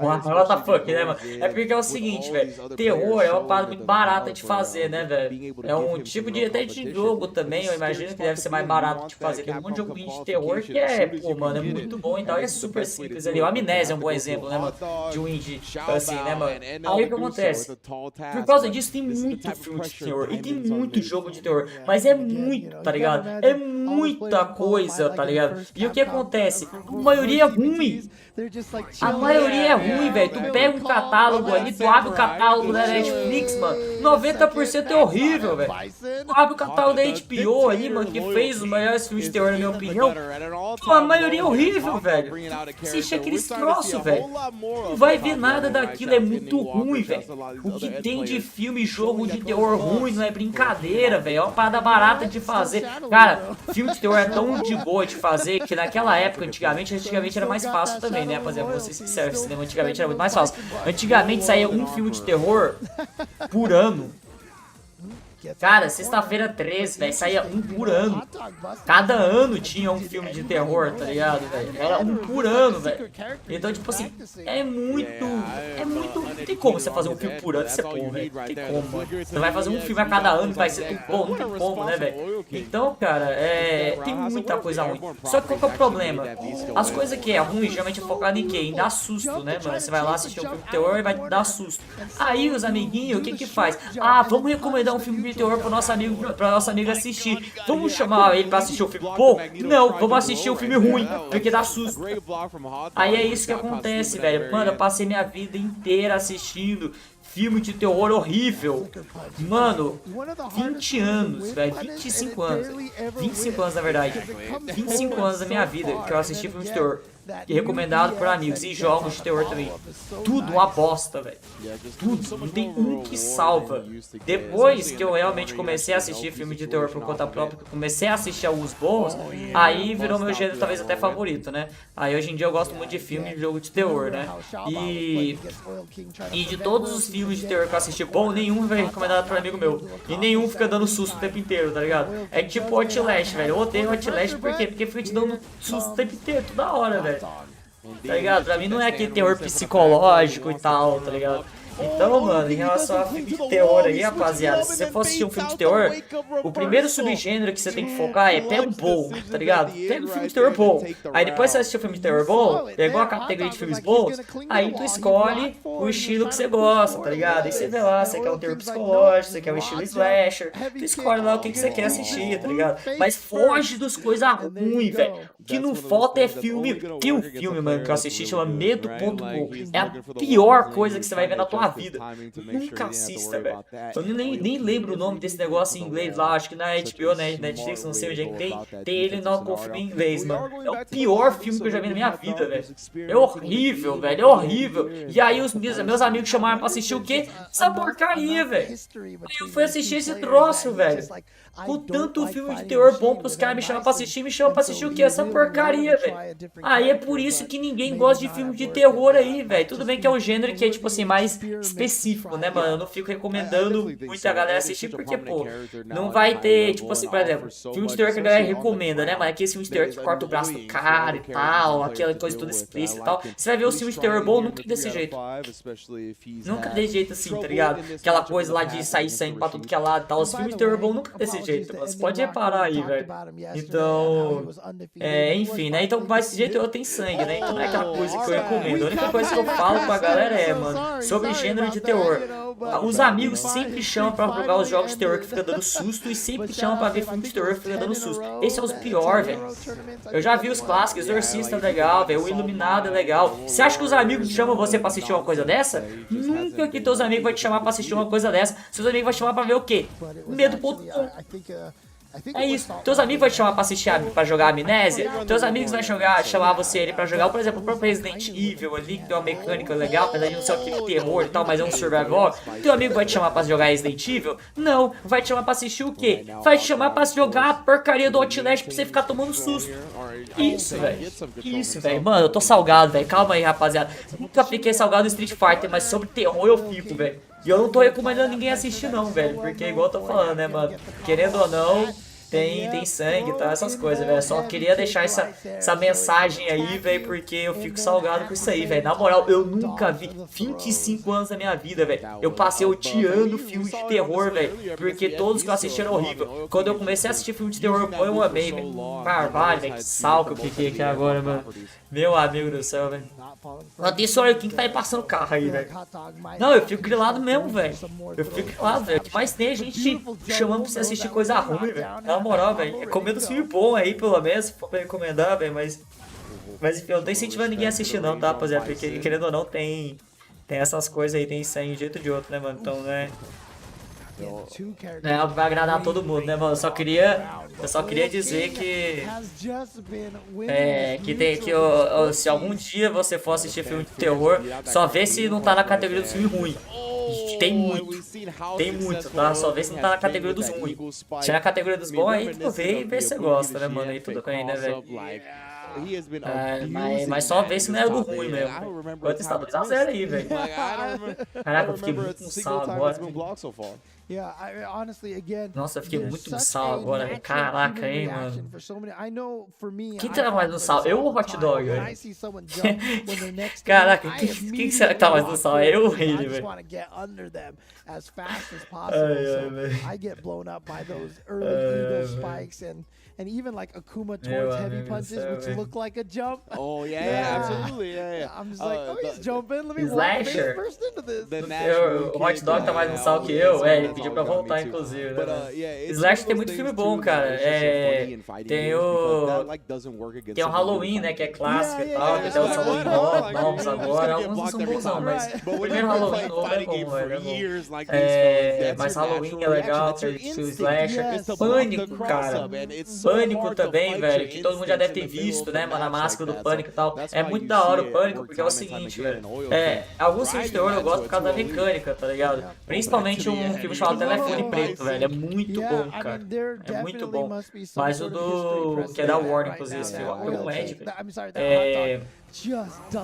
What the fuck, né, mano? É porque é o seguinte, velho. Terror é uma parada muito barata de fazer, né, velho? É um tipo de até de jogo também, eu imagino que deve ser mais barato de fazer. Tem um monte de jogo indie de terror que é, pô, mano, é muito bom e tal. E é super simples ali. O Amnésia é um bom exemplo, né, mano? De um indie, assim, né, mano? Aí o que acontece? Por causa disso tem muito filme de terror e tem muito jogo de terror. Mas é muito, tá ligado? É muita coisa, tá ligado? E o que acontece? A maioria é ruim. A maioria é ruim, velho. Tu pega um catálogo ali, tu abre o catálogo da Netflix, mano. 90% é horrível, velho. Tu abre o catálogo da HBO ali, mano, que fez os melhores filmes de terror, na minha opinião. Pô, a maioria é horrível, velho. Assiste aqueles troços, velho. Não vai ver nada daquilo, é muito ruim, velho. O que tem de filme e jogo de terror ruim não é brincadeira, velho. É uma parada barata de fazer. Cara, filme de terror é tão de boa de fazer que naquela época, antigamente era mais fácil também, né, rapaziada? Vou ser sincero, cinema antigamente era muito mais fácil. Antigamente saía um filme de terror por ano. Cara, sexta-feira 13, velho, saía um por ano. Cada ano tinha um filme de terror, tá ligado, velho? Era um por ano, velho. Então, tipo assim, é muito... Não tem como você fazer um filme por ano e ser bom, velho. Não tem como, mano. Você vai fazer um filme a cada ano e vai ser tudo bom, não tem como, né, velho? Então, cara, tem muita coisa ruim. Só que qual que é o problema? As coisas que é ruim, geralmente é focado em quê? Em dar susto, né, mano? Você vai lá assistir um filme de terror e vai dar susto. Aí os amiguinhos, o que que faz? Ah, vamos recomendar um filme de terror pro nossa amiga assistir. Vamos chamar ele pra assistir o filme bom? Não, vamos assistir o filme ruim, porque dá susto. Aí é isso que acontece, velho. Mano, eu passei minha vida inteira assistindo filme de terror horrível. Mano, 20 anos, velho. 25 anos. 25 anos, na verdade. 25 anos da minha vida que eu assisti filme de terror. E recomendado por amigos. E jogos de terror também. Tudo uma bosta, velho. Tudo. Não tem um que salva. Depois que eu realmente comecei a assistir filme de terror por conta própria, que eu comecei a assistir alguns bons, aí virou meu gênero talvez até favorito, né? Aí hoje em dia eu gosto muito de filme e jogo de terror, né? E de todos os filmes de terror que eu assisti, bom, nenhum foi recomendado por amigo meu. E nenhum fica dando susto o tempo inteiro, tá ligado? É tipo Outlast, velho. Eu odeio Outlast por quê? Porque fica te dando susto o tempo inteiro, toda hora, velho. Tá ligado? Pra mim não é aquele terror psicológico e tal, tá ligado? Então, mano, em relação a filme de terror aí, rapaziada, se você for assistir um filme de terror, o primeiro subgênero que você tem que focar é pega um bom, tá ligado? Pega um filme de terror bom. Aí depois você assistir um filme de terror bom, pegou a categoria de filmes bons, aí tu escolhe o estilo que você gosta, tá ligado? Aí você vê lá, você quer um terror psicológico, você quer um estilo slasher, tu escolhe lá o que você quer assistir, tá ligado? Mas foge dos coisas ruins, velho. O que não falta é filme. Tem um filme, mano, que eu assisti, chama Medo.com. É a pior coisa que você vai ver na tua vida. Nunca assista, velho. Eu nem lembro o nome desse negócio em inglês lá. Acho que na HBO, né? Netflix, não sei onde é que tem. Tem ele no filme em inglês, mano. É o pior filme que eu já vi na minha vida, velho. É horrível, velho. É horrível. E aí os meus amigos chamaram pra assistir o quê? Essa porcaria, velho. Aí eu fui assistir esse troço, velho. Com tanto filme de terror bom pros caras me chamam pra assistir, me chamam pra assistir o quê? Essa porcaria, velho. Aí é por isso que ninguém gosta de filme de terror aí, velho. Tudo bem que é um gênero que é, tipo assim, mais específico, né, mano? Eu não fico recomendando muita galera assistir, porque, pô, não vai ter, tipo assim, por exemplo, filme de terror que a galera recomenda, né, mas aquele filme de terror que corta o braço do cara e tal, aquela coisa toda explícita e tal. Você vai ver o filme de terror bom, nunca desse jeito. Nunca desse jeito assim, tá ligado? Aquela coisa lá de sair sangue pra tudo que é lado e tal. Os filmes de terror bom nunca desse jeito, você pode reparar aí, velho. Então, enfim, né? Então, mas desse jeito eu tenho sangue, né? Então não é aquela coisa que eu recomendo. A única coisa que eu falo pra galera é, mano, sobre gênero de terror. Os amigos sempre chamam pra jogar os jogos de terror que fica dando susto e sempre chamam pra ver filme de terror que fica dando susto. Esse é os piores, velho. Eu já vi os clássicos, Exorcista é legal, velho, o Iluminado é legal. Você acha que os amigos chamam você pra assistir uma coisa dessa? Nunca que teus amigos vão te chamar pra assistir uma coisa dessa. Seus amigos vão te chamar pra ver o quê? Medo.com. É isso. Teus amigos vão te chamar pra assistir, pra jogar Amnésia. Teus amigos vão chamar você ali pra jogar, por exemplo, o próprio Resident Evil ali, que tem uma mecânica legal, apesar de não ser aquele terror e tal, mas é um survival. Teu amigo vai te chamar pra jogar Resident Evil? Não. Vai te chamar pra assistir o quê? Vai te chamar pra jogar a porcaria do Outlast pra você ficar tomando susto. Isso, velho. Isso, velho. Mano, eu tô salgado, velho. Calma aí, rapaziada. Nunca fiquei salgado no Street Fighter, mas sobre terror eu fico, velho. E eu não tô recomendando ninguém assistir não, velho, porque igual eu tô falando, né, mano, querendo ou não, tem sangue e tal, essas coisas, velho. Só queria deixar essa mensagem aí, velho, porque eu fico salgado com isso aí, velho. Na moral, eu nunca vi 25 anos da minha vida, velho. Eu passei odiando filme de terror, velho, porque todos que eu assisti eram horríveis. Quando eu comecei a assistir filme de terror, eu amei, velho. Carvalho, velho, que sal que eu fiquei aqui agora, mano. Meu amigo do céu, velho. Tem só quem que tá aí passando carro aí, velho. Não, eu fico grilado mesmo, velho. Eu fico grilado, velho. Mas tem gente chamando pra você assistir coisa ruim, velho. Na moral, velho. Recomendo um filme bom aí, pelo menos, se for pra recomendar, velho. Mas enfim, eu não tô incentivando ninguém a assistir, não, tá, rapaziada? Porque, querendo ou não, tem essas coisas aí, tem sangue de jeito ou de outro, né, mano? Então, né. É algo que vai agradar a todo mundo, né, mano? Eu só queria dizer que se algum dia você for assistir filme de terror, só vê se não tá na categoria dos filmes ruins. Tem muito, tá? Só vê se não tá na categoria dos ruins. Se é na categoria dos bons, aí tu vê e vê se você gosta, né, mano? Aí tudo bem, né, velho? he has been mas só ver se não é do ruim mesmo. Enquanto está 2x0 aí, velho. Caraca, eu fiquei muito no sal agora. Yeah, honestly, again, Nossa, eu fiquei muito no sal agora, velho. Caraca, hein, mano. Quem Quem tá mais no sal? Eu ou o Hot Dog, velho? Caraca, quem será que tá mais no sal? É eu ou ele, velho? As fast as possible, so I get blown up by those early eagle spikes and even like Akuma towards heavy punches, which look like a jump. Oh yeah, absolutely, yeah. I'm just like, oh, he's jumping. Let me walk Slasher. first into this. O Hot Dog tá mais no sal que eu, ele pediu pra voltar, inclusive. Né? Slash tem muito filme bom, cara. Tem o Halloween, né, que é clássico e tal. Tem os Halloween novos agora. Alguns não são bons não, mas o primeiro Halloween novo é bom, velho. Mas Halloween é legal, tem o Slasher. Pânico, cara. Pânico também, velho, que todo mundo já deve ter visto, né, mano, a máscara do Pânico e tal. É muito da hora o Pânico, porque é o seguinte, velho. Alguns filmes de terror eu gosto por causa da mecânica, tá ligado? Principalmente um filme chamado Telefone Preto, velho. É muito bom, cara. É muito bom. Mas o que é da Warner, inclusive, esse filme é um Ed, velho.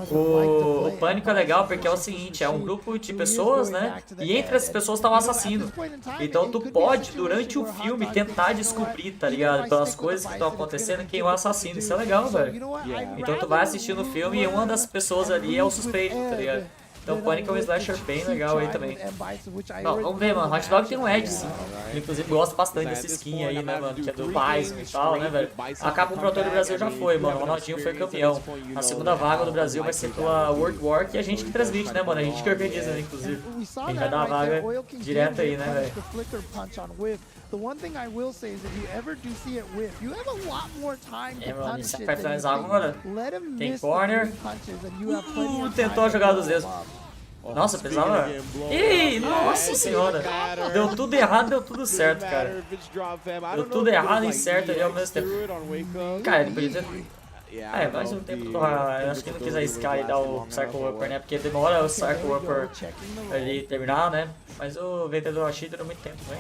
O Pânico é legal porque é o seguinte, é um grupo de pessoas, né? E entre essas pessoas tá um assassino. Então tu pode, durante o filme, tentar descobrir, tá ligado? Pelas coisas que estão acontecendo, quem é o assassino. Isso é legal, velho. Então tu vai assistindo o filme e uma das pessoas ali é o suspeito, tá ligado? Então o Pânico é um slasher bem legal aí também. Bom, vamos ver, mano. Hot Dog tem um Edge, sim. Ele, inclusive, gosta bastante dessa skin aí, né, mano? Que é do Bison e tal, né, velho? A CAPCOM Pro Torneio do Brasil já foi, mano. O Ronaldinho foi campeão. A segunda vaga do Brasil vai ser pela World War, que a gente que transmite, né, mano? A gente que organiza, né, inclusive. A gente vai dar a vaga direto aí, né, velho? The one thing I will say is if you ever do see it whiff, you have a lot more time to mano, punish isso it vai finalizar agora. Let him Tem miss corner. the punches and you have plenty of Tentou time jogar to dos dedos. follow up. Nossa, pesava. Ih, nossa senhora. Deu tudo errado, deu tudo certo, cara. Deu tudo errado e certo ali ao mesmo tempo. Cara, ele podia ter... mais um tempo eu acho que não quis arriscar e dar o Circle Upper, né? Porque demora o Circle Upper ali terminar, né? Mas o vencedor Rashid durou muito tempo, né?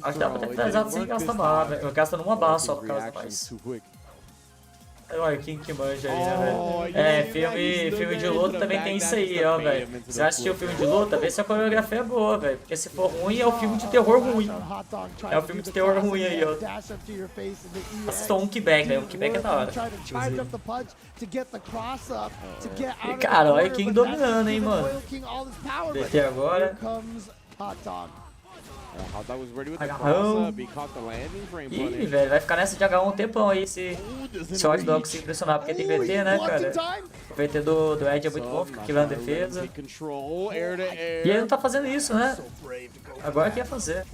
Acho que dá pra ter finalizado sem gastar bala, velho. Gasta numa bala só por causa do mais. Olha, quem que manja aí, né, velho? Filme de luta também tem isso aí, ó, velho. Você vai assistir o filme de luta, vê se a coreografia é boa, velho. Porque se for ruim, é o filme de terror ruim. É o filme de terror ruim aí, ó. Assistam um kickback, velho. Um kickback é da hora. E, cara, olha quem dominando, hein, mano. DT agora. Agarrão. Ih, velho, vai ficar nessa de H1 um tempão aí se o Hot Dog se impressionar, porque tem VT, né, cara? O VT do Ed é muito bom, fica quebrando a defesa. E ele não tá fazendo isso, né? Agora que ia fazer.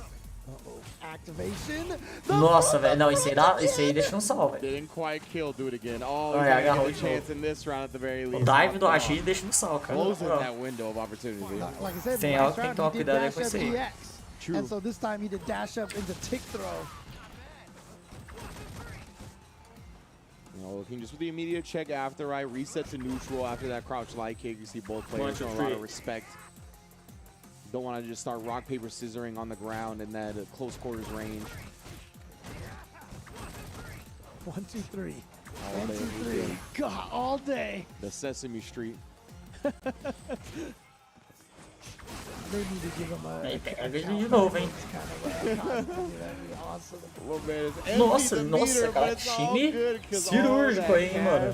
Nossa, velho, não, esse aí deixa um sal, velho. Olha, agarrou de novo. O dive do Rashid deixa um sal, cara. Tem algo que tem que tomar cuidado aí com isso aí. And so this time he did dash up into tick throw. Looking just with the immediate check after I reset to neutral after that crouch light kick. You see both players showing a lot of respect. Don't want to just start rock, paper, scissoring on the ground in that close quarters range. 1, 2, 3. 1, 2, 3. God, all day. The Sesame Street. They need to give him a pega de novo, hein? Nossa, cara, time cirúrgico aí, mano.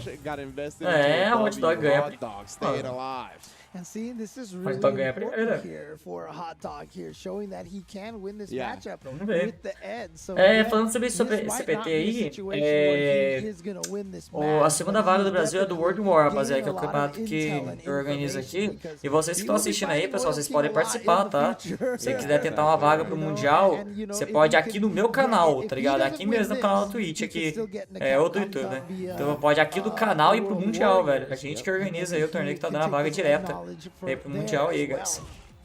O Hot Dog ganha. And see, this is really important here for a Hot Dog here, showing that he can win this matchup with the Ed. So falando sobre esse PT aí, a segunda vaga do Brasil é do World War, rapaziada, que é o campeonato que eu organizo aqui. E vocês que estão assistindo aí, pessoal, vocês podem participar, tá? Se você quiser tentar uma vaga pro Mundial, você pode aqui no meu canal, tá ligado? Aqui mesmo no canal do Twitch, aqui, ou do YouTube, né? Então pode aqui do canal ir pro Mundial, velho. A gente que organiza aí o torneio que tá dando a vaga direta. Aí pro Mundial aí, guys.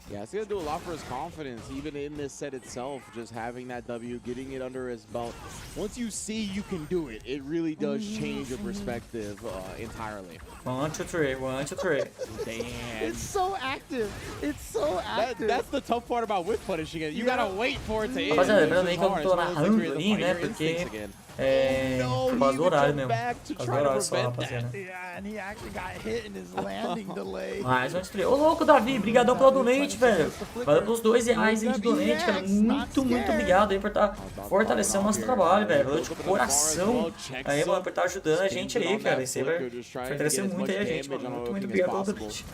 Yeah, it's going to do a lot for his confidence, even in this set itself, just having that W, getting it under his belt. Once you see you can do it, it really does change your perspective entirely. 1, 2, 3, 1, 2, 3. Damn. It's so active. It's so active. That's the tough part about whip punishing it. You gotta wait for it to end. Rapaziada, lembrando aí que eu tô narrando ali, né, porque Por causa do horário mesmo. Por causa do horário só, rapaziada. Yeah, and he actually got hit in his landing delay. Mais um destruir. Ô, louco, Davi. Brigadão pela donate, velho. Valeu pelos R$2 aí de donate, cara. Muito obrigado aí por estar fortalecendo o nosso trabalho, velho. Valeu de coração aí, mano, por estar ajudando a gente aí, cara. Isso aí vai fortalecer muito aí a gente, mano. Muito obrigado pelo donate.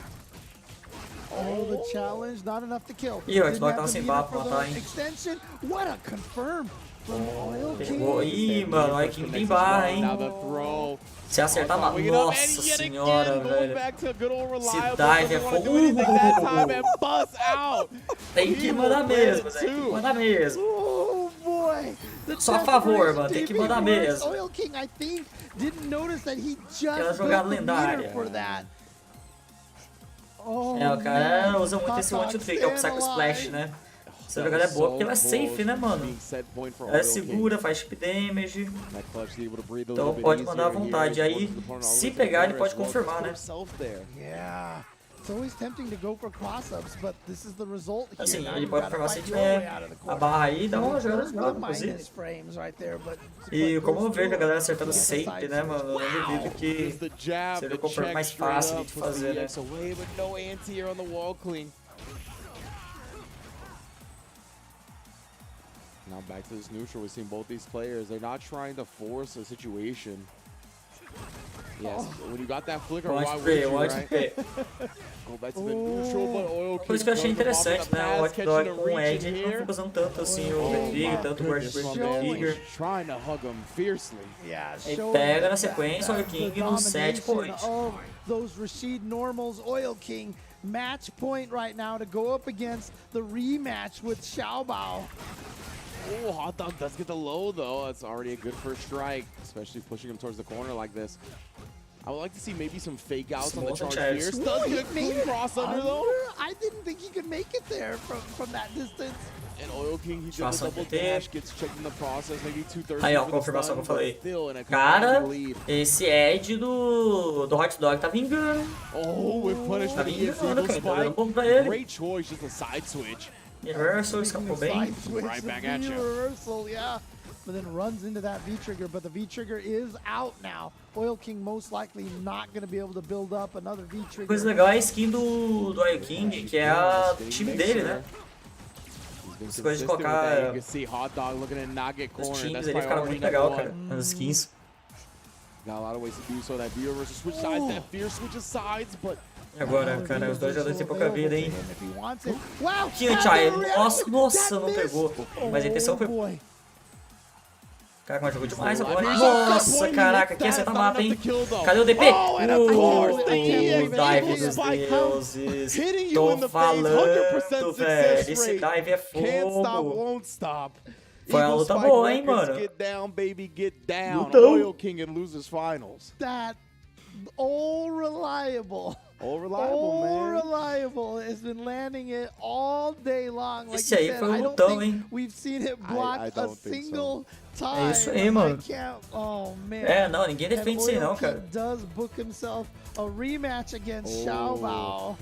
Oh, the challenge, not enough to kill. Ih, o Hotdog tava sem papo, matar, hein. Extension. What a confirm from Oil Pegou. King. Ih, mano, olha que tem barra, hein. Se acertar, nossa senhora, velho. Esse dive é fogo. Tem que mandar mesmo, Zé. Tem que mandar mesmo. Oh boy. The Só a favor, mano. Tem que DP mandar works. mesmo. Oil King, I think, didn't notice that he just Aquela built jogada the lendária. meter for that. Oh, O cara man. usa muito esse one to three, que é o Psycho Splash, né? Essa jogada é boa porque ela é safe, né, mano? Ela é segura, faz chip damage. Então pode mandar à vontade. Aí, se pegar, ele pode confirmar, né? Yeah. It's always tempting to go for cross-ups, but this is the result here. Assim, Now ele you pode gotta confirmar se fight your way tiver out of the a corner. barra aí e dá uma jogada legal, Minus inclusive. frames right there, but E como eu those vejo a two galera acertando get the safe, side né, switch. mano? Eu não duvido que seja o conforto mais fácil de fazer, né? Now back to this neutral, we're seeing both these players. They're not trying to force a situation. Yes, when you got that flicker, why would you, right? Go back to the neutral, but Oil King. Por isso que eu achei interessante, né? O Hotdog com o Edge, ele não fica usando tanto assim o Trigger, tanto o Guard Trigger. Trying to hug him fiercely. Yeah, Ele showing pega na that- sequência o Oil King the no set point. domination of those Rashid Normals, Oil King, match point right now to go up against the rematch with Xiaobao. Oh, Hot Dog does get the low though. That's already a good first strike, especially pushing him towards the corner like this. I would like to see maybe some fake outs on the Small charge chairs. fierce. Does get a clean cross under though. I didn't think he could make it there from that distance. And Oil King, he did the Faça double PT. dash, gets checked in the process, maybe 2/3. Aí, ó, over the confirmação que eu stun, falei. but still in a Cara, commanding lead. esse Edge do Hotdog tá vingando. Oh, with punish Tá for the vingando, Eagle cara. Tá dando spike. ponto pra ele. Great choice, just a side switch. Reversal, escapou bem. Side switch, Right the back at you. reversal, yeah. But then runs into that V-trigger, but the V-trigger is out now. Oil King most likely not going to be able to build up another V-trigger. Coisa legal é a skin do Oil King, que é a time dele, né? Essa coisa de colocar You can see Hot Dog looking to not get os cornered. times That's ali, ficaram priority muito legal, number cara. one. As skins. Got a lot of ways to do so. That Viewer versus switch sides, that Fear switches sides, but E agora, cara, os dois jogadores têm pouca vida, hein? If he wants it. Wow! Que anti, nossa, não pegou. Mas a intenção foi... Boy. Caraca, mas jogou demais agora. Nossa, caraca, aqui acerta a mata, hein? Cadê o DP? Oh, and of course, the Dive EX dos spike deuses. hitting you in Tô the face, 100% falando, velho. success Esse rate. dive é Can't stop, fogo. won't stop. Foi uma Eagle luta Spike boa, hein, Records, mano? Get down, baby, get down. Lutão. Oil King and loses finals. That all reliable. All reliable, All man. reliable has been landing it all day long. Like Esse you aí said, foi um I don't lutão, think hein? we've seen it block I a don't think single time. É isso aí, mano. I can't. Oh man. É, não, ninguém defende isso aí não, cara. Does book himself a rematch against Xiaobao.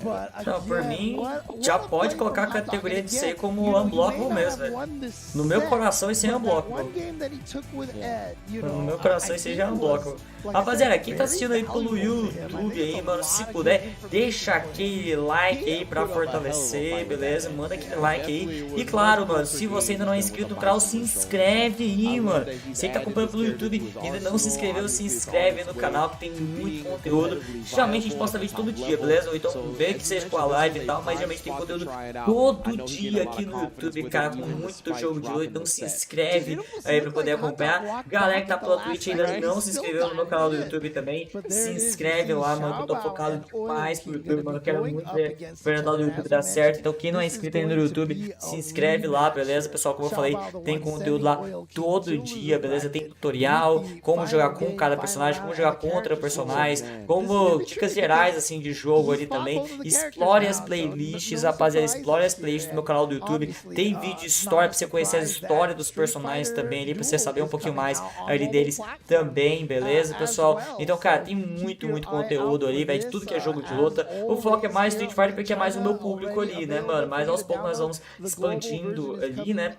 But Não, por again, mim, what já a pode play colocar a from Hot Dog. categoria de Again, ser como you know, he unblockable may not mesmo, have velho. won this No meu set, coração esse é but that unblockable. one game that he took with Ed, you know, No meu coração I esse think já é was, unblockable. like I Rapaziada, said, quem tá assistindo aí pelo very valuable to him. I YouTube think aí, it's a mano, lot se of puder, good information deixa for him. aquele like aí pra fortalecer, beleza? Manda aquele like aí. E claro, mano, se você ainda não é inscrito no canal, se inscreve aí, mano. Você que tá acompanhando pelo YouTube e ainda não se inscreveu, se inscreve aí no canal que tem muito conteúdo. Geralmente a gente posta vídeo todo dia, beleza? Ou então vê que seja com a live e tal, mas geralmente tem conteúdo todo dia aqui no YouTube, cara, com muito jogo de hoje. Então se inscreve aí pra poder acompanhar. Galera que tá pela Twitch e ainda não se inscreveu no meu canal do YouTube também, se inscreve lá, mano, que eu tô focado demais pro YouTube, mano. Eu quero muito ver o canal do YouTube dar certo. Então quem não é inscrito ainda no YouTube, se inscreve lá, beleza? Pessoal, como eu falei, tem conteúdo lá todo dia, beleza? Tem tutorial, como jogar com cada personagem, como jogar contra personagens, como dicas gerais, assim, de jogo ali também. Explore as playlists, rapaziada, explore as playlists do meu canal do YouTube. Tem vídeo de história pra você conhecer a história dos personagens também ali, pra você saber um pouquinho mais ali deles também, beleza, pessoal? Então, cara, tem muito conteúdo ali, velho. aí de tudo que é jogo de luta. O foco é mais Street Fighter porque é mais o meu público ali, né, mano? Mas aos poucos nós vamos expandindo ali, né?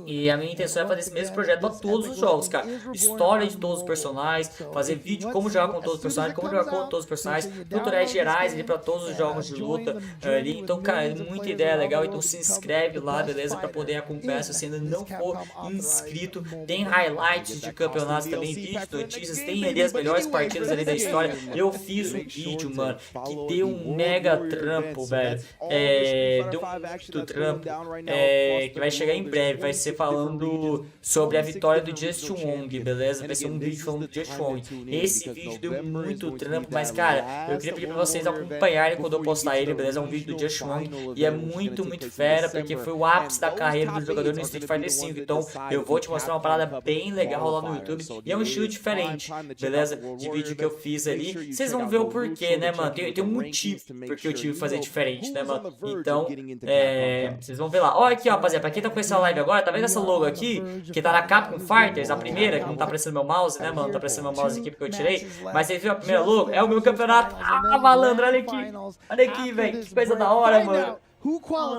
E a minha intenção é fazer esse mesmo projeto pra todos os jogos, cara. História de todos os personagens, fazer vídeo como jogar com todos os personagens, como jogar com todos os personagens, tutoriais gerais ali pra todos os jogos de luta ali. Então, cara, muita ideia legal. Então se inscreve lá, beleza? Pra poder acompanhar se você ainda não for inscrito. Tem highlights de campeonatos também, vídeos, notícias, tem ali as melhores partidas ali da história. Eu fiz um vídeo, mano, que deu um mega trampo, velho. Deu muito trampo, que vai chegar em breve, vai ser falando sobre a vitória do Just Wong, beleza? Vai ser um vídeo falando do Just Wong. Esse vídeo deu muito trampo, mas, cara, eu queria pedir pra vocês acompanharem quando eu postar ele, beleza? É um vídeo do Just Wong e é muito fera, porque foi o ápice da carreira do jogador no Street Fighter 5. Então, eu vou te mostrar uma parada bem legal lá no YouTube. E é um estilo diferente, beleza? De vídeo que eu fiz ali. Vocês vão ver o porquê, né, mano? Tem um motivo porque eu tive que fazer diferente, né, mano? Então, vocês vão ver lá. Ó, aqui, ó, rapaziada, pra quem tá conhecendo a live agora, tá vendo essa logo aqui? Que tá na Capcom Fighters, a primeira, que não tá aparecendo meu mouse, né, mano? Não tá aparecendo meu mouse aqui porque eu tirei. Mas vocês viram a primeira logo? É o meu campeonato. Ah, malandro, olha aqui. Olha aqui, velho. Que coisa da hora, mano.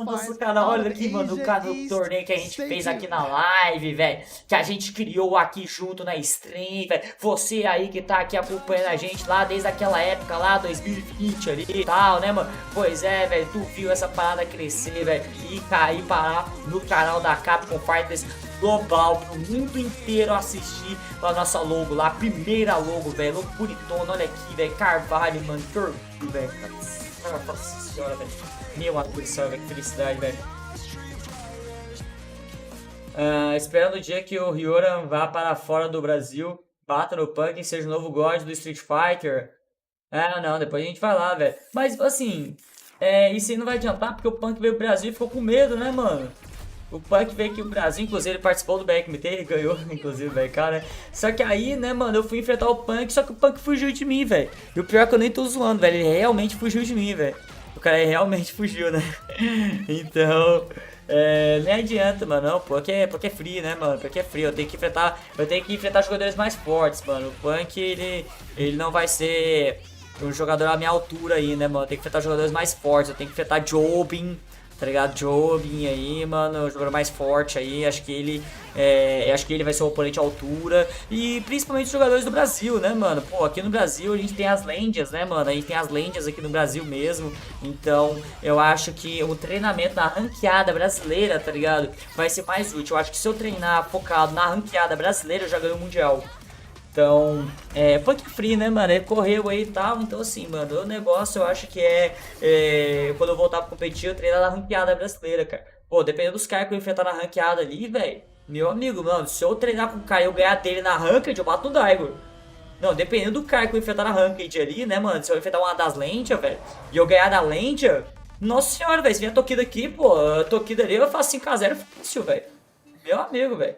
Nossa, cara, olha aqui, mano, o torneio que a gente fez aqui na live, velho. Que a gente criou aqui junto na stream, velho. Você aí que tá aqui acompanhando a gente lá desde aquela época lá, 2020 ali e tal, né, mano? Pois é, velho, tu viu essa parada crescer, velho. E cair parar no canal da Capcom Fighters global, pro mundo inteiro assistir a nossa logo lá, a primeira logo, velho. Logo bonitona, olha aqui, velho. Carvalho, mano, que orgulho, velho. Nossa senhora, velho. Meu atenção, velho, que felicidade, velho. Esperando o dia que o Ryoran vá para fora do Brasil, bata no Punk e seja o novo God do Street Fighter. Não, depois a gente vai lá, velho. Mas, assim, isso aí não vai adiantar, porque o Punk veio pro Brasil e ficou com medo, né, mano? O Punk veio aqui pro Brasil, inclusive ele participou do BRMT, ele ganhou, inclusive, velho, cara. Só que aí, né, mano, eu fui enfrentar o Punk, só que o Punk fugiu de mim, velho. E o pior é que eu nem tô zoando, velho, ele realmente fugiu de mim, velho. O cara realmente fugiu, né? Então, nem adianta, mano, não, porque é free, né, mano, porque é free, eu tenho que enfrentar jogadores mais fortes, mano. O Punk, ele não vai ser um jogador à minha altura aí, né, mano, eu tenho que enfrentar jogadores mais fortes, eu tenho que enfrentar Jobin, tá ligado? Jobin aí, mano, o jogador mais forte aí, acho que ele vai ser um oponente à altura. E principalmente os jogadores do Brasil, né, mano? Pô, aqui no Brasil a gente tem as lendas, né, mano? A gente tem as lendas aqui no Brasil mesmo. Então, eu acho que o treinamento na ranqueada brasileira, tá ligado? Vai ser mais útil. Eu acho que se eu treinar focado na ranqueada brasileira, eu já ganho o Mundial. Então, Punk free, né, mano? Ele correu aí e tal. Então, assim, mano, o negócio eu acho que quando eu voltar pra competir, eu treinar na ranqueada brasileira, cara. Pô, dependendo dos caras que eu enfrentar na ranqueada ali, velho. Meu amigo, mano, se eu treinar com o cara e eu ganhar dele na ranked, eu bato no Daigo. Não, dependendo do cara que eu enfrentar na ranked ali, né, mano? Se eu enfrentar uma das Lentia, velho, e eu ganhar da Lentia, nossa senhora, velho, se vier a Tokida aqui, pô, a Tokida ali eu faço 5x0 fácil, velho. Meu amigo, velho.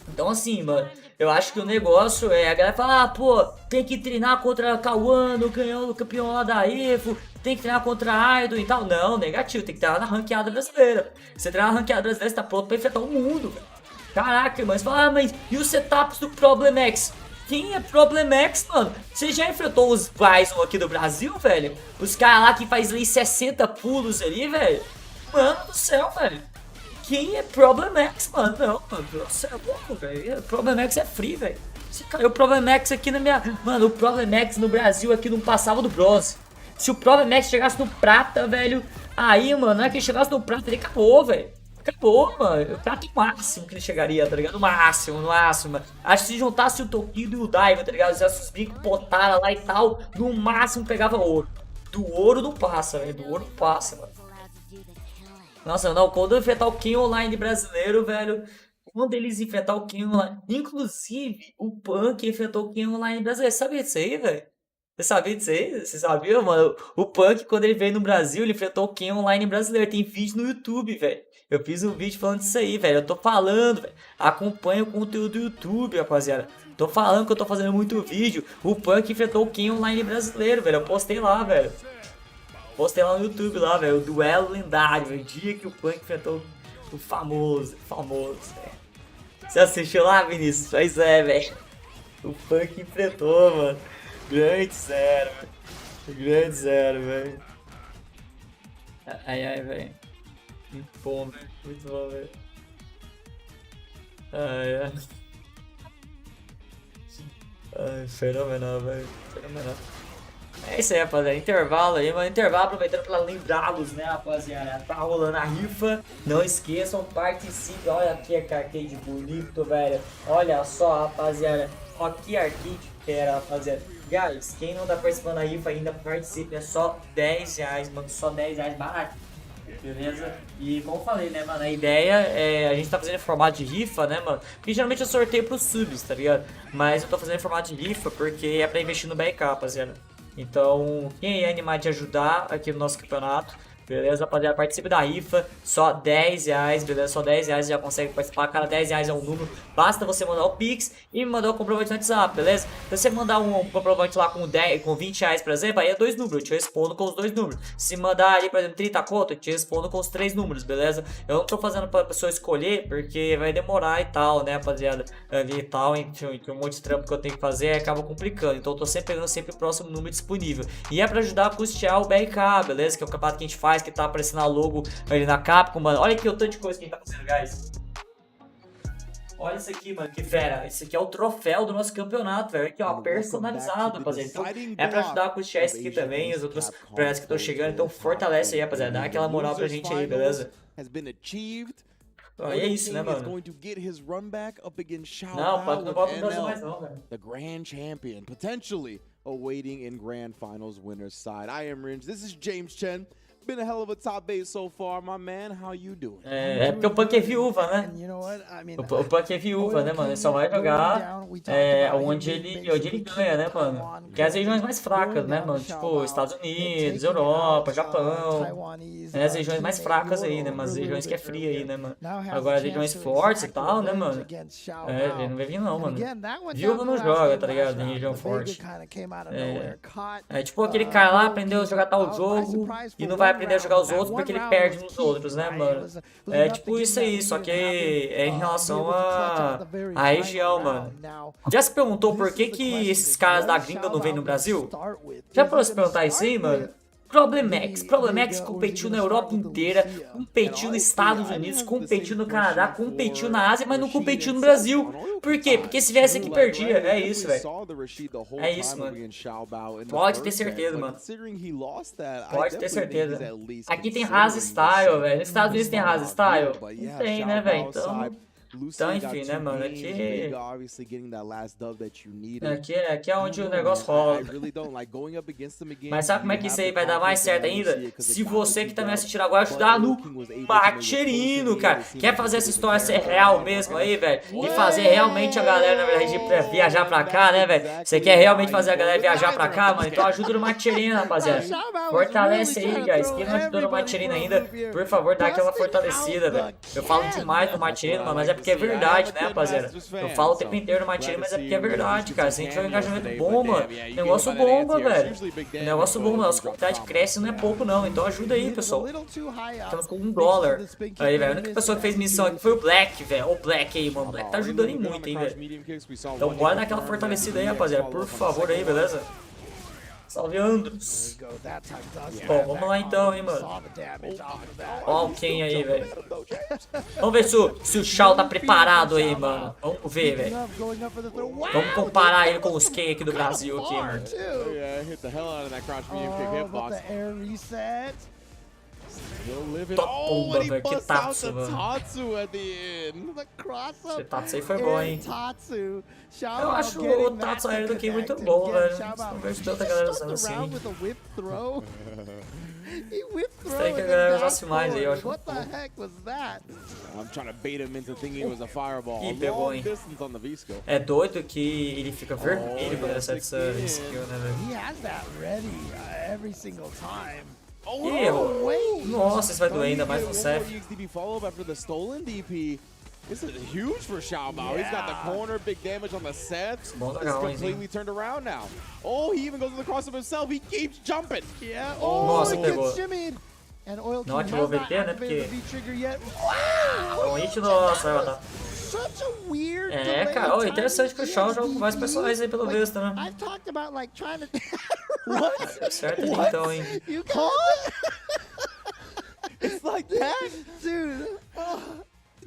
Então, assim, mano, eu acho que o negócio a galera fala, pô, tem que treinar contra Kawano, ganhou o campeão lá da EFO, tem que treinar contra Idol e tal. Não, negativo, tem que treinar na ranqueada brasileira. Você treinar na ranqueada brasileira, você tá pronto pra enfrentar o mundo, velho. Caraca, mano, você fala, mas e os setups do Problem X? Quem é Problem X, mano? Você já enfrentou os Bison aqui do Brasil, velho? Os caras lá que faz ali 60 pulos ali, velho? Mano do céu, velho. Quem é Problem X, mano? Não, mano, você é louco, velho. Problem X é free, velho. Se caiu o Problem X aqui na minha... Mano, o Problem X no Brasil aqui não passava do bronze. Se o Problem X chegasse no prata, velho, aí, mano, não é que ele chegasse no prata, ele acabou, velho. Acabou, mano. O prata é o máximo que ele chegaria, tá ligado? O máximo, mano. Acho que se juntasse o Tokido e o Daigo, tá ligado? Se os bicos botaram lá e tal, no máximo pegava ouro. Do ouro não passa, velho. Do ouro não passa, mano. Nossa, não, quando eu enfrentar o Ken Online brasileiro, velho, quando eles enfrentar o Ken Online, inclusive, o Punk enfrentou o Ken Online brasileiro, você sabia disso aí, velho? Você sabia disso aí? Você sabia, mano? O Punk, quando ele veio no Brasil, ele enfrentou o Ken Online brasileiro, tem vídeo no YouTube, velho. Eu fiz um vídeo falando disso aí, velho, eu tô falando, velho, acompanha o conteúdo do YouTube, rapaziada. Tô falando que eu tô fazendo muito vídeo, o Punk enfrentou o Ken Online brasileiro, velho, eu postei lá, velho. Postei lá no YouTube, lá, velho, o duelo lendário, o dia que o Punk enfrentou o famoso, velho. Você assistiu lá, Vinícius? Pois é, velho. O Punk enfrentou, mano. Grande zero, velho. Grande zero, velho. Ai, velho. Muito bom, velho. Muito bom, velho. Ai. Ai, fenomenal, velho. Fenomenal. É isso aí, rapaziada. Intervalo aí, mano. Intervalo, aproveitando pra lembrá-los, né, rapaziada. Tá rolando a rifa. Não esqueçam, participem. Olha aqui a arcade bonito, velho. Olha só, rapaziada. Ó, que arcade que era, rapaziada. Guys, quem não tá participando da rifa ainda, participe. É só R$10, mano. Só R$10, barato. Beleza? E como eu falei, né, mano, a ideia é, a gente tá fazendo em formato de rifa, né, mano, porque geralmente eu sorteio pros subs, tá ligado? Mas eu tô fazendo em formato de rifa porque é pra investir no BK, rapaziada. Então, quem é animado de ajudar aqui no nosso campeonato, beleza, rapaziada, participe da rifa, só R$10, beleza, só R$10 já consegue participar, cada R$10 é um número, basta você mandar o Pix e me mandar o comprovante no WhatsApp, beleza? Se você mandar um comprovante lá com R$20, por exemplo, aí é 2 números, eu te respondo com os 2 números. Se mandar ali, por exemplo, 30 conto, eu te respondo com os 3 números, beleza? Eu não tô fazendo pra pessoa escolher, porque vai demorar e tal, né, rapaziada, ali e tal, enfim, tem um monte de trampo que eu tenho que fazer e acaba complicando, então eu tô sempre pegando sempre o próximo número disponível. E é pra ajudar a custear o BK, beleza? Que é o campeonato que a gente faz, que tá aparecendo a logo ali na Capcom, mano. Olha aqui o tanto de coisa que a gente tá fazendo, guys. Olha isso aqui, mano, que fera. Esse aqui é o troféu do nosso campeonato, velho. Aqui, ó, personalizado, rapaziada. Então, é pra ajudar a custear esse aqui também, os outros projetos que estão chegando. Então, fortalece aí, rapaziada. Dá aquela moral pra gente aí, beleza? É isso, né, mano? Não, pode não volta pro Brasil mais não, velho. The Grand Champion, potentially awaiting in Grand Finals winner's side. I am Ringe. This is James Chen. Been a hell of a top base so far, my man. How you doing? É porque o Punk é viúva, né? O Punk é viúva, né, mano? Ele só vai jogar onde ele ganha, né, mano? Porque as regiões mais fracas, né, mano? Tipo, Estados Unidos, Europa, Japão. As regiões mais fracas aí, né? Mas as regiões que é fria aí, né, mano? Agora as regiões fortes e tal, né, mano? Ele não vai vir não, mano. Viúva não joga, tá ligado? Em região forte. É tipo aquele cara lá aprendeu a jogar tal jogo e não vai aprender a jogar os outros porque ele perde nos outros, né, mano? É tipo isso aí, só que é em relação à região, mano. Já se perguntou por que esses caras da gringa não vêm no Brasil? Já parou se perguntar isso aí, mano? Problemax competiu na Europa inteira, competiu nos Estados Unidos, competiu no Canadá, competiu na Ásia, mas não competiu no Brasil. Por quê? Porque se viesse aqui perdia. É isso, velho. É isso, mano. Pode ter certeza, mano. Pode ter certeza. Aqui tem Rasa Style, velho. Nos Estados Unidos tem Rasa Style? Não tem, né, velho? Então, enfim, né, mano, aqui é onde o negócio rola. Mas sabe como é que isso aí vai dar mais certo ainda? Se você que tá me assistindo agora ajudar no Macherino, cara. Quer fazer essa história ser real mesmo aí, velho? E fazer realmente a galera, na verdade, viajar pra cá, né, velho? Você quer realmente fazer a galera viajar pra cá, mano? Então ajuda no Macherino, rapaziada. Fortalece aí, guys. Quem não ajudou no Macherino ainda, por favor, dá aquela fortalecida, velho. Eu falo demais do Macherino, mano, mas é porque é verdade, né, rapaziada? Eu falo o tempo inteiro no Macherino, mas é porque é verdade, cara. Se a gente tiver um engajamento bom, mano, negócio bomba, velho. Negócio bom, nossa comunidade cresce não é pouco, não. Então ajuda aí, pessoal. Estamos com $1. Aí, velho, a única pessoa que fez missão aqui foi o Black, velho. O Black aí, mano. O Black tá ajudando em muito, hein, velho. Então bora dar aquela fortalecida aí, rapaziada. Por favor aí, beleza? Salve, Andros. Bom, vamos lá então, hein, mano. Ó o Ken aí, velho. Vamos ver se o Shao tá preparado aí, mano. Vamos ver, velho. Vamos comparar ele com os Ken aqui do Brasil, aqui, mano. Top bomba, velho. Que Tatsu, mano. Esse Tatsu aí foi bom, hein. Eu acho o Tatsu aéreo do Ken muito bom, velho. Não vejo tanta galera usando assim. Isso aí que a galera usasse mais aí, eu acho. Ih, pegou, hein. É doido que ele fica vermelho quando ele acerta essa skill, né, velho. Erro. Nossa, isso vai doer ainda mais no Seth. This is huge for Xiaobao. He's got the corner, big damage on the set. It's completely turned around now. Oh, he even goes to the cross of himself. He keeps jumping. Yeah. Nossa, pegou. And Oil Não ativou o VT, né? Porque... Um hit, nossa, vai matar. such a weird É, delay cara, ó, timing interessante que o Shaw joga com vários EXDP. personagens aí pelo visto, né? I've talked about like trying to What? Deu certo ali então, hein? you guys It's like that? dude.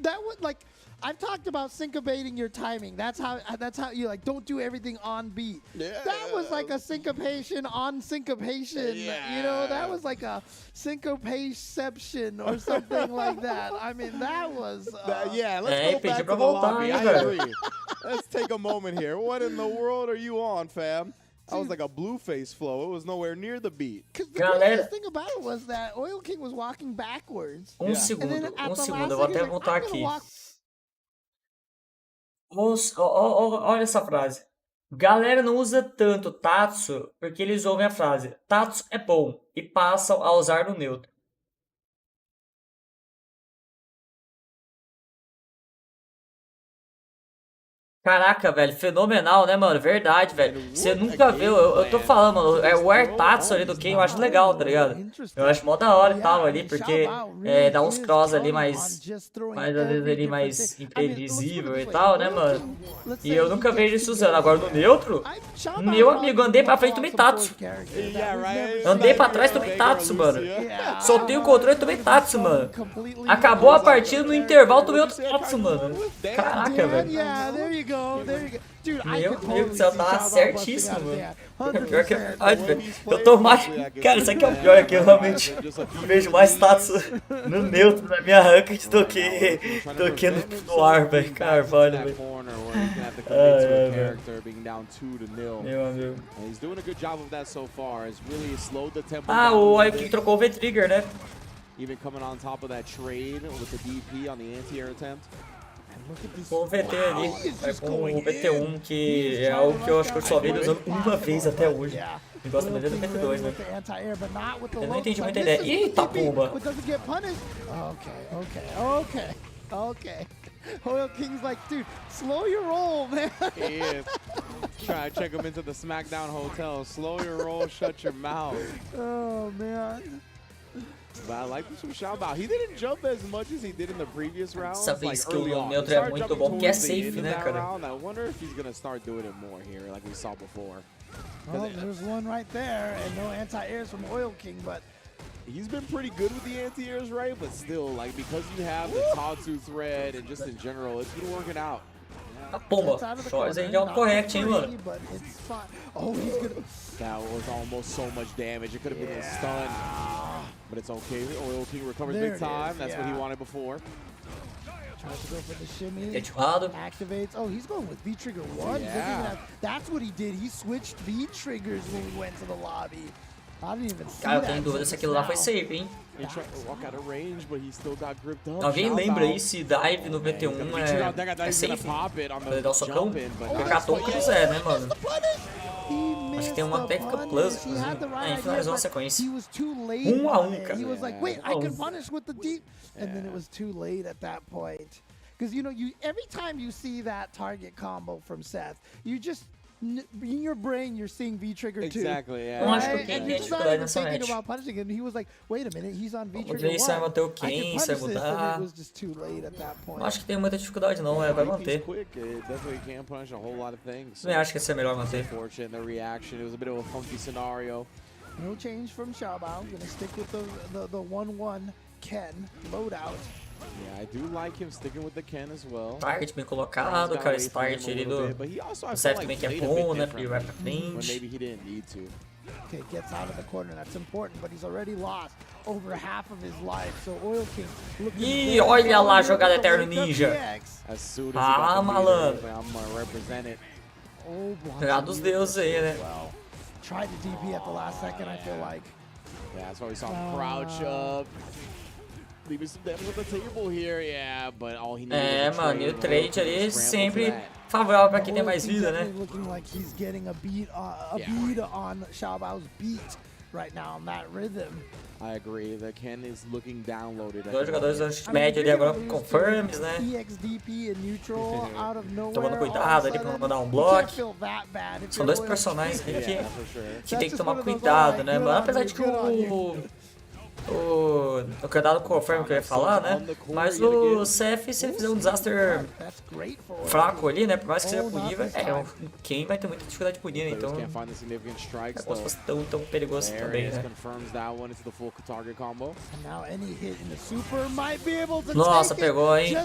That would like I've talked about syncopating your timing. That's how you like don't do everything on beat. Yeah. That was like a syncopation on syncopation. You know, that was like a syncopationception or something like that. I mean, that was Yeah, let's go back to the lobby. I agree. Let's take a moment here. What in the world are you on, fam? That was like a blue face flow. It was nowhere near the beat. Because the Galera. craziest thing about it was that Oil King was walking backwards. Segundo, And then at the segundo, eu last vou second, até like, voltar I'm gonna aqui. walk. Olha essa frase. Galera não usa tanto Tatsu porque eles ouvem a frase Tatsu é bom e passam a usar no neutro. Caraca, velho, fenomenal, né, mano? Verdade, velho. Você nunca viu, eu tô falando, mano, o Air Tatsu ali do Ken eu acho legal, tá ligado? Eu acho mó da hora e tal ali, porque dá uns cross ali mais às vezes ali mais imprevisível e tal, né, mano? E eu nunca vejo isso usando. Agora no neutro, meu amigo, andei pra frente e tomei Tatsu. Andei pra trás e tomei Tatsu, mano. Soltei o controle e tomei Tatsu, mano. Acabou a partida, no intervalo tomei outro Tatsu, mano. Caraca, velho. Yeah, there you go. Dude, Meu Deus do céu, tava certíssimo, mano. Pior que é verdade, velho. Eu tô mais. Cara, isso aqui é o pior, que eu realmente vejo mais Tatsu no neutro na minha ranked do que no ar, velho. Carvalho, velho. Meu amigo. Ah, o Oil King trocou o V-Trigger, né? Even coming on top of that trade with the DP on the anti-air attempt. Com o VT ali, com o VT1, que é algo que eu acho que eu só vi ele usando uma vez até hoje. Eu gosto muito do VT2, né? Eu não entendi muita ideia. Eita, pomba! Okay. Oil King's like, dude, slow your roll, man. He is. Try to check him into the SmackDown hotel. Slow your roll, shut your mouth. Oh, man. But I like this from Xiaobao. He didn't jump as much as he did in the previous rounds. Essa vez que o on. neutro é muito bom, porque é safe, né, cara? I wonder if he's gonna start doing it more here, like we saw before. Well, there's one right there, and no anti-airs from Oil King, but he's been pretty good with the anti-airs, right? But still, like, because you have the Tatsu thread and just in general, it's been working out. A pomba. Shorts aí de autocorrect, hein, mano? Oh, he's gonna... That was almost so much damage. It could have been a stun, but it's okay. Oil King recovers big time. That's what he wanted before. Tries to go for the shimmy. Eduardo. Activates. Oh, he's going with V-Trigger 1. Yeah. That's what he did. He switched V-Triggers when we went to the lobby. I didn't even see Cara, eu that tenho dúvida se aquilo lá foi safe, hein? He tried to walk out of range, but he still got gripped up. Alguém lembra aí se dive no VT1 é safe? Pra ele dar o socão? Porque catou que eles né, mano? Acho que tem uma técnica plus, inclusive. Finalizou a sequência. 1 a 1, cara. He was like, wait, I can punish with the deep. And then it was too late at that point. Because, you know, every time you see that target combo from Seth, you just... In your brain, you're seeing V-Trigger 2. Exactly, yeah. Eu acho que o Ken tem dificuldade nessa match. Wait a minute, he's on V-Trigger 1. Vamos ver se vai manter o Ken, se vai mudar. Não acho que tem muita dificuldade não, vai manter. Nem acho que esse é melhor manter. No change from Xiaobao. Gonna stick with the 1-1 Ken loadout. Yeah, I do like him sticking with the Ken as well. Target bem colocado, cara, esse target ali do Seth também que é bom, né, porque ele vai pra frente. Okay, gets out of the corner, that's important, but he's already lost over half of his life, so Oil King looking... Ih, olha lá a jogada Eterno Ninja. Ah, malandro. Jogada dos deuses aí, né? Tried to DP at the last second, I feel like. Yeah, that's why we saw him crouch up. Leaving some damage on the table here, yeah, but all he needed was mano, e o trade ali sempre favorável pra quem tem mais vida, né? Looking like he's getting a beat on Xiaobao's beat right now on that rhythm. I agree. The Ken is looking downloaded. Dois jogadores da média ali agora com confirms, né? Tomando cuidado ali pra não mandar um bloco. São dois personagens ali que tem que tomar cuidado, né, mano? Apesar de que O Contato confirma o que eu ia falar, né? Mas o CF, se ele fizer um disaster fraco ali, né? Por mais que seja punível, quem vai ter muita dificuldade de punir, né? Então não é como se fosse tão perigoso também, né? Nossa, pegou, hein?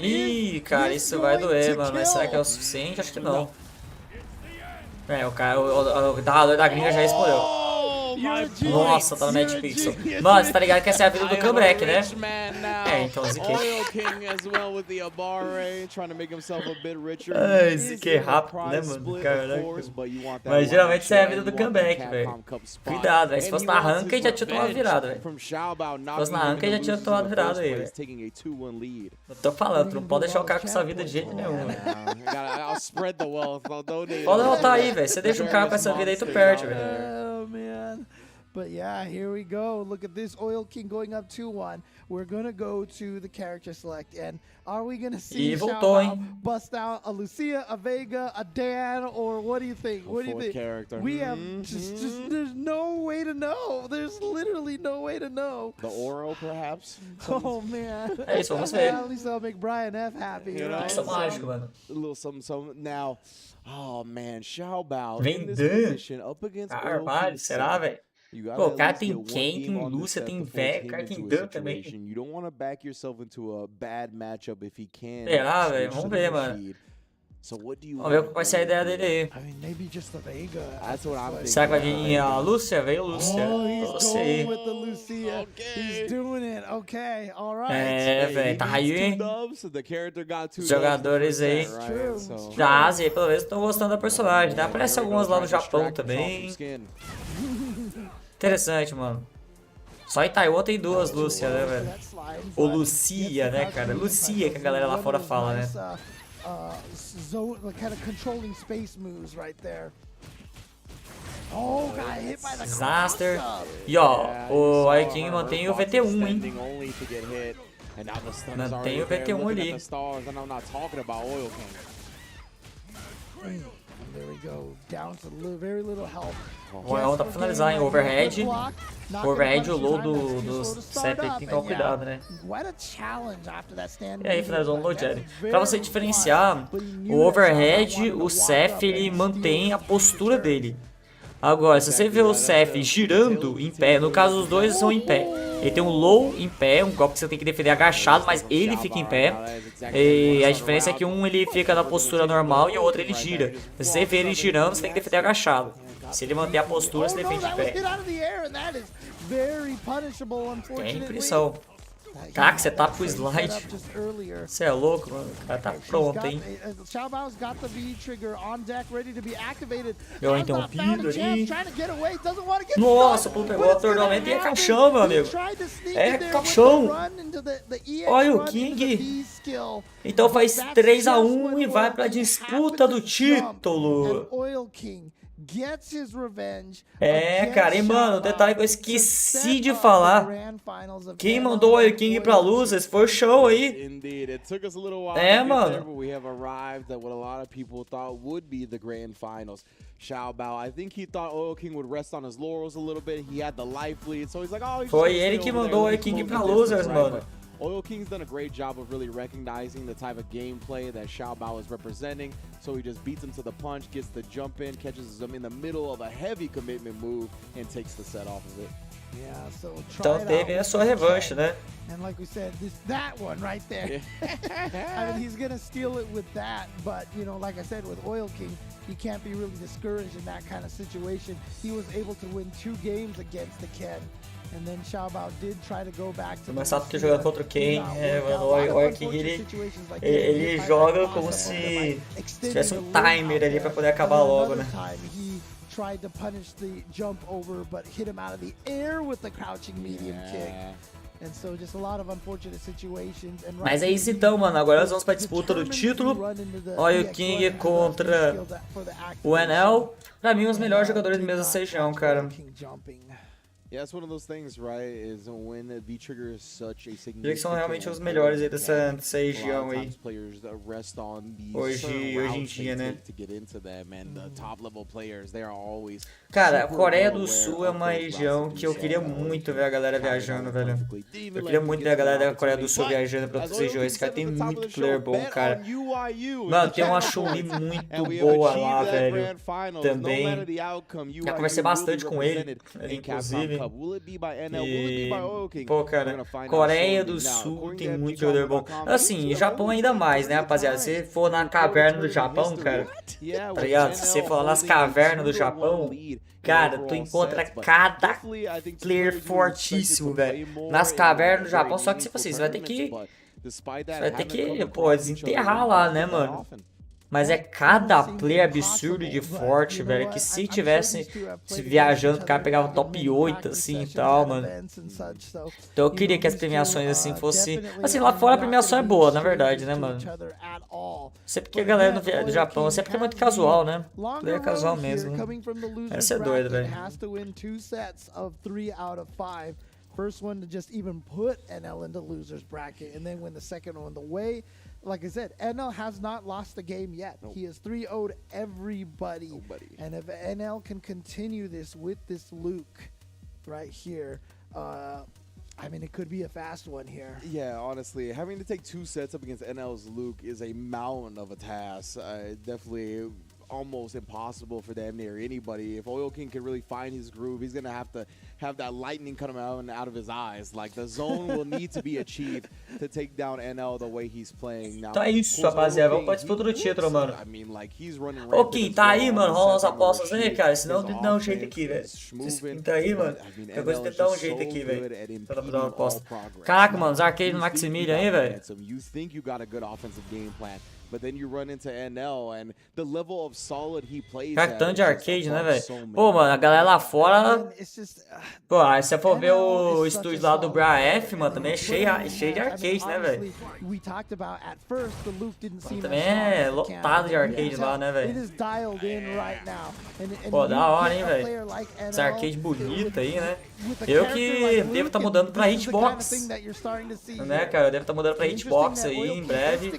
Ih, cara, isso vai doer, mano. Mas será que é o suficiente? Acho que não. O cara, o narrador da gringa já respondeu. Nossa, tá no Match Pixel. Mano, você tá ligado que essa é a vida do comeback, né? Então ziquei. Ziquei rápido, né, mano? Caraca. Mas geralmente essa é a vida do comeback, velho. Cuidado, velho. Se fosse na ranked, já tinha tomado virada, velho. Se fosse na ranked, já tinha tomado virada aí, velho. Eu tô falando, tu não pode deixar o cara com essa vida de jeito nenhum, velho. Pode voltar aí, velho. Você deixa um cara com essa vida aí, tu perde, velho. Oh, man. But yeah, here we go. Look at this Oil King going up 2-1. We're gonna go to the character select, and are we gonna see Xiao bust out a Lucia, a Vega, a Dan, or what do you think? What do you think? Character. We have just there's no way to know. There's literally no way to know. The Oro, perhaps. Oh man. É isso, vamos ver. At least I'll make Brian F happy. Right? Isso é mágico, mano. A little something. Now, oh man, Xiao Bao Vem in this Dan. position up against Carvalho, será, velho? Pô, o cara tem Ken, tem Lúcia, tem Vega, o cara tem Dan também. Será, velho? Vamos ver, mano. Vamos ver qual vai ser a ideia dele aí. Será que vai vir a Lúcia? Veio a Lúcia. Lúcia aí. Velho, tá aí, hein? Os jogadores aí da Ásia, pelo menos, estão gostando da personagem, né? Aparece algumas lá no Japão também. Interessante, mano. Só em Taiwan tem duas Lúcia, né, velho? Ou Lucia, né, cara? Lucia que a galera lá fora fala, né? Disaster. E ó, o Aiking mantém o VT1, hein? Mantém o VT1 ali. O Oil tá pra finalizar, hein? Overhead. Overhead, o low do CF tem que tomar cuidado, né? E aí finalizou no low jet. Pra você diferenciar, o overhead, o CF, ele mantém a postura dele. Agora, se você vê o CF girando em pé, no caso os dois são em pé. Ele tem um low em pé, um golpe que você tem que defender agachado, mas ele fica em pé. E a diferença é que um ele fica na postura normal e o outro ele gira. Se você vê ele girando, você tem que defender agachado. Se ele manter a postura, você defende em pé. Tem impressão. Caraca, você tá com o slide. Você é louco, mano. O cara tá pronto, hein? Deu uma interrompida ali. Nossa, o pulo pegou o torneio e é caixão, meu amigo. É caixão. Olha o King. Então faz 3-1 e vai pra disputa do título. Cara, e mano, o detalhe que eu esqueci de falar. Quem mandou o Oil King pra losers foi o show aí. Mano. Foi ele que mandou o Oil King pra losers, mano. Oil King's done a great job of really recognizing the type of gameplay that Xiao Bao is representing, so he just beats him to the punch, gets the jump in, catches him in the middle of a heavy commitment move, and takes the set off of it. Então teve a sua revanche, né? And like we said, that one right there. I mean, he's gonna steal it with that, but you know, like I said, with Oil King, he can't be really discouraged in that kind of situation. He was able to win 2 games against the Ken. And then Xiao Bao did try to go back to. Mas sabe que jogando contra quem? Mano, o Oil King ele joga como se tivesse um timer ali pra poder acabar logo, né? Tried to punish the jump over, but hit him out of the air with the crouching medium kick. And so just a lot of unfortunate situations. Mas é isso então, mano. Agora nós vamos pra disputa do título. Oil King contra o NL. Pra mim, os melhores jogadores mesmo dessa região, cara. Yeah, it's one of those things, right? Is when the V-Trigger is such a significant. Eles são realmente os melhores aí dessa região aí. Hoje em dia, né? Cara, a Coreia do Sul é uma região que eu queria muito ver a galera viajando, velho. Eu queria muito ver a galera da Coreia do Sul viajando pra outras regiões, cara. Tem muito player bom, cara. Mano, tem uma Chun-Li muito boa lá, velho. Também. Já conversei bastante com ele, inclusive. E, pô, cara, Coreia do Sul tem muito jogador bom. Assim, Japão ainda mais, né, rapaziada? Se for na caverna do Japão, cara, tá ligado? Se você for nas cavernas do Japão, cara, tu encontra cada player fortíssimo, velho. Nas cavernas do Japão, só que tipo assim, você vai ter que, pô, desenterrar lá, né, mano? Mas é cada player absurdo de forte, velho, que se tivesse viajando, o cara pegava o top 8, assim, e tal, mano. Então eu queria que as premiações, assim, fossem... Assim, lá fora a premiação é boa, na verdade, né, mano? Sempre que a galera do Japão, sempre que é muito casual, né? Player casual mesmo. Essa é doida, velho. First one to just even put NL into loser's bracket, and then win the second one the way. Like I said, NL has not lost a game yet. Nope. He has 3-0'd everybody. Nobody. And if NL can continue this with this Luke right here, I mean, it could be a fast one here. Yeah, honestly, having to take 2 sets up against NL's Luke is a mountain of a task. Definitely almost impossible for damn near anybody. If Oil King can really find his groove, he's going to have that lightning coming out of his eyes. Like, the zone will need to be achieved to take down NL the way he's playing now. Então é isso, rapaziada. Vamos pra disputa do título, mano. Ô, Kim, tá aí, mano. Rola as apostas aí, cara. Senão tem que dar um jeito aqui, velho. Kim tá aí, mano. Qualquer coisa tem que dar um jeito aqui, velho. Pra dar uma aposta. Caraca, mano. Os arcades no Maximilian aí, velho. But then you run into NL and the level of solid he plays. Cara, tanto de arcade, né, velho? Pô, mano, a galera lá fora. Pô, aí se você for ver o estúdio lá do BRAF, mano, também é cheio de arcade, né, velho? Também é lotado de arcade lá, né, velho? Pô, da hora, hein, velho? Esse arcade bonito aí, né? Eu que devo estar mudando pra Hitbox. Né, cara? Eu devo estar mudando pra Hitbox aí em breve.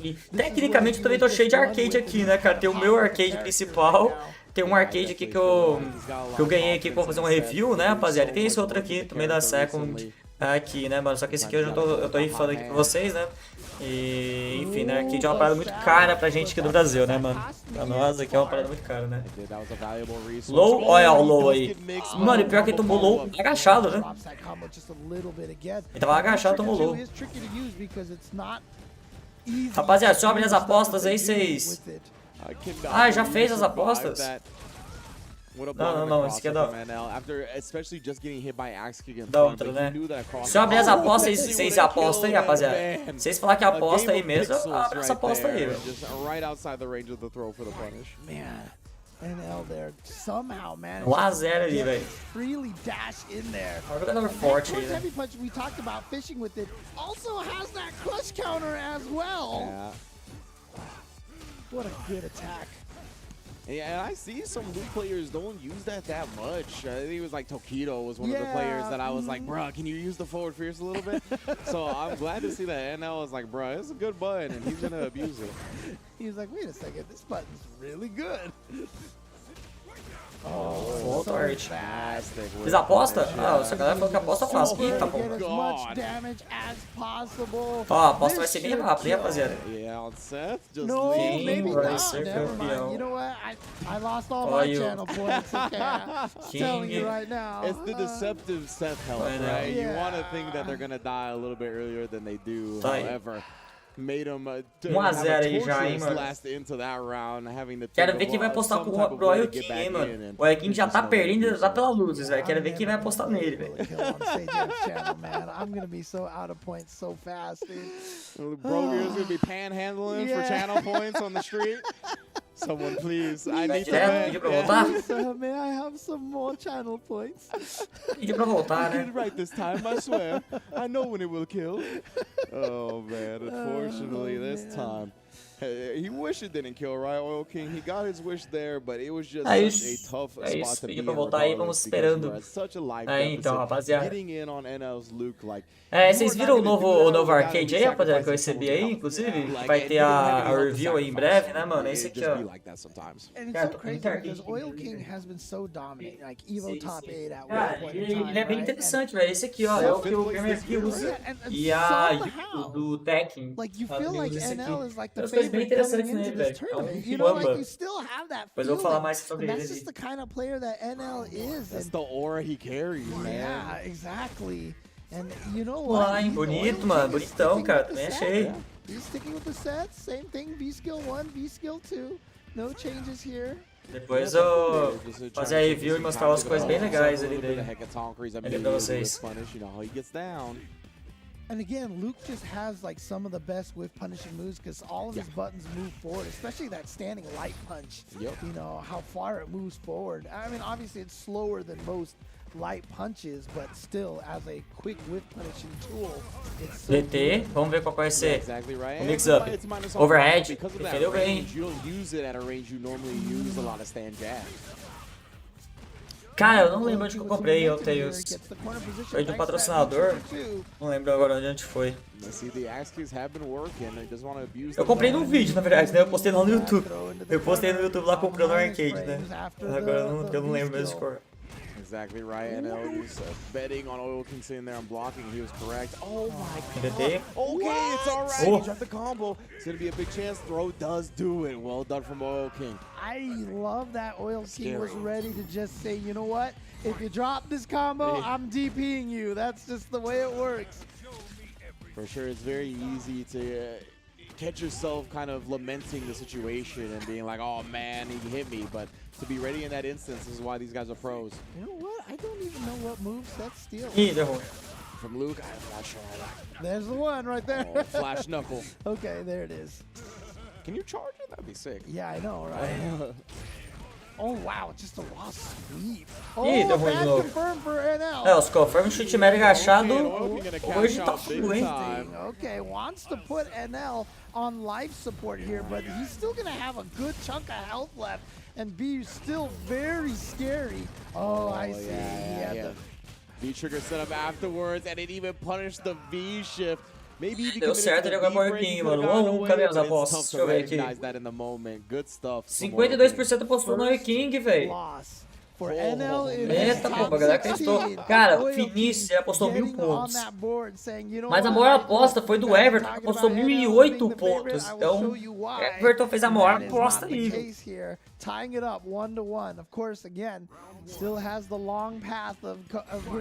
E tecnicamente eu também tô cheio de arcade aqui, né, cara? Tem o meu arcade principal. Tem um arcade aqui que eu ganhei aqui pra fazer uma review, né, rapaziada? E tem esse outro aqui também da Second aqui, né, mano? Só que esse aqui eu tô rifando aqui pra vocês, né? E, enfim, né? Arcade é uma parada muito cara pra gente aqui do Brasil, né, mano? Pra nós aqui é uma parada muito cara, né? Low, olha o low aí. Mano, e pior que ele tomou low agachado, né? Ele tava agachado e tomou low. Rapaziada, deixa eu abrir as apostas aí, vocês... Ah, já fez as apostas? Não, esse aqui é da outra, né? Se eu abrir as apostas, vocês apostam aí, rapaziada. Se vocês falarem que aposta aí mesmo, eu abro essa aposta aí, velho. NL there somehow, man. 1-0 ali, velho. Freely dash in there. É um jogador forte aí, né? Heavy punch we talked about fishing with it also has that crush counter as well. Yeah. What a good attack. Yeah, and I see some new players don't use that much. I think it was like Tokido was one of the players that I was like, bruh, can you use the forward fierce a little bit? So I'm glad to see that NL was like, bruh, it's a good button, and he's gonna abuse it. He was like, wait a second, this button's really good. Oh, so Fiz a aposta? Ah, essa galera falou que a aposta é fácil. Eita, pô. Ó, a aposta vai ser bem rápida, hein, rapaziada? Quem vai ser campeão? Olha o King. It's the deceptive Seth health, right? You want to think that they're going to die a little bit earlier than they do, however. Made him 1-0 aí já, hein, mano. Quero ver quem vai apostar pro Oil King, hein, mano. O Oil King já tá perdendo e já tá pela luzes, velho. Quero ver quem vai apostar nele, velho. Bro, you're gonna be panhandling for channel points on the street. Someone please, I need to pediu pra voltar? May I have some more channel points? Pediu pra voltar, né? Right this time, I swear. I know when it will kill. Oh man, unfortunately this time. He wished it didn't kill, right, Oil King? He got his wish there, but it was just É such a isso. tough É spot isso. to be Pediu in pra voltar aí, vamos regardless, because you esperando. are at such a life Aí, então, deficit. rapaziada. Getting in on NL's Luke, like, Vocês viram o novo arcade aí, rapaziada, que eu recebi aí, inclusive? Vai ter a review aí em breve, né, mano? É esse aqui, ó. And it's Cara, so tô com crazy muita because arcade. Oil King has been so dominant, like Evo top 8 at one Cara, point in ele time, é bem right? interessante, velho. Esse aqui, ó, é o que o Gamer aqui usa. Yeah, and E a somehow, do Tekken. like you ela feel também like usa esse NL aqui. is like Tem the umas coisas bem favorite coming interessantes nele, into this velho. É um tournament. You know, like Wamba. you still have that Depois eu vou falar feeling, mais sobre and ele that's ali. just the kind of player that NL is. That's And the aura he carries, man. yeah, exactly. And you know Vamos what? lá, hein? He's Bonito, Oil mano. King is Bonitão, sticking cara. with the Também set. achei. He's sticking with the sets. Same thing. V skill 1, V skill 2. No changes here. Depois eu fazer a review e mostrar umas coisas bem legais ali dele. Ali pra vocês. And again, Luke just has like some of the best whiff punishing moves because all of his buttons move forward, especially that standing light punch. Yep. You know, how far it moves forward. I mean, obviously it's slower than most light punches, but still, as a quick whiff punishing tool, it's so DT, good. vamos ver qual vai ser. Exactly right. O mix-up. Overhead, defendeu bem. You don't use it at a range you normally use a lot of stand jabs. Cara, eu não lembro onde que eu comprei o Tails. Foi de um patrocinador. Não lembro agora onde foi. Eu comprei no vídeo, na verdade, né? Eu postei lá no YouTube. Eu postei no YouTube lá comprando no arcade, né? Agora eu não lembro mesmo de cor. Exactly right, and just betting on Oil King sitting there and blocking. He was correct. Oh my god. DT. Okay, it's alright. Oh. He dropped the combo. It's gonna be a big chance. Throw does do it. Well done from Oil King. I love that Oil King was ready to just say, you know what? If you drop this combo, I'm DPing you. That's just the way it works. For sure, it's very easy to catch yourself kind of lamenting the situation and being like, oh man, he hit me. But to be ready in that instance is why these guys are pros. You know what? I don't even know what moveset steal. Ih, deu ruim. From Luke, I'm not sure. There's the one right there. Oh, flash knuckle. Okay, there it is. Can you charge it? That'd be sick. Yeah, I know, right? Oh wow, just a raw sweep. Ih, deu Oh, ruim de bad novo. confirmed for NL. É, os confirm chute médio agachado. Hoje tá big tudo, hein? time. Okay, wants to put NL on life support here, but he's still gonna have a good chunk of health left and be still very scary. Oh, I see. He had the V-trigger set up afterwards, and it even punished the V-shift. Maybe if you Deu certo ele agora Oil King, mano. 1-1, cadê as apostas? Deixa eu ver aqui. 52% apostou no Oil King, velho. loss for NL in Eita, his pô, top a galera 16. acreditou. Cara, o Oil Finis King apostou 1000 getting on pontos. that board saying, you know Mas a what? maior aposta foi do Guys, Everton, que talking apostou about NL 1008 being the favorite, pontos. I will Então, show you why. Everton fez a maior That is aposta not the aí, velho. case here, tying it up 1-1. Of course, again, still has the long path of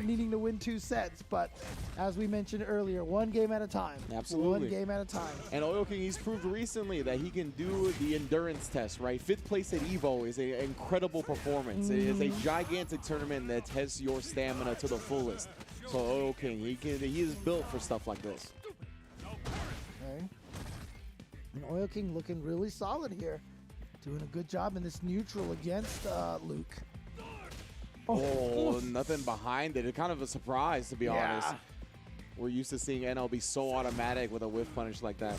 needing to win 2 sets, but as we mentioned earlier, 1 game at a time. Absolutely. 1 game at a time. And Oil King, he's proved recently that he can do the endurance test, right? 5th place at EVO is an incredible performance. It is a gigantic tournament that tests your stamina to the fullest. So Oil King, he is built for stuff like this. Okay. And Oil King looking really solid here. Doing a good job in this neutral against Luke. Oh, nothing behind it. It's kind of a surprise, to be honest. We're used to seeing NL be so automatic with a whiff punish like that.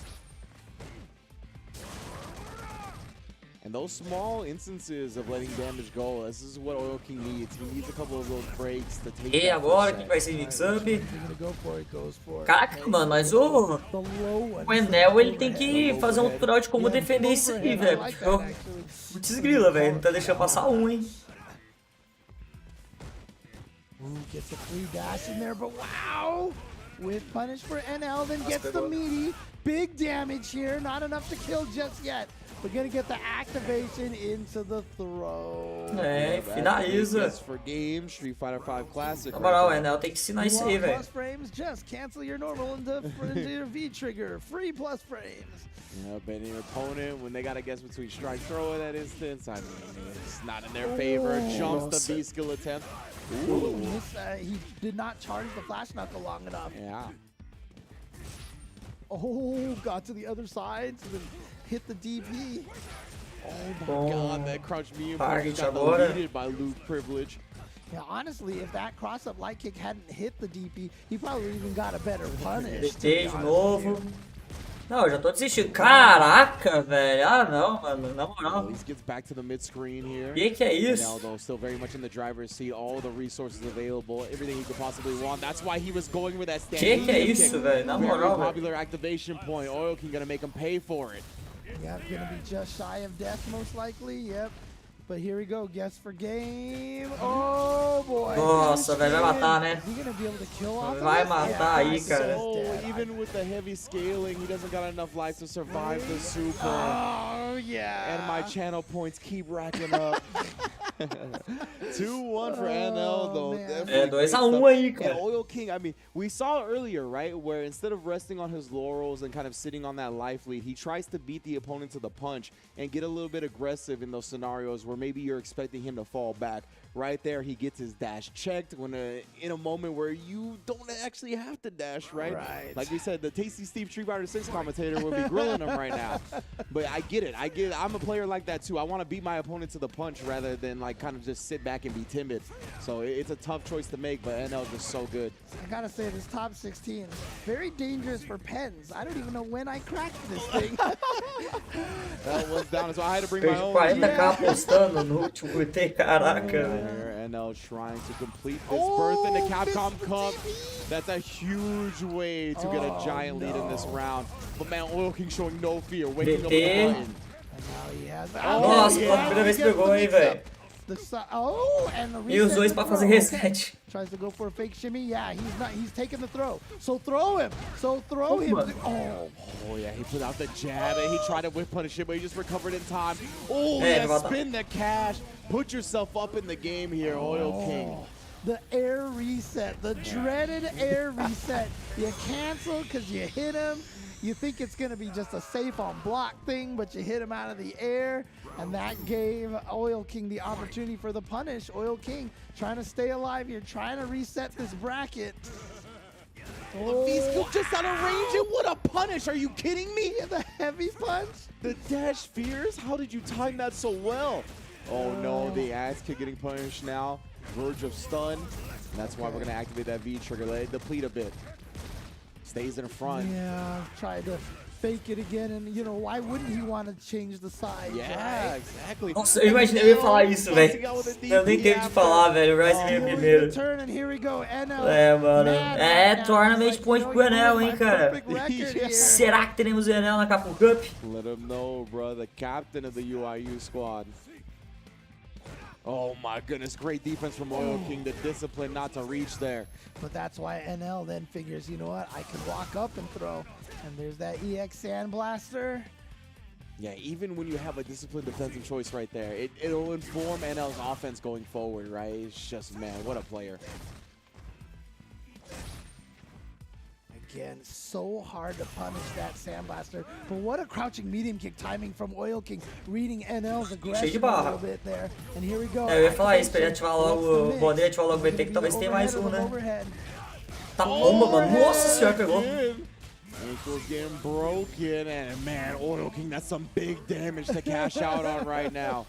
And those small instances of letting damage go, this is what Oil King needs. He needs a couple of those breaks to take E that agora, first quem set. vai ser mix-up? He's gonna go for it, goes for it. Caraca, mano, mas o The low one. Enel, ele tem que fazer um tutorial de como defender isso aí, velho. Porque o desgrila, velho. Não tá deixando passar um, hein. Ooh, gets a free dash in there, but wow! With punish for NL, then gets the meaty. Big damage here, not enough to kill just yet. We're gonna get the activation into the throw. É, finaliza. For game, Street Fighter 5 Classic. Na moral, o Enel tem que ensinar isso aí, velho. Plus frames, just cancel your normal into your V trigger. Free plus frames. Yeah, betting your opponent when they gotta guess between strike throw in that instance. I mean, it's not in their favor. Jumps the V skill attempt. Ooh, he did not charge the flash knuckle long enough. Yeah. Oh, got to the other side, so then hit the DP. Oh my god, that crouch me Target got agora. deleted by Luke Privilege. Yeah, honestly, if that cross-up light kick hadn't hit the DP, he probably even got a better punish. to be DT de honest with novo. you. Não, eu já tô desistindo. Caraca, velho. Ah, não, mano. Na moral. At least gets back to the mid screen here. Que é isso? Now, though, still very much in the driver's seat. All the resources available, everything he could possibly want. That's why he was going with that standing. Que é isso, velho? Na moral, very popular activation point. Oil King gonna make him pay for it. Yeah, gonna be just shy of death most likely. Yep. But here we go, guess for game. Oh boy. Nossa, velho, vai matar, né? Is he gonna be able to kill off of Vai this? matar aí, he's cara. So, dead. even with the heavy scaling, he doesn't got enough life to survive the super. Oh yeah. And my channel points keep racking up. 2-1 for NL, though. man. Definitely 2-1 great aí, stuff. cara. And Oil King, I mean, we saw earlier, right, where instead of resting on his laurels and kind of sitting on that life lead, he tries to beat the opponent to the punch and get a little bit aggressive in those scenarios where maybe you're expecting him to fall back. Right there, he gets his dash checked when in a moment where you don't actually have to dash, right? Right. Like we said, the Tasty Steve Street Fighter 6 commentator would be grilling him right now. But I get it. I'm a player like that too. I want to beat my opponent to the punch rather than like kind of just sit back and be timid. So it's a tough choice to make, but NL is just so good. I gotta say, this top 16 very dangerous for pens. I don't even know when I cracked this thing. That was down, so I had to bring my Perdi own. 40k apostando no último VT, caraca, velho. There, NL trying to complete this berth in the CAPCOM Cup. That's a huge way to get a giant lead in this round. But man, Oil King showing no fear, waking up with a button. And now he has. Nossa, pela primeira vez que pegou, hein, velho. And the E os reset dois to pra throw. fazer reset. Tries to go for a fake shimmy. Yeah, he's taking the throw. So throw him. So throw him. mano. Oh yeah, he put out the jab and he tried to whip punish it, but he just recovered in time. Oh Hey, yeah, spin the cash. Put yourself up in the game here, Oil King. The air reset, the dreaded air reset. You cancel because you hit him. You think it's going to be just a safe on block thing, but you hit him out of the air, and that gave Oil King the opportunity for the punish. Oil King trying to stay alive here, trying to reset this bracket. Oh, V-scoop just out of range, and what a punish! Are you kidding me? The heavy punch. The dash fears? How did you time that so well? Oh no, the axe kick getting punished now. Verge of stun. And that's why we're going to activate that V trigger. Let it deplete a bit. Stays in front. Yeah, tried to fake it again, and you know, why wouldn't he want to change the side? Yeah, right? exactly. Nossa, eu imaginei, eu ia falar isso, velho. Eu nem teve de falar, velho. O Ryze veio primeiro. Turn, and here we go. NL, É, mano. É, now, tournament like, point you know, pro you Enel, broke hein, my cara. perfect record here. Será que teremos o Enel na Capcom Cup? Let him know, bro. The captain of the UIU squad. Oh my goodness, great defense from Oil King. The discipline not to reach there. But that's why NL then figures, you know what, I can walk up and throw. And there's that EX Sandblaster. Yeah, even when you have a disciplined defensive choice right there, it'll inform NL's offense going forward, right? It's just, man, what a player. Again, so hard to punish that Sandblaster. But what a crouching medium kick timing from Oil King, reading NL's aggression a little bit there. And here we go. É, eu ia falar isso, pra ele ativar logo, poder ativar logo o VT, que talvez tenha mais um, né? Tá bomba, mano. Nossa senhora, pegou. Ankles getting broken, and man, Oil King, that's some big damage to cash out on right now.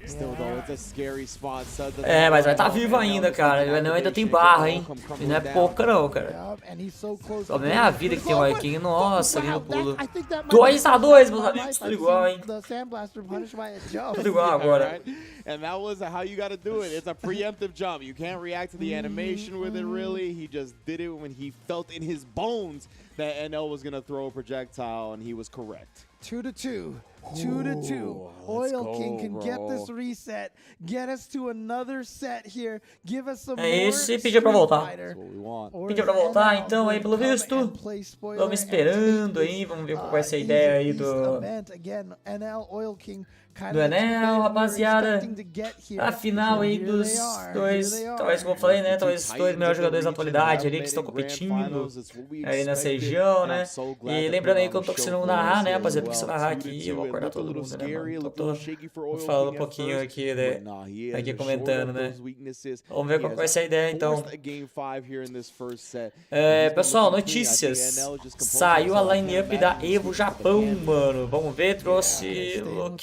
Still though, it's a scary spot. É, mas vai estar vivo ainda, cara. O Enel ainda tem barra, hein? E não é pouca não, cara. O problema é a vida que tem o Oil King. Nossa, ali no pulo. 2-2, meus amigos. Tudo igual, hein? Tudo igual agora. And that was how you got to do it. It's a preemptive jump. You can't react to the animation with it, really. He just did it when he felt in his bones that NL was going to throw a projectile, and he was correct. 2-2. 2-2. Oil King can get this reset, get us to another set here, give us some É more isso, e pedir pra voltar. That's what we want. Pediu pra voltar, então, aí, pelo visto. Vamos esperando aí, vamos ver qual vai ser a ideia aí do Enel, rapaziada. A final aí dos dois, talvez como eu falei, né, talvez os dois melhores jogadores da atualidade ali que estão competindo aí nessa região, né. E lembrando aí que eu tô conseguindo narrar, né, rapaziada, porque se eu narrar aqui eu vou acordar todo mundo, né, mano. Então tô falando um pouquinho aqui, né, aqui comentando, né. Vamos ver qual vai ser a ideia, então. Pessoal, notícias. Saiu a line-up da EVO Japão, mano. Vamos ver, trouxe... Look.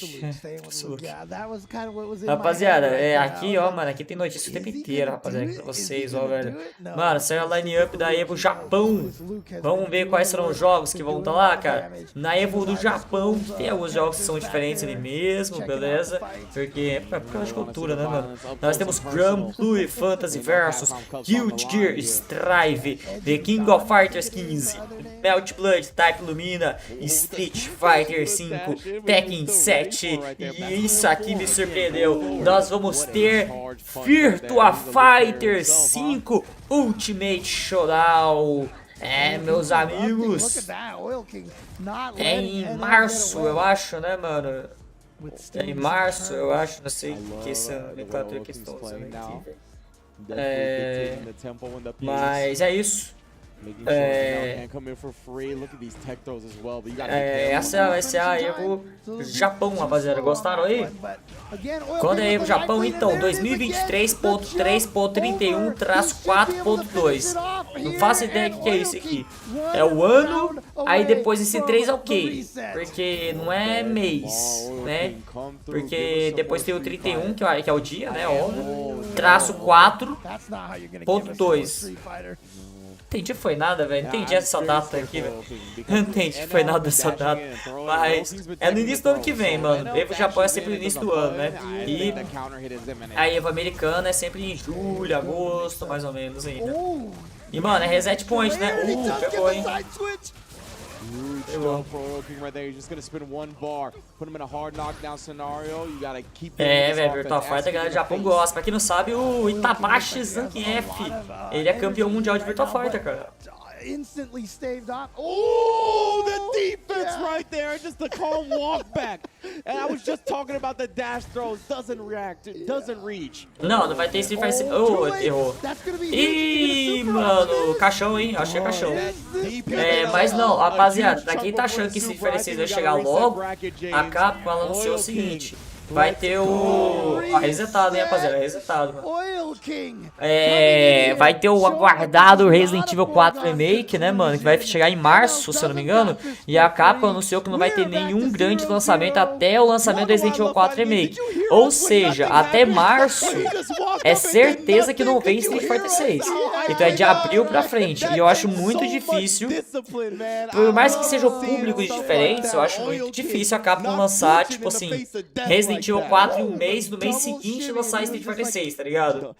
Rapaziada, aqui, ó, mano, aqui tem notícia o tempo inteiro, rapaziada, aqui pra vocês, ó, velho. Mano, saiu a line-up da Evo Japão. Vamos ver quais serão os jogos que vão estar lá, cara. Na Evo do Japão, tem alguns jogos que são diferentes ali mesmo, beleza? Porque é por causa de cultura, né, mano? Nós temos Grand Blue Fantasy Versus, Guilty Gear Strive, The King of Fighters 15, Melt Blood, Type Lumina, Street Fighter 5, Tekken 7, e isso aqui me surpreendeu. Nós vamos ter Virtua Fighter 5 Ultimate Showdown. É, meus amigos, é em março, eu acho, né, mano? É em março, eu acho, não sei que essa nomenclatura que estão usando aqui. Mas é isso. Essa vai ser a Evo Japão, rapaziada. Gostaram aí? Quando é Evo Japão, então, 2023.3.31-4.2. Não faço ideia do que é isso aqui. É o ano, aí depois esse 3 é o quê? Porque não é mês, né? Porque depois tem o 31, que é o dia, né? Traço 4.2. Entendi foi nada, velho. Entendi essa data aqui, velho. Não entendi foi nada dessa data. Mas é no início do ano que vem, mano. Evo Japão é sempre no início do ano, né? E a Evo americana é sempre em julho, agosto, mais ou menos ainda. E, mano, é reset point, né? Pegou, hein? É, velho, Virtua Fighter, a galera do Japão gosta. Pra quem não sabe, o Itabashi Zangief, ele é campeão mundial de Virtua Fighter, cara. Instantly staved off. Oh, the defense right there, just the calm walk back. And I was just talking about the dash throws, doesn't react, doesn't reach. Não vai ter Street Fighter. Oh, errou. Ih, mano, caixão, hein? Achei caixão. Mas não, rapaziada, pra quem tá achando que Street Fighter 6 vai chegar logo, a Capcom anunciou o seguinte. Vai ter o... resetado, hein, rapaziada? Resetado, mano. Vai ter o aguardado Resident Evil 4 Remake, né, mano? Que vai chegar em março, se eu não me engano. E a Capcom anunciou que não vai ter nenhum grande lançamento até o lançamento do Resident Evil 4 Remake. Ou seja, até março é certeza que não vem Street Fighter 6. Então é de abril pra frente. E eu acho muito difícil, por mais que sejam públicos diferentes, eu acho muito difícil a Capcom lançar, tipo assim, Resident Evil 4 em um mês, no mês seguinte lançar Street Fighter 6, tá ligado?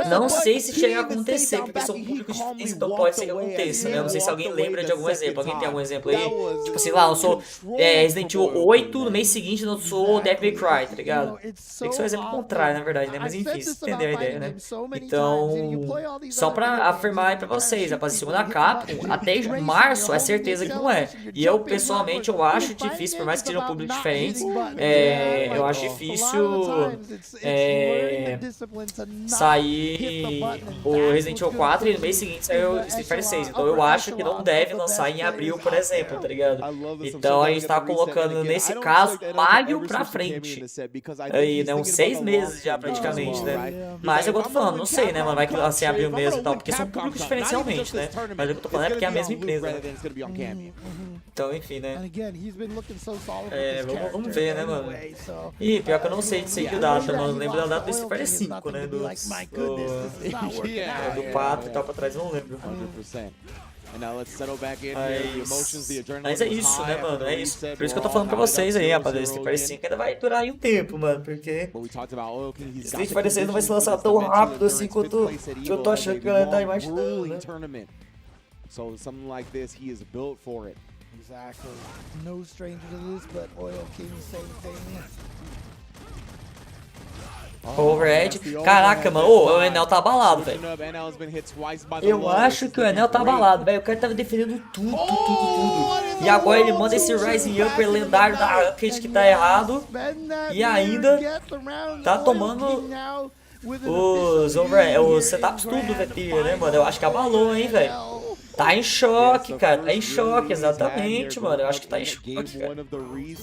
Não sei se chega a acontecer, porque são públicos diferentes, então pode ser que aconteça, né? Eu não sei se alguém lembra de algum exemplo. Alguém tem algum exemplo aí? Tipo assim, lá, eu sou Resident Evil 8, no mês seguinte eu sou Devil May Cry, tá ligado? Tem que ser um exemplo contrário, na verdade, né? Mas enfim, vocês entenderam a ideia, né? Então, só pra afirmar aí pra vocês, rapaziada, segundo a Capcom, até março é certeza que não é. E eu, pessoalmente, eu acho difícil, por mais que sejam públicos diferentes, eu acho difícil sair o Resident Evil 4 e no mês seguinte sair o Street Fighter 6. Então eu acho que não deve lançar em abril, por exemplo, tá ligado? Então a gente tá colocando, nesse caso, maio pra frente. Aí, né? Uns 6 meses já, praticamente, né? Mas eu tô falando, não sei, né, mano? Vai que lança em abril mesmo e tal, porque são públicos diferencialmente, né? Mas o que eu tô falando é porque é a mesma empresa, né? Então, enfim, né? Vamos ver, né, mano? Ih, pior que eu não sei de ser que data, mano. Eu lembro da data do Street Fighter 5, né? Do 4 e tal pra trás, eu não lembro. Mas é isso, né, mano? É isso. Por isso que eu tô falando pra vocês aí, rapaziada. Street Fighter 5 ainda vai durar aí um tempo, mano. Porque Street Fighter 6 não vai se lançar tão rápido assim quanto eu tô achando que a galera tá imaginando, né? So something like this, he is built for it. Exactly. No stranger to this, but Oil King, same thing. Overhead. Caraca, mano. O Enel tá abalado, velho. Eu acho que o Enel tá abalado, velho. O cara tava defendendo tudo. E agora ele manda esse Rising Upper lendário da Upgrade que tá errado. E ainda tá tomando os setups tudo do VP, né, mano? Eu acho que abalou, hein, velho. Tá em choque, cara. Tá em choque, exatamente, mano. Eu acho que tá em choque, cara.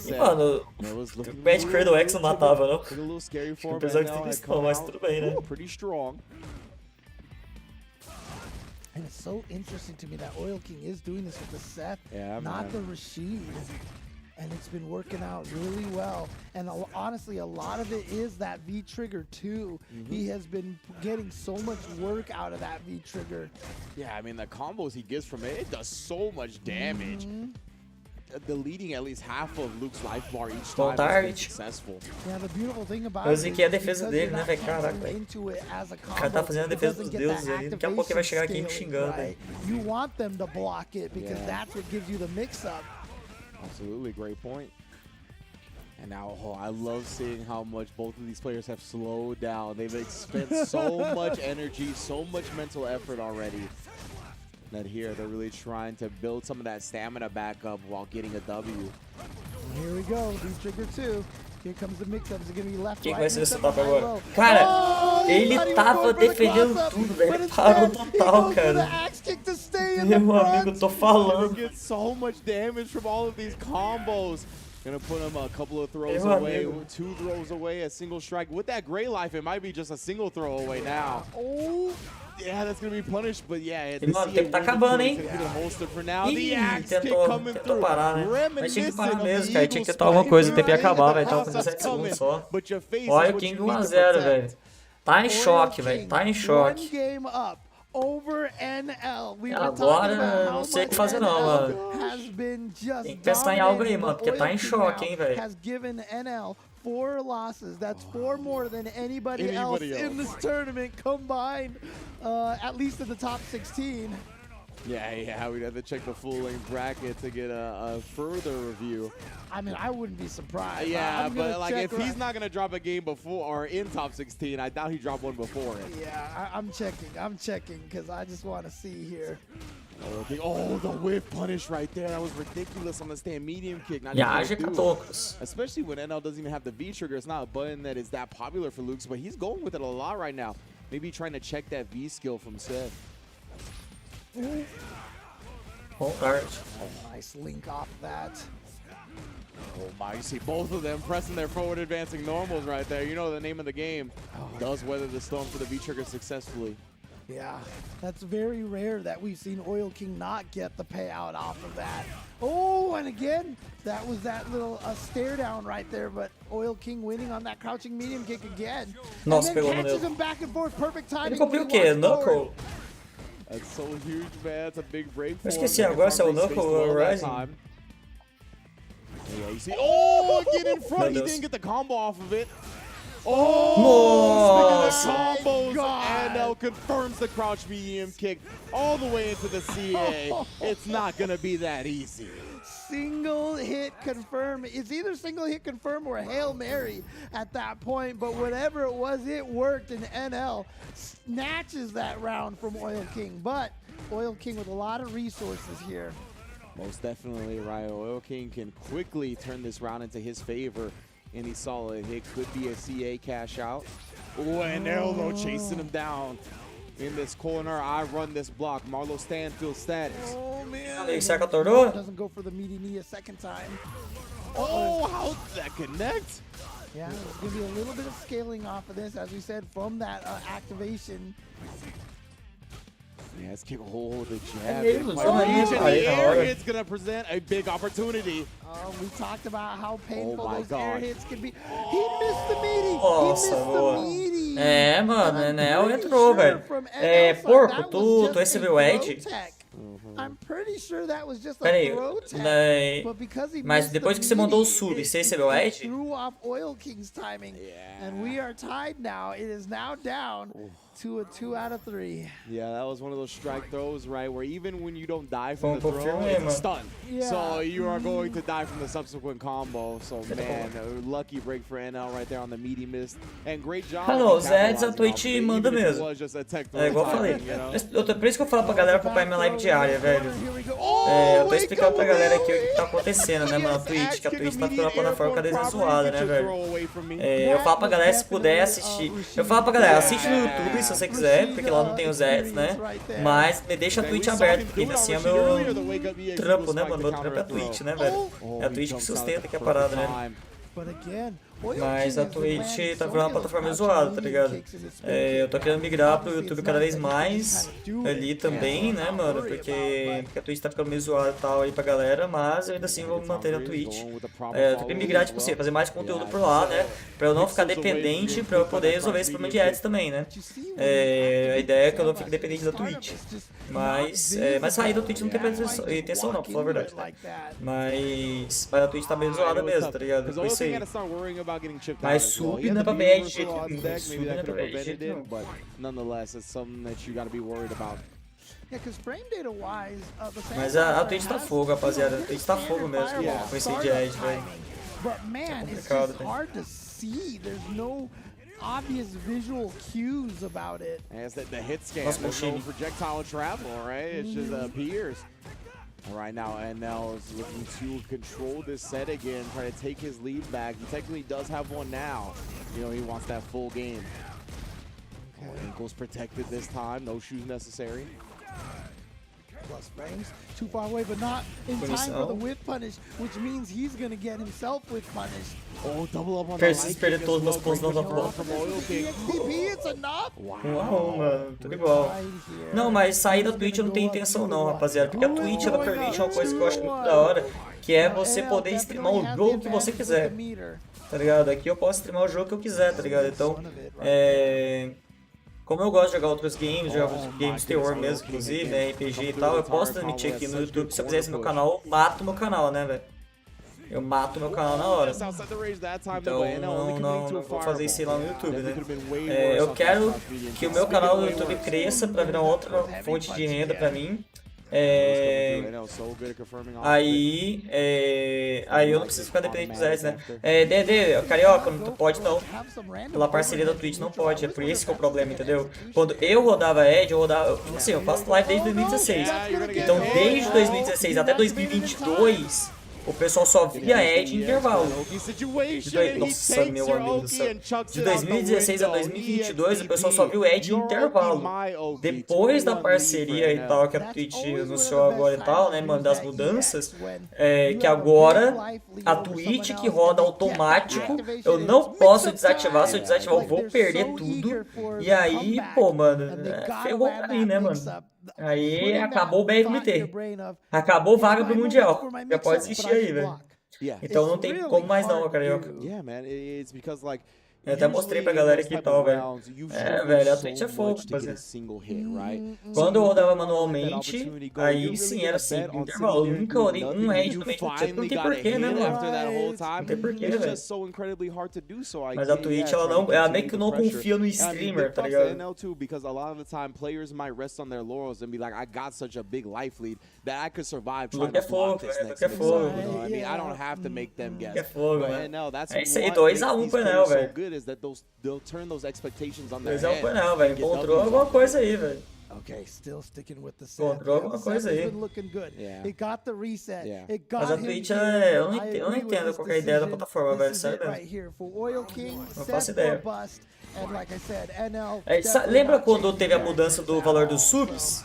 E, mano, o Mad Cradle X não matava, não. Apesar que tem isso, não, mas tudo bem, né? And it's so interesting to me that Oil King is doing this with the Seth, not the Rashid. and it's been working out really well. And honestly, a lot of it is that V trigger too. He has been getting so much work out of that V trigger. Yeah, I mean, the combos he gets from it, it does so much damage. Deleting at least half of Luke's life bar each time has been successful. Yeah, the beautiful thing about Eu it ziquei a is defesa because dele, you're né, not velho? Caraca, entering velho. into it as a O cara tá combo, fazendo a it defesa doesn't dos get deuses that ali. Daqui a pouco ele vai chegar aqui me activation xingando, scaling, velho. right? You want them to block it because that's what gives you the mix-up. Absolutely, great point. And now, I love seeing how much both of these players have slowed down. They've spent so much energy, so much mental effort already. That here, they're really trying to build some of that stamina back up while getting a W. Here we go, V-trigger 2. Here comes the mix-up. Is it going to be left, Quem right, que vai ser esse mix-up, top high, agora? low? Cara, Oh, ele thought he was tava going for the defendendo cross-up, tudo, but velho. Ele instead, parou he total, goes for the cara. axe kick to stay in the Meu front. amigo, tô He'll falando. get so much damage from all of these combos. Gonna put him a couple of throws Meu away, amigo. 2 throws away, a single strike. With that gray life, it might be just a single throw away now. Oh, Yeah, that's gonna be punished, but yeah, Ele, mano, tem que tá acabando, hein? For now. The Ih, axe kick tentou coming tentou through. parar, né? Mas tinha que parar Reminiscent mesmo, of cara. the Tinha que Eagle tentar alguma spike. coisa, o tempo ia acabar, velho. The Tava com cross-up's 17 segundos só. But your face Olha is o what King you need to 1x0, protect. velho. Tá em choque, Oil velho. King, Tá em One choque. game up over NL. We were Agora, talking about how não sei o que much fazer não, NL mano. has been just Tem que pensar em algo aí, dominating, mano, but porque tá Oil em King choque, now hein, velho. has given NL 4 losses. That's 4 more than anybody else Anybody in this tournament combined, at least in the top 16. Yeah, we'd have to check the full length bracket to get a further review. I mean, I wouldn't be surprised. Yeah, I'm gonna but like check if he's not gonna drop a game before or in top 16, I doubt he dropped one before it. Yeah, I'm checking because I just want to see here. Oh, the whip punish right there. That was ridiculous on the stand medium kick. Not E even haja gonna do. catocos. Especially when NL doesn't even have the V trigger. It's not a button that is that popular for Luke's, but he's going with it a lot right now. Maybe trying to check that V skill from Seth. Bom dart. Nice link off that. Oh my, you see both of them pressing their forward advancing normals right there. You know the name of the game. Does weather the storm for the V trigger successfully. Yeah, that's very rare that we've seen Oil King not get the payout off of that. Oh, and again, that was that little stare down right there, but Oil King winning on that crouching medium kick again. Nossa, and then pegou no catches meu. him back and forth, perfect timing. Ele copiou o when he quê? walks forward. Knuckle? That's so huge, man. That's a big break for Eu him. esqueci agora se é o Knuckle ou o Rising. Yeah, you see. Oh, get in front. He Meu Deus. didn't get the combo off of it. Oh, Nossa. speaking of combos, God. NL confirms the crouch medium kick all the way into the CA. It's not going to be that easy. Single hit confirm. It's either single hit confirm or Hail Mary at that point, but whatever it was, it worked, and NL snatches that round from Oil King. But Oil King with a lot of resources here. Most definitely, right. Oil King can quickly turn this round into his favor. Any solid hit could be a CA cash out. Oh, and Elbow chasing him down in this corner. I run this block. Marlo Stanfield status. Oh man. Ele saca tornou? Doesn't go for the meaty knee a second time. Oh, how did that connect? Yeah, there's going to be a little bit of scaling off of this, as we said, from that activation. Yeah, let's kick a hold of the jab. Ele usou Reach ali, in the cara, na air hora. hit's gonna present a big opportunity. We talked about how painful my those air God. hits can be. He missed the meaty. Nossa, he missed boa. the meaty. É, mano, And I'm Enel pretty entrou, sure velho. from É, NL side, porco, that tu was just recebeu a Edge? throw tech. I'm pretty sure that was just a Pera aí, throw tech. daí- But because he mas missed depois the que você mandou o meaty, sub, it- você it- recebeu it Edge? threw off Oil King's timing. Yeah. And we are tied now. It is now down to a 2 out of 3. Yeah, that was one of those strike throws, right? Where even when you don't die from Vamos the pro throw, filme, it's a mano. stun. Yeah. So you are going to die from the subsequent combo. So man, a lucky break for NL right there on the meaty mist. And great job. Hello, on Zeds, a capitalizing off Twitch of it, manda even if it mesmo. was just a tech É igual eu throw falei. timing, you know? Por isso que eu falo pra galera acompanhar minha live diária, velho. Here we go. É, eu tô wake explicando up, pra galera aqui o Will. que tá acontecendo, né, mano, na Twitch, que a Twitch tá ficando uma plataforma cada vez zoada, né, velho. É, eu falo pra galera se puder assistir. Eu falo pra galera, assiste no YouTube se você quiser, porque lá não tem os ads, né? Mas me deixa a Twitch aberta, porque ainda assim é meu trampo, né, mano? Meu trampo é a Twitch, né, velho? É a Twitch que sustenta aqui a parada, né? But again, Mas a Twitch tá virando uma plataforma meio zoada, tá ligado? Eu tô querendo migrar pro YouTube cada vez mais ali também, né, mano? Porque a Twitch tá ficando meio zoada e tal aí pra galera, mas eu ainda assim vou manter a Twitch. Eu tô querendo migrar, tipo assim, fazer mais conteúdo por lá, né? Pra eu não ficar dependente, pra eu poder resolver esse problema de ads também, né? A ideia é que eu não fique dependente da Twitch. Mas sair da Twitch não tem intenção não, pra falar a verdade. Mas a Twitch tá meio zoada mesmo, tá ligado? Depois isso aí. Mas sub não é pra BR de jeito nenhum. Sub não é pra BR de jeito nenhum. Mas a Twitch tá fogo, rapaziada. A Twitch tá fogo mesmo com esse de Edge, velho. É complicado, velho. Obvious visual cues about it. As the hit scan, there's no projectile travel, right? It just appears. All right, now NL is looking to control this set again, try to take his lead back. He technically does have one now. You know, he wants that full game. Ankles protected this time, no shoes necessary. Plus frames, too far away, but not in time for the whip punish, which means he's gonna get himself whip punished. Oh, double up on Preciso perder todos meus pontos não dá Uau, mano, tudo igual. Não, mas sair da Twitch eu não tenho intenção não, rapaziada. Porque a Twitch, ela permite uma coisa que eu acho muito da hora, que é você poder streamar o jogo que você quiser. Tá ligado? Aqui eu posso streamar o jogo que eu quiser, tá ligado? Então, como eu gosto de jogar outros games, jogar outros games terror mesmo, inclusive, né, RPG e tal, eu posso transmitir aqui no YouTube. Se eu quiser no meu canal, eu mato meu canal, né, velho? Eu mato meu canal na hora. Então não vou fazer isso lá no YouTube, né? Eu quero que o meu canal no YouTube cresça pra virar outra fonte de renda pra mim. Aí eu não preciso ficar dependente dos ads, né? Dede, Carioca, não pode não. Pela parceria da Twitch não pode, é por isso que é o problema, entendeu? Quando eu rodava ad, eu rodava... Tipo assim, eu faço live desde 2016. Então desde 2016 até 2022... O pessoal só via ad em intervalo. Nossa, meu amigo do céu. De 2016 a 2022, o pessoal só viu ad em intervalo. Depois da parceria e tal, que a Twitch anunciou agora e tal, né, mano, das mudanças, que agora a Twitch que roda automático, eu não posso desativar. Se eu desativar, eu vou perder tudo. E aí, pô, mano, ferrou pra mim, né, mano? Aí acabou o BFMT. Acabou vaga pro Mundial. Já pode existir aí, velho. Então não tem como mais não, Carioca. Eu até mostrei pra galera aqui e tal, velho. Velho, a Twitch é fogo, rapaziada. Quando eu rodava manualmente, aí sim era assim, intervalo. Eu nunca rodei um ad no meio. Não tem porquê, né, mano? Não tem porquê, velho. Mas a Twitch, ela meio que não confia no streamer, tá ligado? Luke é fogo, velho. Luke é fogo. Luke é fogo, mano. É isso aí, 2-1 pro Enel, velho. 2-1 pro Enel, velho. Encontrou alguma coisa aí, velho. Encontrou alguma coisa aí. Mas a Twitch, eu não entendo qual é a ideia da plataforma, velho. Sério mesmo. Não faço ideia. Lembra quando teve a mudança do valor dos subs?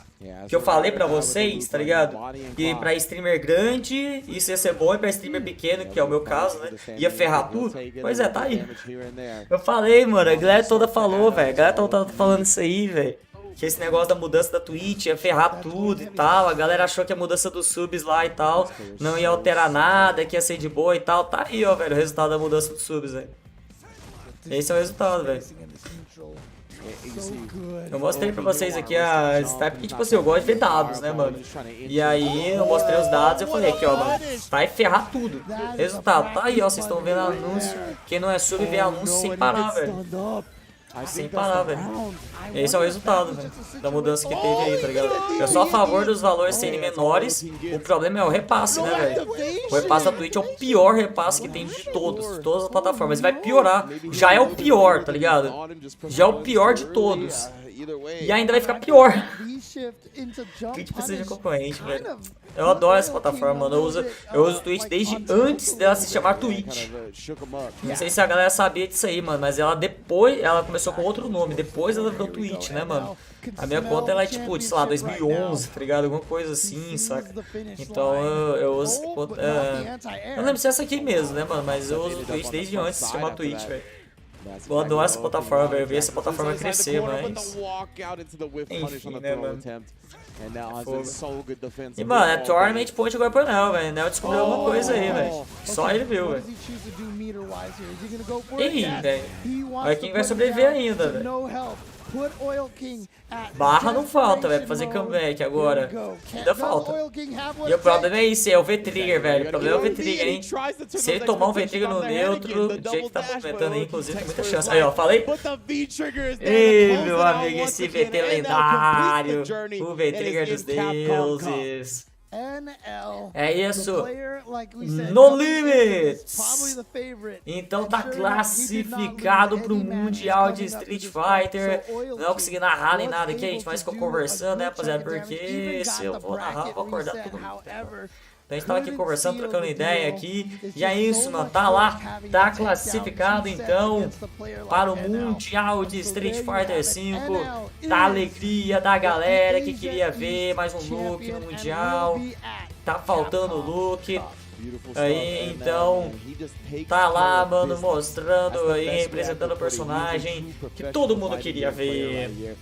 Que eu falei pra vocês, tá ligado? Que pra streamer grande isso ia ser bom, e pra streamer pequeno, que é o meu caso, né? Ia ferrar tudo. Pois é, tá aí. Eu falei, mano, a galera toda falou, velho. A galera toda tá falando isso aí, velho. Que esse negócio da mudança da Twitch ia ferrar tudo e tal. A galera achou que a mudança dos subs lá e tal não ia alterar nada, que ia ser de boa e tal. Tá aí, ó, velho, o resultado da mudança dos subs, velho. Esse é o resultado, velho. Eu mostrei pra vocês aqui a Stripe, porque tipo assim, eu gosto de ver dados, né, mano? E aí eu mostrei os dados e eu falei aqui, ó, mano, vai ferrar tudo. Resultado, tá aí, ó, vocês estão vendo anúncio. Quem não é sub vê anúncio sem parar, velho. Sem parar, velho. Esse é o resultado, velho, da mudança que teve aí, tá ligado? Eu sou a favor dos valores serem menores. O problema é o repasse, né, velho? O repasse da Twitch é o pior repasse que tem de todas as plataformas. Vai piorar. Já é o pior, tá ligado? Já é o pior de todos. E ainda vai ficar pior. Twitch precisa de concorrente, velho. Eu adoro essa plataforma, mano. Eu uso Twitch desde antes dela se chamar Twitch. Não sei se a galera sabia disso aí, mano, mas ela começou com outro nome, depois ela virou Twitch, né, mano? A minha conta ela é tipo, de, sei lá, 2011, tá ligado? Alguma coisa assim, saca? Então eu uso. Eu não lembro se é essa aqui mesmo, né, mano? Mas eu uso Twitch desde antes de se chamar Twitch, velho. Eu adoro essa plataforma, velho. Eu vi essa plataforma crescer, mas. Enfim, né, mano? E, mano, é Tournament Point agora pro Nel, velho. Nel descobriu alguma coisa aí, velho. Só ele viu, velho. Ih, velho. Olha quem vai sobreviver ainda, velho. Barra não falta, velho, pra fazer comeback agora. Ainda falta. E o problema é isso, é o V-Trigger, velho. O problema é o V-Trigger, hein? Se ele tomar um V-Trigger no neutro, do jeito que tá movimentando aí, inclusive, tem muita chance. Aí, ó, falei? Ei, meu amigo, esse VT lendário. O V-Trigger dos deuses. É isso, no limits. Então tá classificado pro Mundial de Street Fighter. Não consegui narrar nem nada aqui, a gente mais ficou conversando, né, rapaziada? Porque se eu vou narrar, eu vou acordar todo mundo. Então a gente tava aqui conversando, trocando ideia aqui. E é isso, mano, tá lá, tá classificado então para o Mundial de Street Fighter 5. Tá a alegria da galera que queria ver mais um look no Mundial. Tá faltando o look. Aí, então, tá lá, mano, mostrando aí, representando o personagem que todo mundo queria ver.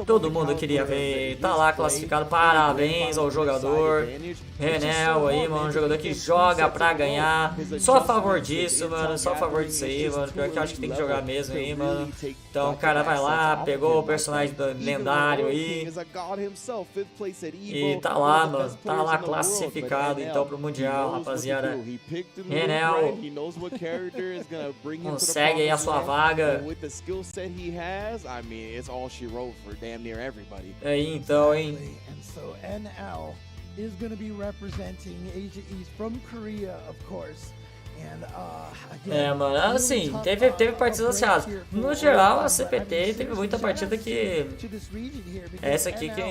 Todo mundo queria ver, tá lá classificado, parabéns ao jogador Renel aí, mano, um jogador que joga pra ganhar, só a favor disso, mano, só a favor disso aí, mano, pior que eu acho que tem que jogar mesmo aí, mano. Então o cara vai lá, pegou o personagem lendário aí e tá lá, mano, tá lá classificado então pro Mundial, rapaziada. Renel consegue aí a sua vaga. Aí então, hein? Is going to be representing Asia East from Korea, of course. Mano, assim, teve partidas achadas. No geral, a CPT teve muita partida que... Essa aqui que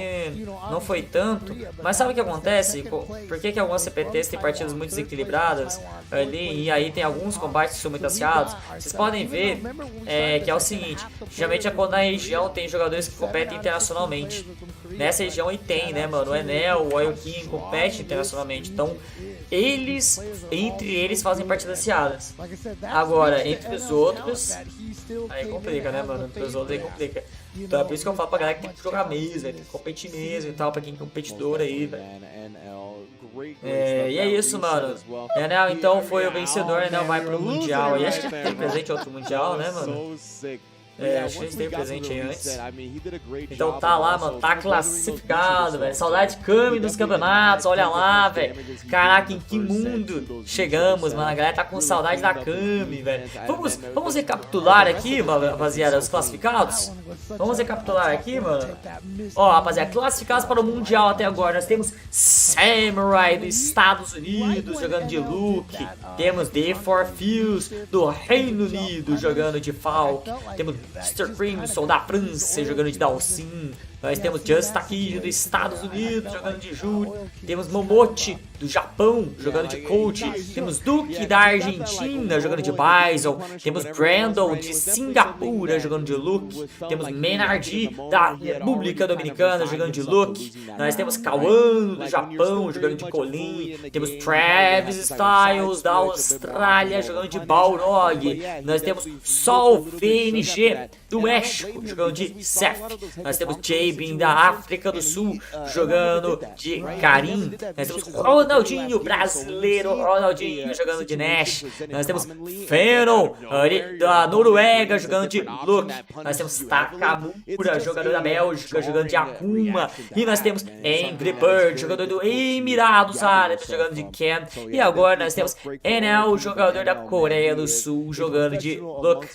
não foi tanto. Mas sabe o que acontece? Por que algumas CPTs têm partidas muito desequilibradas ali? E aí tem alguns combates que são muito achados. Vocês podem ver que é o seguinte. Geralmente é quando na região tem jogadores que competem internacionalmente. Nessa região aí tem, né, mano? O Enel, o Oil King compete internacionalmente. Então, entre eles fazem partidas acirradas. Agora, entre os outros, aí complica, né, mano? Entre os outros aí complica. Então é por isso que eu falo pra galera que tem que jogar mesmo, tem que competir mesmo e tal, pra quem é competidor aí, velho. E é isso, mano. Enel então foi o vencedor, Enel vai pro Mundial. E acho que tem presente outro Mundial, né, mano? Acho que a gente teve presente aí antes. Então tá lá, mano, tá classificado, velho. Saudade de Kami nos campeonatos, olha lá, velho. Caraca, em que mundo chegamos, mano. A galera tá com saudade da Kami, velho. Vamos recapitular aqui, rapaziada, os classificados. Vamos recapitular aqui, mano. Ó, rapaziada, classificados para o Mundial até agora. Nós temos Samurai dos Estados Unidos jogando de Luke. Temos The For Fuse do Reino Unido jogando de Falk. Temos Mr. Crimson da França jogando de Dalsin. Nós temos Just Takiji dos Estados Unidos jogando de Juri. Temos Momochi do Japão jogando de Coach. Temos Duke da Argentina jogando de Bison. Temos Brandon de Singapura jogando de Luke. Temos Menardi da República Dominicana jogando de Luke. Nós temos Kawano do Japão jogando de Colin. Temos Travis Styles da Austrália jogando de Balrog. Nós temos Sol VNG do México jogando de Seth. Nós temos Jay da África do Sul jogando de Karim. Nós temos Ronaldinho brasileiro, Ronaldinho jogando de Nash. Nós temos Fenon da Noruega jogando de Luke. Nós temos Takamura, jogador da Bélgica, jogando de Akuma. E nós temos Angry Bird, jogador do Emirados Árabes, jogando de Ken. E agora nós temos Enel, jogador da Coreia do Sul, jogando de Luke.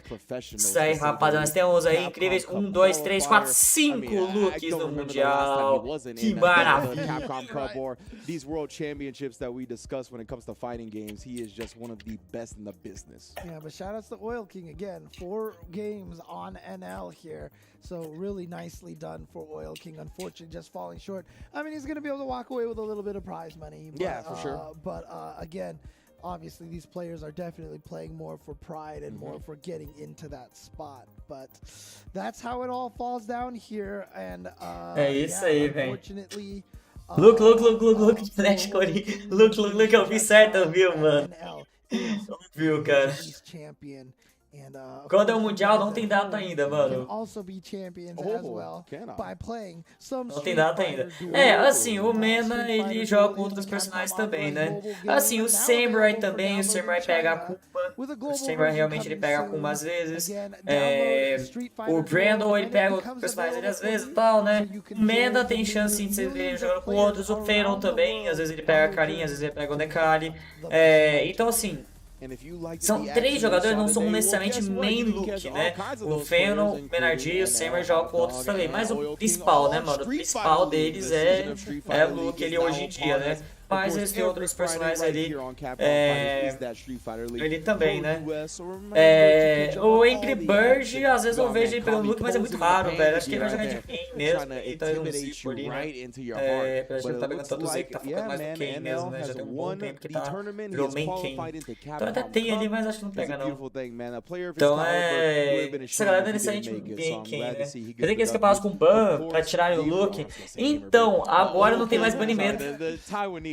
Isso aí, rapaziada, nós temos aí incríveis 1, 2, 3, 4, 5 Luke looks no Mundial. Que maravilha. Capcom Cup or these World Championships that we discuss when it comes to fighting games. He is just one of the best in the business. Yeah, but shout outs to Oil King again. 4 games on NL here. So really nicely done for Oil King. Unfortunately, just falling short. I mean, he's going to be able to walk away with a little bit of prize money. But, yeah, for sure. But again, obviously these players are definitely playing more for pride and more for getting into that spot. But that's how it all falls down here. And isso aí, velho. Unfortunately, Look, Flash Cody. Look, eu vi certo, viu, mano? Viu, cara. Champion. And, quando é o Mundial, não tem data ainda, mano. Não tem data ainda. É, assim, o Mena, ele joga com outros personagens também, né? Assim, o Samurai também, o Samurai pega a culpa. O Samurai realmente ele pega a culpa às vezes. O Brandon, ele pega outros personagens às vezes e tal, né? O Mena tem chance sim, de você ver jogando com outros. O Feron também, às vezes ele pega a Karin, às vezes ele pega o Nekali. Então, assim... São 3 jogadores, não são necessariamente main look, né? O Fenon, o Menardi e o Samurai jogam com outros também. Mas o principal, né, mano? O principal deles é Luke, ele hoje em dia, né? Mas eles têm outros personagens ali. Ele também, né? O Angry Bird, às vezes eu vejo ele pelo look, mas é muito raro, velho. Acho que ele vai jogar de Kane mesmo. Então ele não se por ali, né? Pra gente tá pegando tanto Z que tá focando mais no Kane mesmo, né? Já tem um bom tempo que tá virou main Kane. Então até tem ali, mas acho que não pega não. Então essa galera é necessariamente main Kane, né? Eu tenho que escapar com ban pra tirarem o look. Então, agora não tem mais banimento.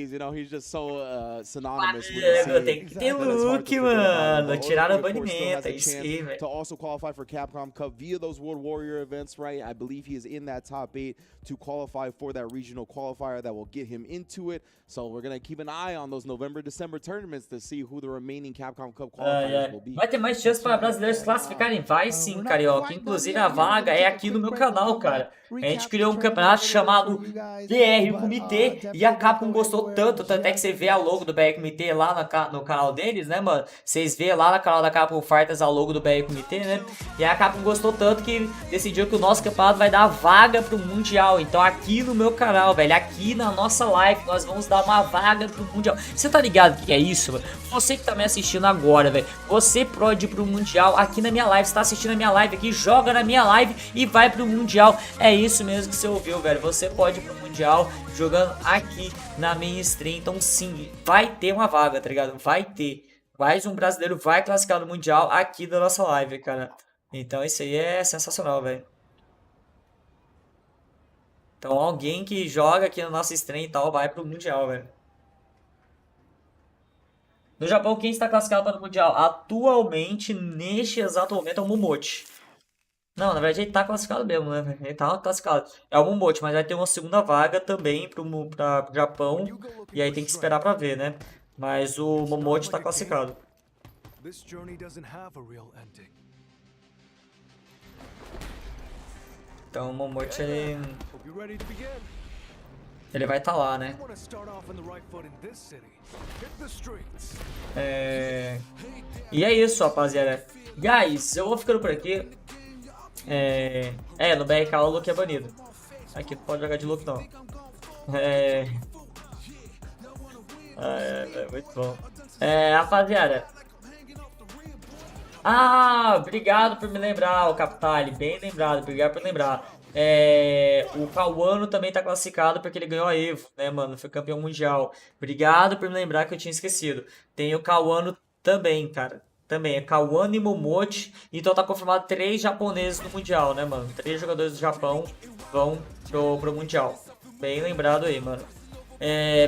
You know, he's just so synonymous with the tem que ter look, mano. Tiraram o banimento, isso aí, velho. To also qualify for Capcom Cup via those World Warrior events, right? I believe he is in that top 8 to qualify for that regional qualifier that will get him into it. So we're gonna keep an eye on those November, December tournaments to see who the remaining Capcom Cup qualifiers will be. Vai ter mais chance para brasileiros classificarem? Vai sim, carioca. Inclusive a vaga é aqui no meu canal, cara. A gente criou um campeonato chamado BR Comitê e a Capcom gostou tanto é que você vê a logo do BR Comitê lá no canal deles, né, mano? Vocês vê lá no canal da Capcom Fighters a logo do BR Comitê, né? E a Capcom gostou tanto que decidiu que o nosso campeonato vai dar vaga pro Mundial. Então aqui no meu canal, velho, aqui na nossa live, nós vamos dar uma vaga pro Mundial. Você tá ligado o que é isso, mano? Você que tá me assistindo agora, velho, você pode ir pro Mundial aqui na minha live. Você tá assistindo a minha live aqui, joga na minha live e vai pro Mundial. É isso mesmo que você ouviu, velho. Você pode ir pro Mundial jogando aqui na minha stream. Então sim, vai ter uma vaga, tá ligado? Vai ter. Mais um brasileiro vai classificar no Mundial aqui da nossa live, cara. Então isso aí é sensacional, velho. Então alguém que joga aqui na nossa stream e tal vai pro Mundial, velho. No Japão, quem está classificado para o Mundial? Atualmente, neste exato momento, é o Momote. Não, na verdade ele tá classificado mesmo, né? Ele tá classificado. É o Momote, mas vai ter uma segunda vaga também pro Japão. E aí tem que esperar pra ver, né? Mas o Momote tá classificado. Então o Momote, ele vai estar lá, né? E é isso, rapaziada. Guys, eu vou ficando por aqui. No BRK o look é banido. Aqui não pode jogar de look não. Muito bom. Rapaziada. Obrigado por me lembrar, o Capitale. Bem lembrado, obrigado por lembrar. O Cauano também tá classificado porque ele ganhou a Evo, né, mano? Foi campeão mundial. Obrigado por me lembrar que eu tinha esquecido. Tem o Cauano também, cara. Também é Cauano e Momote. Então tá confirmado 3 japoneses no Mundial, né, mano? 3 jogadores do Japão vão pro Mundial. Bem lembrado aí, mano.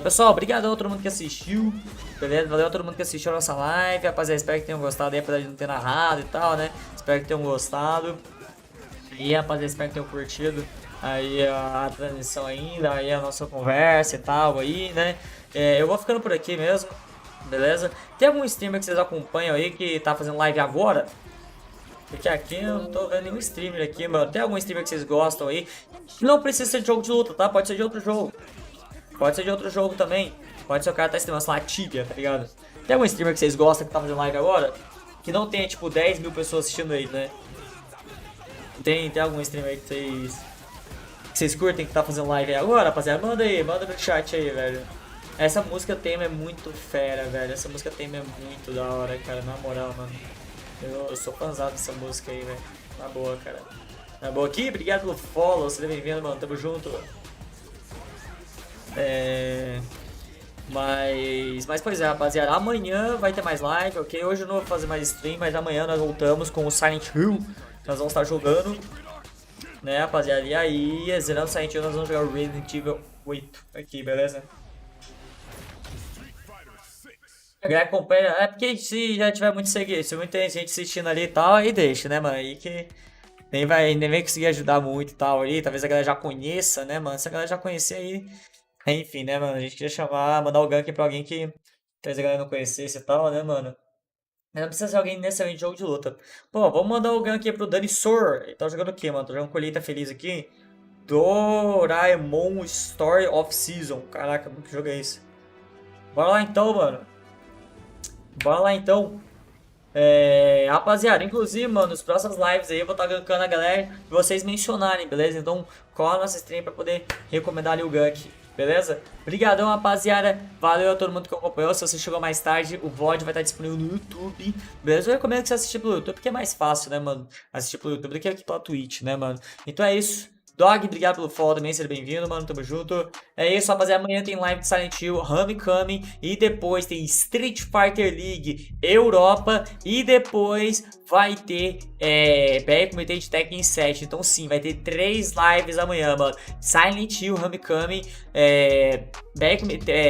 Pessoal, obrigadão a todo mundo que assistiu. Beleza? Valeu a todo mundo que assistiu a nossa live. Rapaziada, espero que tenham gostado aí, apesar de não ter narrado e tal, né? Espero que tenham gostado. E rapaziada, espero que tenham curtido aí a transmissão ainda, aí a nossa conversa e tal aí, né? Eu vou ficando por aqui mesmo, beleza? Tem algum streamer que vocês acompanham aí que tá fazendo live agora? Porque aqui eu não tô vendo nenhum streamer aqui, mano. Tem algum streamer que vocês gostam aí? Não precisa ser de jogo de luta, tá? Pode ser de outro jogo. Pode ser de outro jogo também. Pode ser o cara tá streamando, sei lá, Tibia, tá ligado? Tem algum streamer que vocês gostam que tá fazendo live agora? Que não tenha, tipo, 10 mil pessoas assistindo ele, né? Tem algum streamer aí que vocês curtem que tá fazendo live aí agora, rapaziada? Manda aí, manda no chat aí, velho. Essa música tema é muito fera, velho. Essa música tema é muito da hora, cara. Na moral, mano. Eu sou fãzado dessa música aí, velho. Na boa, cara. Na boa aqui, obrigado pelo follow. Seja bem-vindo, mano. Tamo junto. Mas pois é, rapaziada. Amanhã vai ter mais live, ok? Hoje eu não vou fazer mais stream, mas amanhã nós voltamos com o Silent Hill. Nós vamos estar jogando, né, rapaziada? E aí, zerando o Silent Hill, nós vamos jogar o Resident Evil 8 aqui, beleza? A galera acompanha, é porque se já tiver muito seguidor, se muita gente assistindo ali e tal, aí deixa, né, mano? Aí que nem vai conseguir ajudar muito e tal ali, talvez a galera já conheça, né, mano? Se a galera já conhecer aí, enfim, né, mano? A gente queria mandar o gank pra alguém que talvez a galera não conhecesse e tal, né, mano? Mas não precisa ser alguém necessariamente de jogo de luta. Pô, vamos mandar o gank aqui pro Dani Sor. Ele tá jogando o quê, mano? Tô jogando Colheita Feliz aqui. Doraemon Story of Season. Caraca, que jogo é esse? Bora lá então, mano. Bora lá então. Rapaziada, inclusive, mano, nos próximas lives aí eu vou estar gankando a galera pra vocês mencionarem, beleza? Então, cola a nossa stream pra poder recomendar ali o gank, beleza? Obrigadão, rapaziada. Valeu a todo mundo que acompanhou. Se você chegou mais tarde, o VOD vai estar disponível no YouTube, beleza? Eu recomendo que você assista pelo YouTube, porque é mais fácil, né, mano? Assistir pelo YouTube do que aqui pela Twitch, né, mano? Então é isso. Dog, obrigado pelo follow também, seja bem-vindo, mano, tamo junto. É isso, rapaziada, amanhã tem live de Silent Hill, Homecoming, e depois tem Street Fighter League Europa, e depois vai ter BR Comitê de Tekken 7, então sim, vai ter 3 lives amanhã, mano. Silent Hill, Homecoming,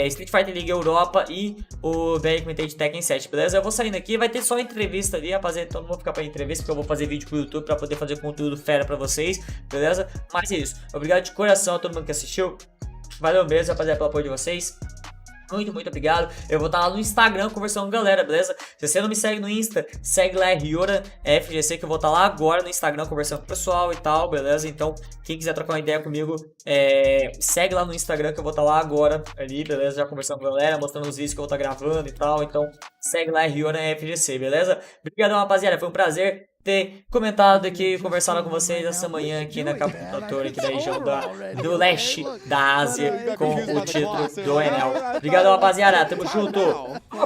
Street Fighter League Europa e o BR Comitê de Tekken 7, beleza? Eu vou saindo aqui, vai ter só entrevista ali, rapaziada, então não vou ficar pra entrevista, porque eu vou fazer vídeo pro YouTube pra poder fazer conteúdo fera pra vocês, beleza? Mas é isso, obrigado de coração a todo mundo que assistiu. Valeu mesmo, rapaziada, pelo apoio de vocês. Muito, muito obrigado. Eu vou estar lá no Instagram conversando com a galera, beleza? Se você não me segue no Insta, segue lá, ryoranfgc, que eu vou estar lá agora no Instagram conversando com o pessoal e tal, beleza? Então, quem quiser trocar uma ideia comigo, segue lá no Instagram que eu vou estar lá agora, ali, beleza? Já conversando com a galera, mostrando os vídeos que eu vou estar gravando e tal. Então, segue lá, ryoranfgc, beleza? Obrigadão, rapaziada. Foi um prazer ter comentado aqui, conversado com vocês essa manhã aqui na CAPCOM, aqui da região do Leste da Ásia, com o título do Enel. Obrigado, rapaziada, tamo junto.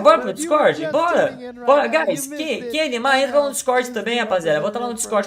Bora pro Discord? Bora! Bora, guys, quem animar, entra lá no Discord também, rapaziada. Vou estar lá no Discord